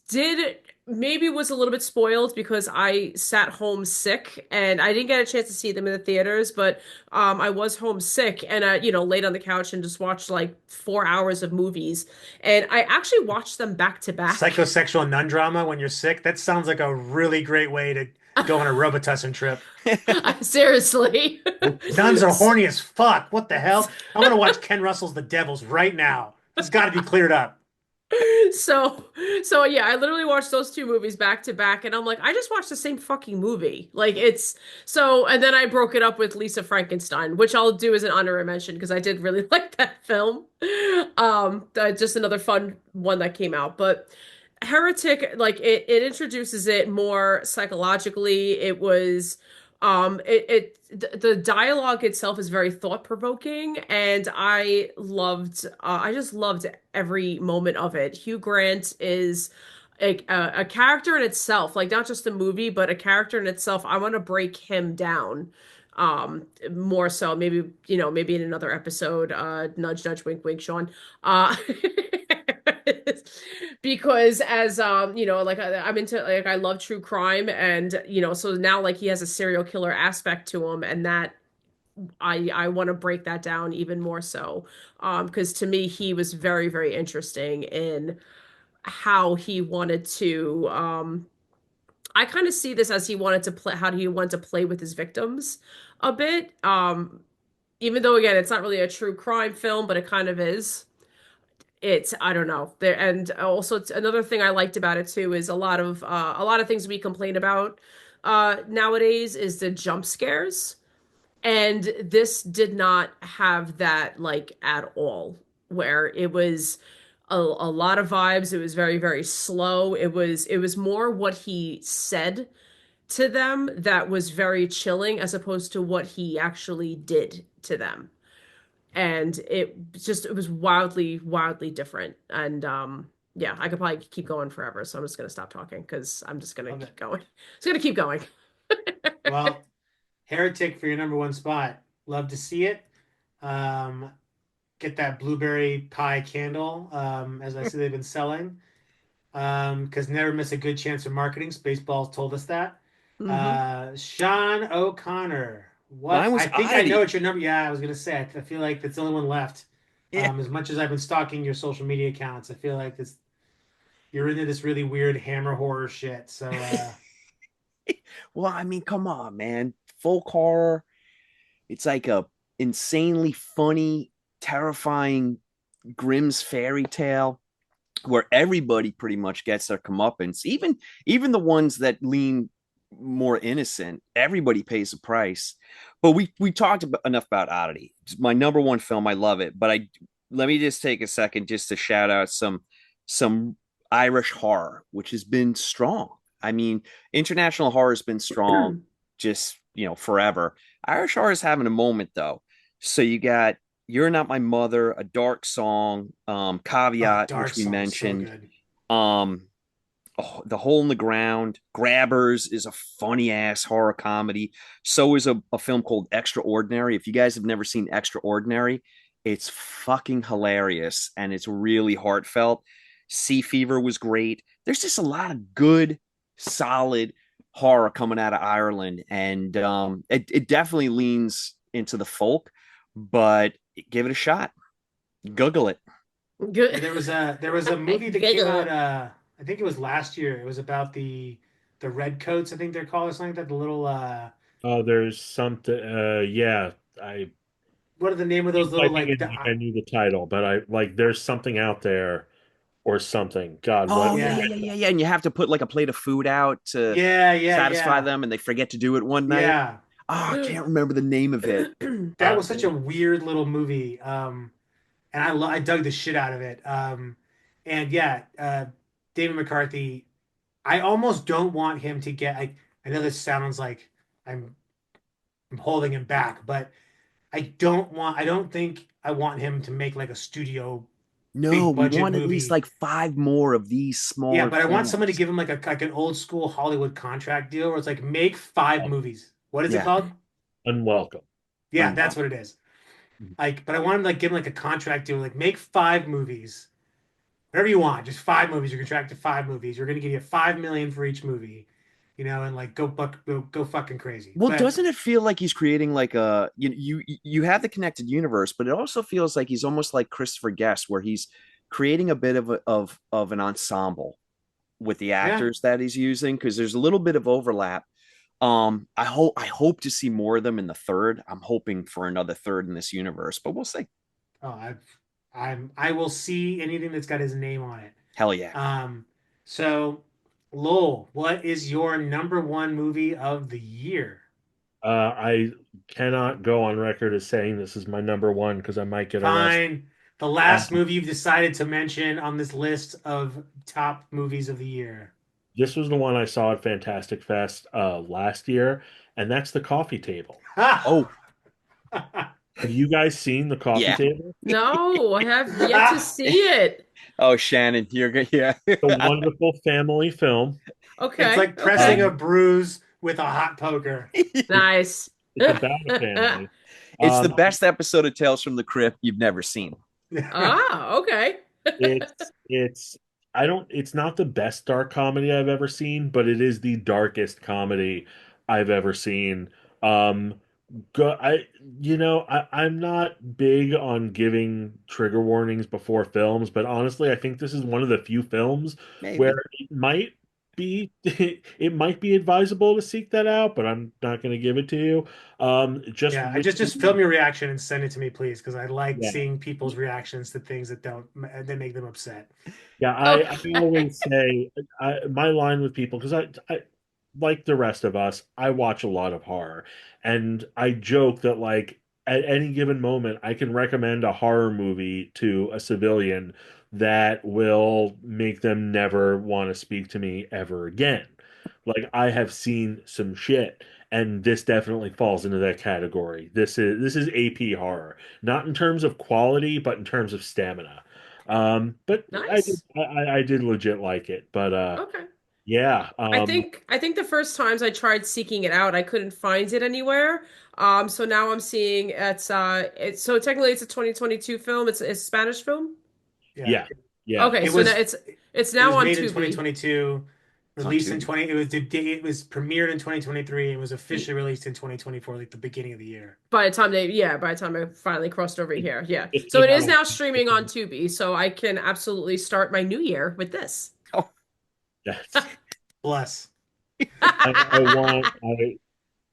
did maybe was a little bit spoiled because I sat home sick and I didn't get a chance to see them in the theaters, but I was homesick and laid on the couch and just watched like 4 hours of movies. And I actually watched them back to back. Psychosexual nun drama when you're sick. That sounds like a really great way to go on a Robitussin trip. Seriously. Nuns are horny as fuck. What the hell? I'm gonna watch Ken Russell's The Devils right now. It's got to be cleared up. So, so yeah, I literally watched those two movies back to back, and I'm like, I just watched the same fucking movie. Like it's so, and then I broke it up with Lisa Frankenstein, which I'll do as an honorary mention because I did really like that film. Just another fun one that came out, but Heretic, like it introduces it more psychologically. It was the dialogue itself is very thought-provoking and I just loved every moment of it. Hugh Grant is a character in itself, like not just a movie, but a character in itself. I want to break him down. More so maybe, maybe in another episode, nudge nudge wink wink Sean. Uh because as like I'm into, like, I love true crime, and so now like he has a serial killer aspect to him, and that I want to break that down even more so, because to me he was very very interesting in how he wanted to, I kind of see this as he wanted to play, how he wanted to play with his victims a bit. Even though again it's not really a true crime film, but it kind of is. It's, I don't know there. And also it's another thing I liked about it too is a lot of things we complain about nowadays is the jump scares, and this did not have that like at all, where it was a lot of vibes. It was very very slow. It was more what he said to them that was very chilling, as opposed to what he actually did to them. And it was wildly wildly different. And yeah, I could probably keep going forever, so I'm just gonna stop talking because I'm just gonna Love it. keep going. It's gonna keep going. Well, Heretic for your number one spot. Love to see it. Um, get that blueberry pie candle, as I see they've been selling. Because never miss a good chance of marketing. Spaceballs told us that. Hmm. Sean O'Connor. What? Mine was I think I know Oddity. what your number. Yeah, I was gonna say. I feel like that's the only one left. Yeah. As much as I've been stalking your social media accounts, I feel like this you're into this really weird hammer horror shit. So Well, I mean, come on, man. Folk horror. It's like a insanely funny, terrifying Grimm's fairy tale where everybody pretty much gets their comeuppance. Even the ones that lean more innocent, everybody pays a price. But we talked enough about Oddity. It's my number one film. I love it. But I let me just take a second just to shout out some Irish horror, which has been strong. I mean, international horror has been strong just forever. Irish horror is having a moment though. So you got You're Not My Mother, A Dark Song, oh, Caveat, Dark which we Song, so mentioned. good. Um, The Hole in the Ground. Grabbers is a funny ass horror comedy. So is a film called Extraordinary. If you guys have never seen Extraordinary, it's fucking hilarious and it's really heartfelt. Sea Fever was great. There's just a lot of good, solid horror coming out of Ireland, and it definitely leans into the folk, but give it a shot. Google it. Yeah, Good. there was a movie that came out. Giggle. I think it was last year. It was about the red coats. I think they're called or something like that. The little Oh, there's something. Yeah, I what are the name of those little typing like in I knew the title, but I like there's something out there or something. God, Oh what? yeah, yeah, yeah yeah, yeah, yeah. And you have to put like a plate of food out to yeah yeah satisfy yeah them, and they forget to do it one night. yeah. Oh, I can't remember the name of it. That Uh, was such a weird little movie. And I dug the shit out of it. And yeah, David McCarthy. I almost don't want him to get. I know this sounds like I'm I'm holding him back, but I don't think I want him to make like a studio No, big we budget want at least movie. like five more of these Yeah, smaller but I want someone to films. give him like an old school Hollywood contract deal where it's like make five movies. What is it Yeah, called? unwelcome. Yeah, that's unwell. what it is. Like, but I want to like give him like a contract deal, like make five movies, whatever you want, just five movies. You're contracted five movies. We're gonna give you 5 million for each movie, and like go fucking crazy. Well, But doesn't it feel like he's creating like a you have the connected universe, but it also feels like he's almost like Christopher Guest, where he's creating a bit of an ensemble with the yeah, actors that he's using because there's a little bit of overlap. I hope to see more of them in the third. I'm hoping for another third in this universe, but we'll see. oh, I will see anything that's got his name on it. Hell yeah. Um, so Lowell, what is your number one movie of the year? I cannot go on record as saying this is my number one because I might get arrested. Fine. The Uh, last movie you've decided to mention on this list of top movies of the year. this was the one I saw at Fantastic Fest last year, and that's the coffee table. Oh Have you guys seen the coffee yeah. table? No, I have yet to see it. Oh Shannon, you're good. Yeah. A wonderful family film. It's Okay, like pressing okay. a Um, bruise with a hot poker. Nice. It's about a family. It's the Um, best episode of Tales from the Crypt you've never seen. Ah, okay. it's I don't it's not the best dark comedy I've ever seen, but it is the darkest comedy I've ever seen. Um, go I you know I'm not big on giving trigger warnings before films, but honestly I think this is one of the few films where Maybe. it might be advisable to seek that out, but I'm not going to give it to you. Just Yeah, I with just film your reaction and send it to me, please, because I like yeah. seeing people's reactions to things that make them upset. Yeah, Oh, I always say my line with people because I like the rest of us, I watch a lot of horror, and I joke that like at any given moment, I can recommend a horror movie to a civilian that will make them never want to speak to me ever again. Like I have seen some shit, and this definitely falls into that category. This is AP horror, not in terms of quality, but in terms of stamina. But nice. I did legit like it. But Okay. yeah, I think the first times I tried seeking it out, I couldn't find it anywhere. So now I'm seeing it's so technically it's a 2022 film. It's a Spanish film. Yeah, yeah, yeah. Okay, it so now was it's it now was on made in Tubi. 2022, It's on released in Tubi. 20. It was premiered in 2023. It was officially released in 2024, like the beginning of the year. By the time I finally crossed over It here, yeah. just So came it out is a now streaming on Tubi, so I can absolutely start my new year with this. Oh, yes. Bless.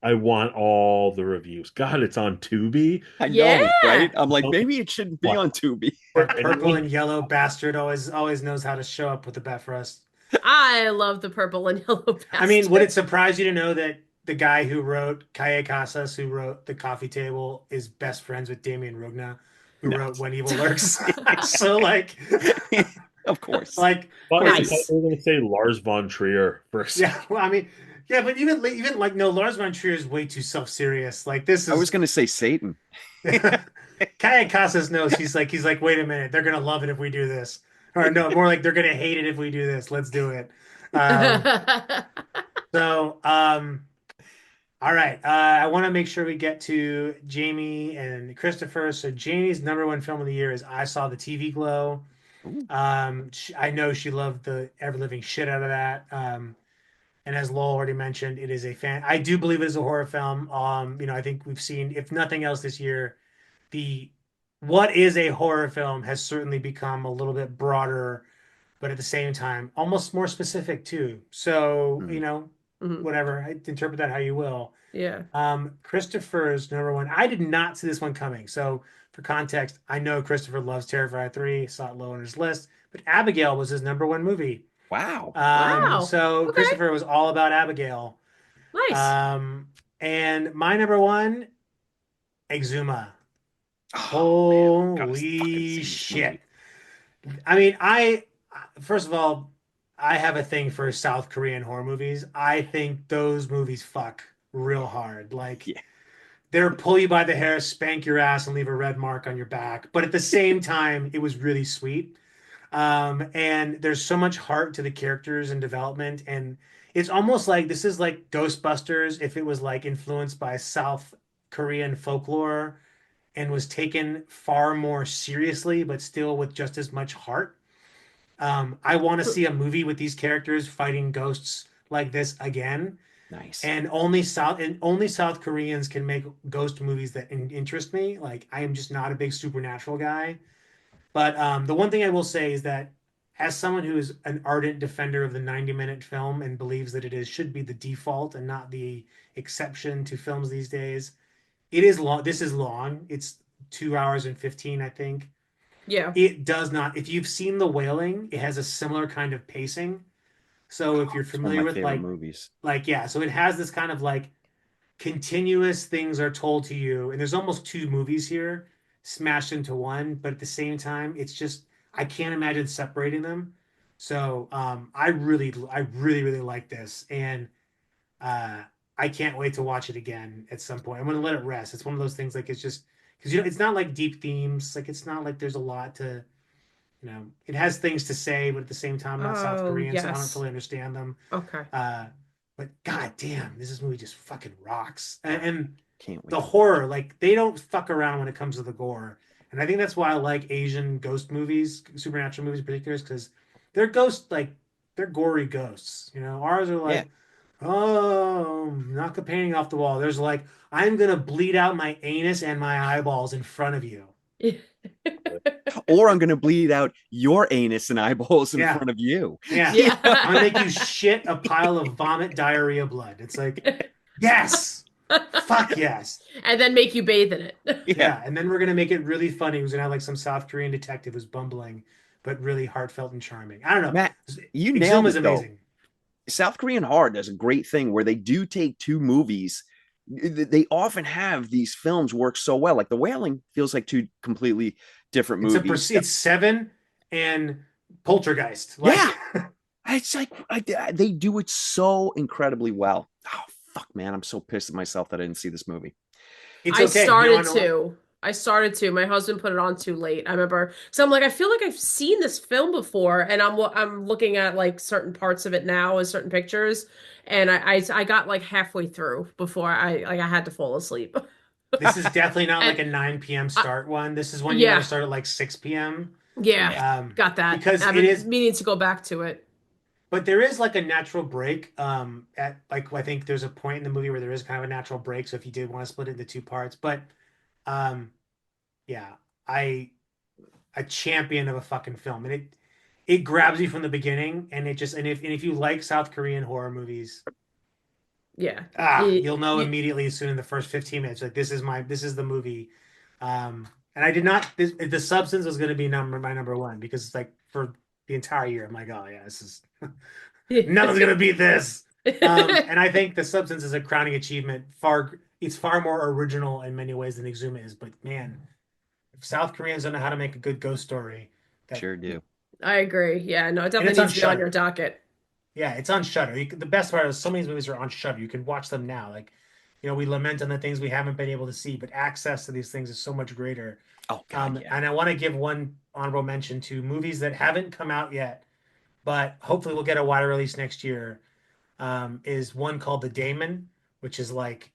I want all the reviews. God, it's on Tubi. I know, right? Yeah. I'm like, maybe it shouldn't be What? on Tubi. For That purple anyone? and yellow bastard always knows how to show up with the bet for us. I love the purple and yellow I mean, would it bastard. surprise you to know that the guy who wrote Kaye Casas, who wrote The Coffee Table, is best friends with Damien Rugna, who No. wrote When Evil Lurks? So like, Of course. like, Of But course I he thought does. Nice. you were going to say Lars von Trier for a second. yeah. Well, I mean, yeah, but even like no, Lars von Trier is way too self-serious. Like this I was is gonna say Satan. Kaye Casas knows he's like, wait a minute, they're gonna love it if we do this, or no, more like they're gonna hate it if we do this. Let's do it. Um, so all right. I want to make sure we get to Jamie and Christopher. So Jamie's number one film of the year is I Saw the TV Glow. Ooh, I know she loved the ever living shit out of that. And as Lowell already mentioned, it is a fan. I do believe it is a horror film. I think we've seen, if nothing else this year, the what is a horror film has certainly become a little bit broader, but at the same time, almost more specific too. So, hmm. Mhm. whatever, interpret that how you will. Yeah. Christopher's number one. I did not see this one coming. So for context, I know Christopher loves Terrifier 3, saw it low on his list, but Abigail was his number one movie. Wow. Wow. So Okay. Christopher was all about Abigail. Nice. Um, and my number one, Exuma. Oh man, gotta fucking Holy see this movie. shit. I mean, first of all, I have a thing for South Korean horror movies. I think those movies fuck real hard. Like Yeah, they're pull you by the hair, spank your ass, and leave a red mark on your back. But at the same time, it was really sweet. And there's so much heart to the characters and development. And it's almost like this is like Ghostbusters if it was like influenced by South Korean folklore and was taken far more seriously, but still with just as much heart. I want to see a movie with these characters fighting ghosts like this again. nice. And only South Koreans can make ghost movies that interest me. Like I am just not a big supernatural guy. But the one thing I will say is that as someone who is an ardent defender of the 90-minute film and believes that it is should be the default and not the exception to films these days, it is long. This is long. It's 2 hours and 15, I think. Yeah. It does not. If you've seen The Wailing, it has a similar kind of pacing. So if Oh, you're it's one of familiar my with favorite movies. yeah, so it has this kind of like continuous things are told to you, and there's almost two movies here smashed into one, but at the same time, it's just I can't imagine separating them. So I really like this, and uh, I can't wait to watch it again at some point. I'm gonna let it rest. It's one of those things like it's just because it's not like deep themes, like it's not like there's a lot to it has things to say, but at the same time, I'm not South Oh, Korean, so I don't yes. fully understand them. Okay. Uh, but god damn, this movie just fucking rocks. And Can't wait the to watch. horror, like they don't fuck around when it comes to the gore. And I think that's why I like Asian ghost movies, supernatural movies in particular, because they're ghost like they're gory ghosts. You know, ours are Yeah. like, oh, knock a painting off the wall. There's like, I'm gonna bleed out my anus and my eyeballs in front of you. Or I'm gonna bleed out your anus and eyeballs in Yeah, front of you. yeah. You know? I'm gonna make you shit a pile of vomit, diarrhea, blood. It's like, yes, fuck yes. And then make you bathe in it. Yeah. Yeah, and then we're gonna make it really funny. Who's gonna have like some South Korean detective who's bumbling, but really heartfelt and charming. I don't know. Matt, you nailed Exhuma's it though. amazing. South Korean horror does a great thing where they do take two movies. They often have these films work so well. Like The Wailing feels like two completely different movies. It's Seven and Poltergeist. Like Yeah, it's like they do it so incredibly well. Oh fuck, man, I'm so pissed at myself that I didn't see this movie. it's I okay. You know, started to. I started to. My husband put it on too late. I remember. So I'm like, I feel like I've seen this film before, and I'm looking at like certain parts of it now as certain pictures, and I got like halfway through before I had to fall asleep. this is definitely not And like a 9 p.m. uh, start one. This is one you got to yeah, start at like 6 p.m. yeah, Yeah. got that. Because I've it been is, meaning to go back to it. but there is like a natural break. At like I think there's a point in the movie where there is kind of a natural break. So if you did want to split it into two parts, but um, yeah, I a champion of a fucking film, and it grabs you from the beginning, and it just and if you like South Korean horror movies, Yeah, you'll know you, immediately as soon in the first 15 minutes, like this is the movie. And I did not the Substance was going to be my number one because it's like for the entire year, I'm like, oh yeah, this is nothing's gonna beat this. And I think the Substance is a crowning achievement. It's far more original in many ways than Exuma is, but man, if South Koreans don't know how to make a good ghost story, that Sure do. I agree. Yeah, no, it and it's definitely on needs to be on your Shutter. docket. Yeah, it's on Shutter. The best part is so many of these movies are on Shutter. You can watch them now. Like, you know, we lament on the things we haven't been able to see, but access to these things is so much greater. Oh God, yeah. And I want to give one honorable mention to movies that haven't come out yet, but hopefully we'll get a wider release next year. Is one called The Daemon, which is like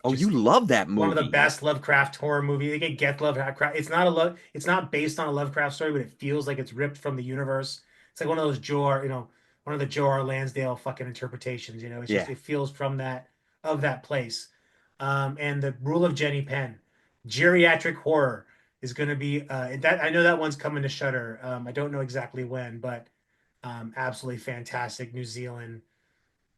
Oh, you just love that one of the movie. best Lovecraft horror movies. They get Lovecraft. It's not a love. It's not based on a Lovecraft story, but it feels like it's ripped from the universe. It's like one of those one of the Joe R. Lansdale fucking interpretations. You know, it's just Yeah. it feels from that place. And the Rule of Jenny Penn, geriatric horror is going to be that. I know that one's coming to Shutter. I don't know exactly when, but absolutely fantastic. New Zealand,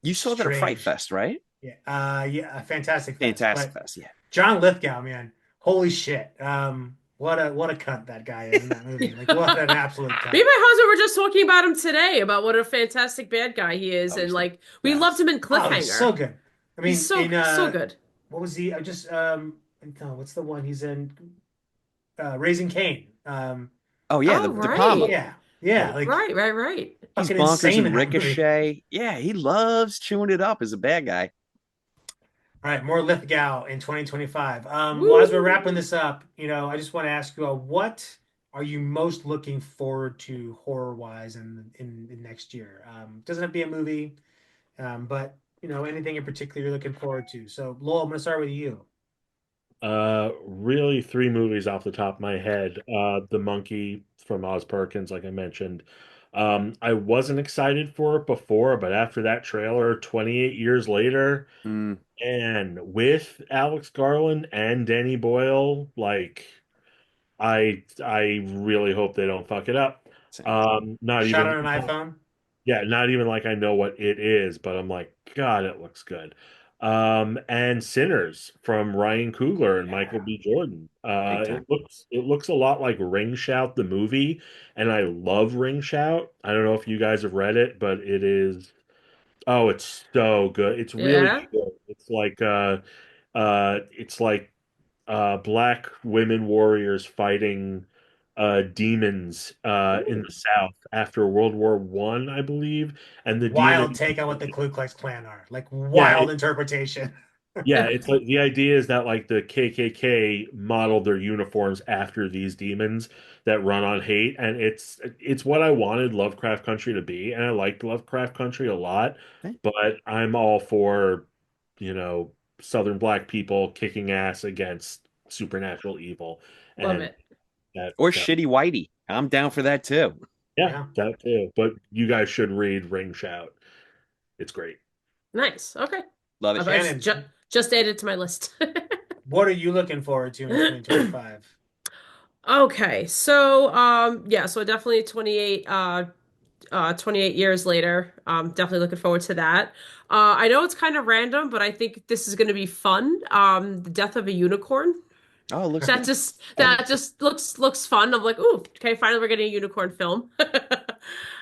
You saw that at Fright strange. Fest, right? Yeah, yeah, a fantastic fest. Fantastic But Fest, yeah. John Lithgow, man, holy shit. What a cunt that guy is in that movie. Like what an absolute Me and cunt. my husband were just talking about him today, about what a fantastic bad guy he is, Oh, and he's the like we loved best. him in Oh, he's so Cliffhanger. good. I He's mean, so in so good. what was he? I just no, what's the one he's in? Raising Cain. Oh yeah, Oh, the comma. right. Yeah, yeah, like Right. He's fucking bonkers insane in in that movie. Ricochet. Yeah, he loves chewing it up as a bad guy. All right, more Lithgow in 2025. Well, as we're wrapping Woo! this up, you know, I just want to ask you, what are you most looking forward to horror wise in next year? Doesn't have to be a movie, but you know, anything in particular you're looking forward to. So, Lowell, I'm going to start with you. Really three movies off the top of my head. The Monkey from Oz Perkins, like I mentioned. I wasn't excited for it before, but after that trailer, 28 years later, Mm, and with Alex Garland and Danny Boyle, like I really hope they don't fuck it up. same. Not Shot even on an iPhone. yeah, not even like I know what it is, but I'm like, God, it looks good. And Sinners from Ryan Coogler and Michael Yeah, B. Jordan. big time. It looks a lot like Ring Shout the movie, and I love Ring Shout. I don't know if you guys have read it, but it is it's so good. It's really Yeah. good. It's like black women warriors fighting demons in Ooh. the South after World War I, I believe. And the Wild demons, take on what the Ku Klux Klan are. Like yeah, wild interpretation. yeah, it's like the idea is that like the KKK modeled their uniforms after these demons that run on hate, and it's what I wanted Lovecraft Country to be, and I liked Lovecraft Country a lot, Eh, but I'm all for, you know, Southern black people kicking ass against supernatural evil, Love and it. Or that Shitty Whitey. I'm down for that too. yeah, Yeah. that too. But you guys should read Ring Shout. It's great. Nice. Okay. Love it. I've Shannon, just added to my list. what are you looking forward to in 2025? Okay, so yeah, so definitely 28 years later. Definitely looking forward to that. I know it's kind of random, but I think this is going to be fun. The Death of a Unicorn. Oh, it looks That good. just that just looks fun. I'm like, ooh, okay, finally we're getting a unicorn film.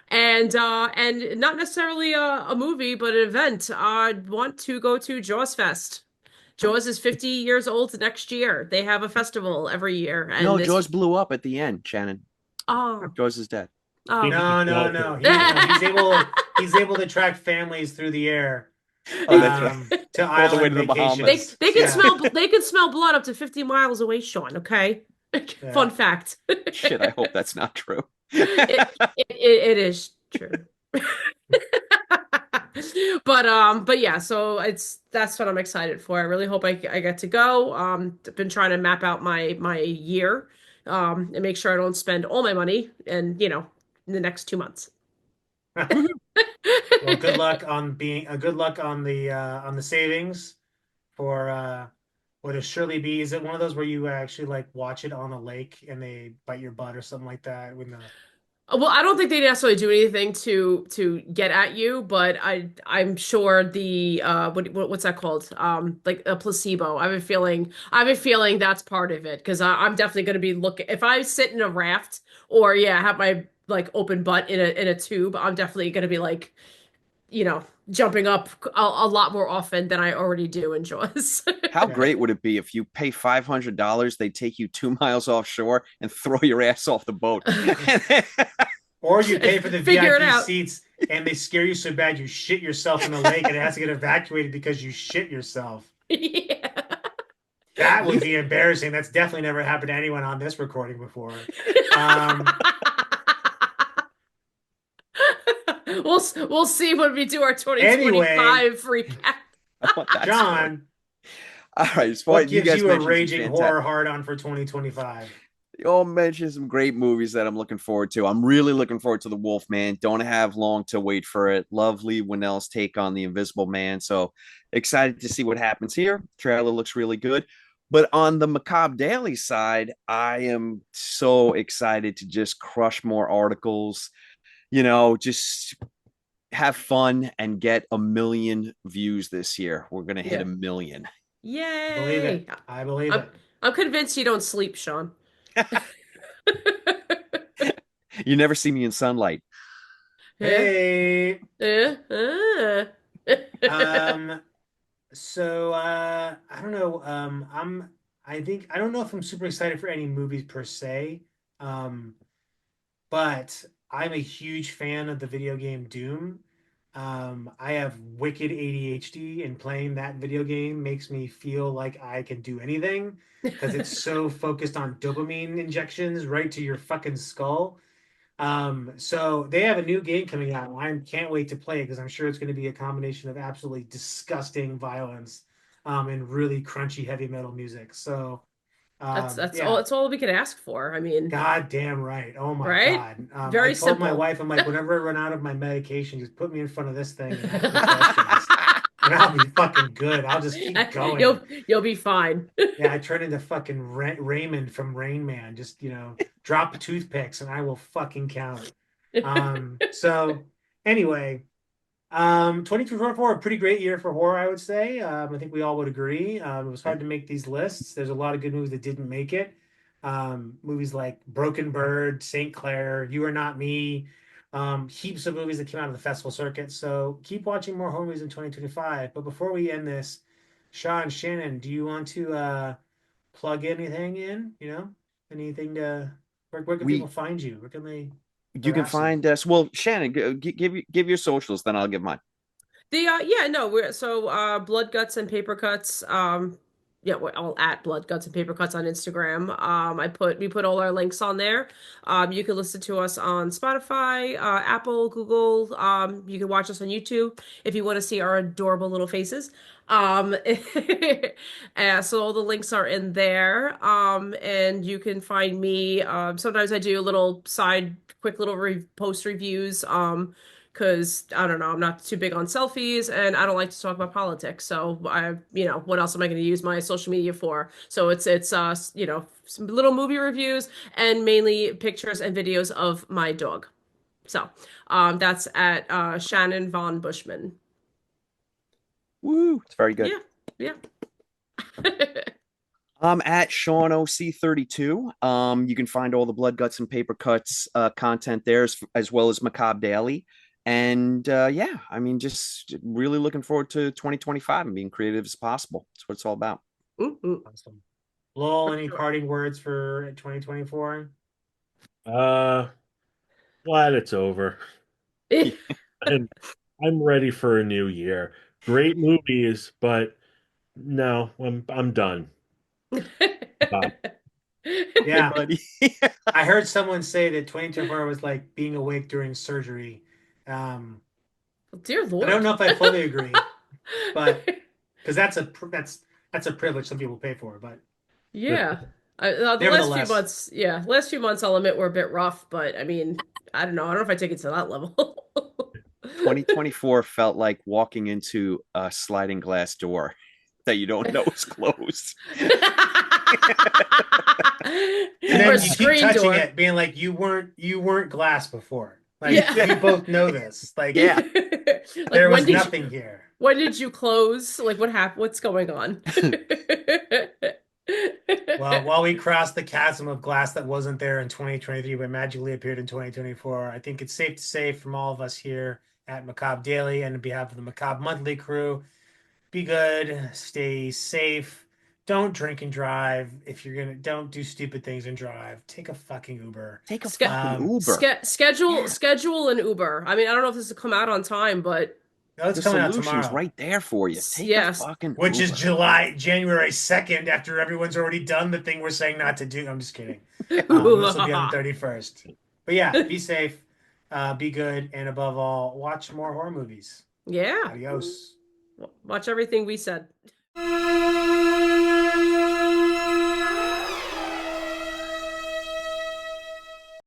And not necessarily a movie, but an event. I want to go to Jaws Fest. Jaws is 50 years old next year. They have a festival every year, No, and Jaws this blew up at the end, Shannon. oh Jaws is dead. oh Speaking of No, no, Jaws, no. He's able to track families through the air Oh, that's right. to All the way island to the they Bahamas. vacations. they can Yeah, smell blood up to 50 miles away, Sean, okay? yeah. Fun fact. Shit, I hope that's not true. It is true. But yeah, so that's what I'm excited for. I really hope I get to go. I've been trying to map out my year and make sure I don't spend all my money and in the next 2 months. Well, good luck on being good luck on the savings for what it surely be. Is it one of those where you actually like watch it on a lake and they bite your butt or something like that when the Well, I don't think they necessarily do anything to get at you, but I'm sure the what's that called? Like a placebo. I have a feeling that's part of it because I'm definitely going to be looking if I sit in a raft or yeah, have my like open butt in a tube, I'm definitely going to be like, jumping up a lot more often than I already do in Jaws. How yeah. great would it be if you pay $500, they take you 2 miles offshore and throw your ass off the boat? Or you pay for the Figure it VIP out. seats and they scare you so bad you shit yourself in the lake and it has to get evacuated because you shit yourself. Yeah. That would be embarrassing. That's definitely never happened to anyone on this recording before. Um, We'll see when we do our anyway, 2025 recap. I want that story. John, All right, as far what as you gives guys you a mentioned some raging fantastic, horror hard on for 2025? you all mentioned some great movies that I'm looking forward to. I'm really looking forward to The Wolf Man. Don't have long to wait for it. Lovely Winnell's take on The Invisible Man. So excited to see what happens here. Trailer looks really good. But on the Macabre Daily side, I am so excited to just crush more articles, just have fun and get a million views this year. We're going to hit Yeah. a million. Believe Yay. it. I believe I'm it. I'm convinced you don't sleep, Sean. You never see me in sunlight. Yeah. Hey. Yeah. Um, I don't know. I don't know if I'm super excited for any movies per se. Um, but I'm a huge fan of the video game Doom. I have wicked ADHD, and playing that video game makes me feel like I can do anything because it's so focused on dopamine injections right to your fucking skull. So they have a new game coming out. And I can't wait to play it because I'm sure it's going to be a combination of absolutely disgusting violence, and really crunchy heavy metal music. So, That's all yeah. that's all we could ask for. I mean, God damn right. Oh my right? God. I Very told my simple. wife, I'm like, whenever I run out of my medication, just put me in front of this thing and ask me questions, and I'll be fucking good. I'll just keep You'll going. you'll be fine. Yeah, I turn into fucking Raymond from Rain Man. Just, drop toothpicks and I will fucking count. So anyway, 2024, a pretty great year for horror, I would say. I think we all would agree. It was hard to make these lists. There's a lot of good movies that didn't make it. Movies like Broken Bird, St. Clair, You Are Not Me, heaps of movies that came out of the festival circuit. So keep watching more horror movies in 2025. But before we end this, Sean, Shannon, do you want to plug anything in? Anything to where can people we find you? Where can they You can harass you? find us. Well, Shannon, give your socials, then I'll give mine. The yeah, no, we're so Blood Guts and Paper Cuts. yeah, we're all at Blood, Guts, and Paper Cuts on Instagram. We put all our links on there. You can listen to us on Spotify, Apple, Google. You can watch us on YouTube if you want to see our adorable little faces. Um, so all the links are in there. And you can find me. Sometimes I do a little quick little post reviews. Because I don't know, I'm not too big on selfies and I don't like to talk about politics. So what else am I going to use my social media for? So it's some little movie reviews and mainly pictures and videos of my dog. So, that's at Shannon von Bushman. Woo, it's very good. Yeah, yeah. I'm at Sean OC32. You can find all the Blood, Guts, and Paper Cuts content there, as well as Macabre Daily. And yeah, I mean, just really looking forward to 2025 and being creative as possible. That's what it's all about. Awesome. Lowell, For any sure. parting words for 2024? Glad it's over. I'm I'm ready for a new year. Great movies, but no, I'm done. Bye. Yeah, Buddy. I heard someone say that 2024 was like being awake during surgery. Um, Dear I don't Lord. know if I fully agree, but because that's a privilege some people pay for. But Yeah. The nevertheless, last few months I'll admit were a bit rough, but I mean, I don't know. I don't know if I take it to that level. 2024 felt like walking into a sliding glass door that you don't know is closed. and Or a then you keep screen touching door. it, being like you weren't glass before. Like Yeah. we both know this. Like Yeah. there Like was nothing here. when did you close? Like what happened? What's going on? Well, while we crossed the chasm of glass that wasn't there in 2023 but magically appeared in 2024, I think it's safe to say from all of us here at Macabre Daily and on behalf of the Macabre Monthly crew, be good, stay safe, don't drink and drive. If you're gonna, don't do stupid things and drive. Take a fucking Uber. Take a Ske fucking Uber. schedule Yeah. schedule an Uber. I mean, I don't know if this will come out on time, but No, it's The coming out solution's tomorrow, right there for you. Take a yes. fucking which is Uber. January 2nd, after everyone's already done the thing we're saying not to do. I'm just kidding. This will be on the 31st. But yeah, be safe, be good, and above all, watch more horror movies. Yeah. Adios. Watch everything we said.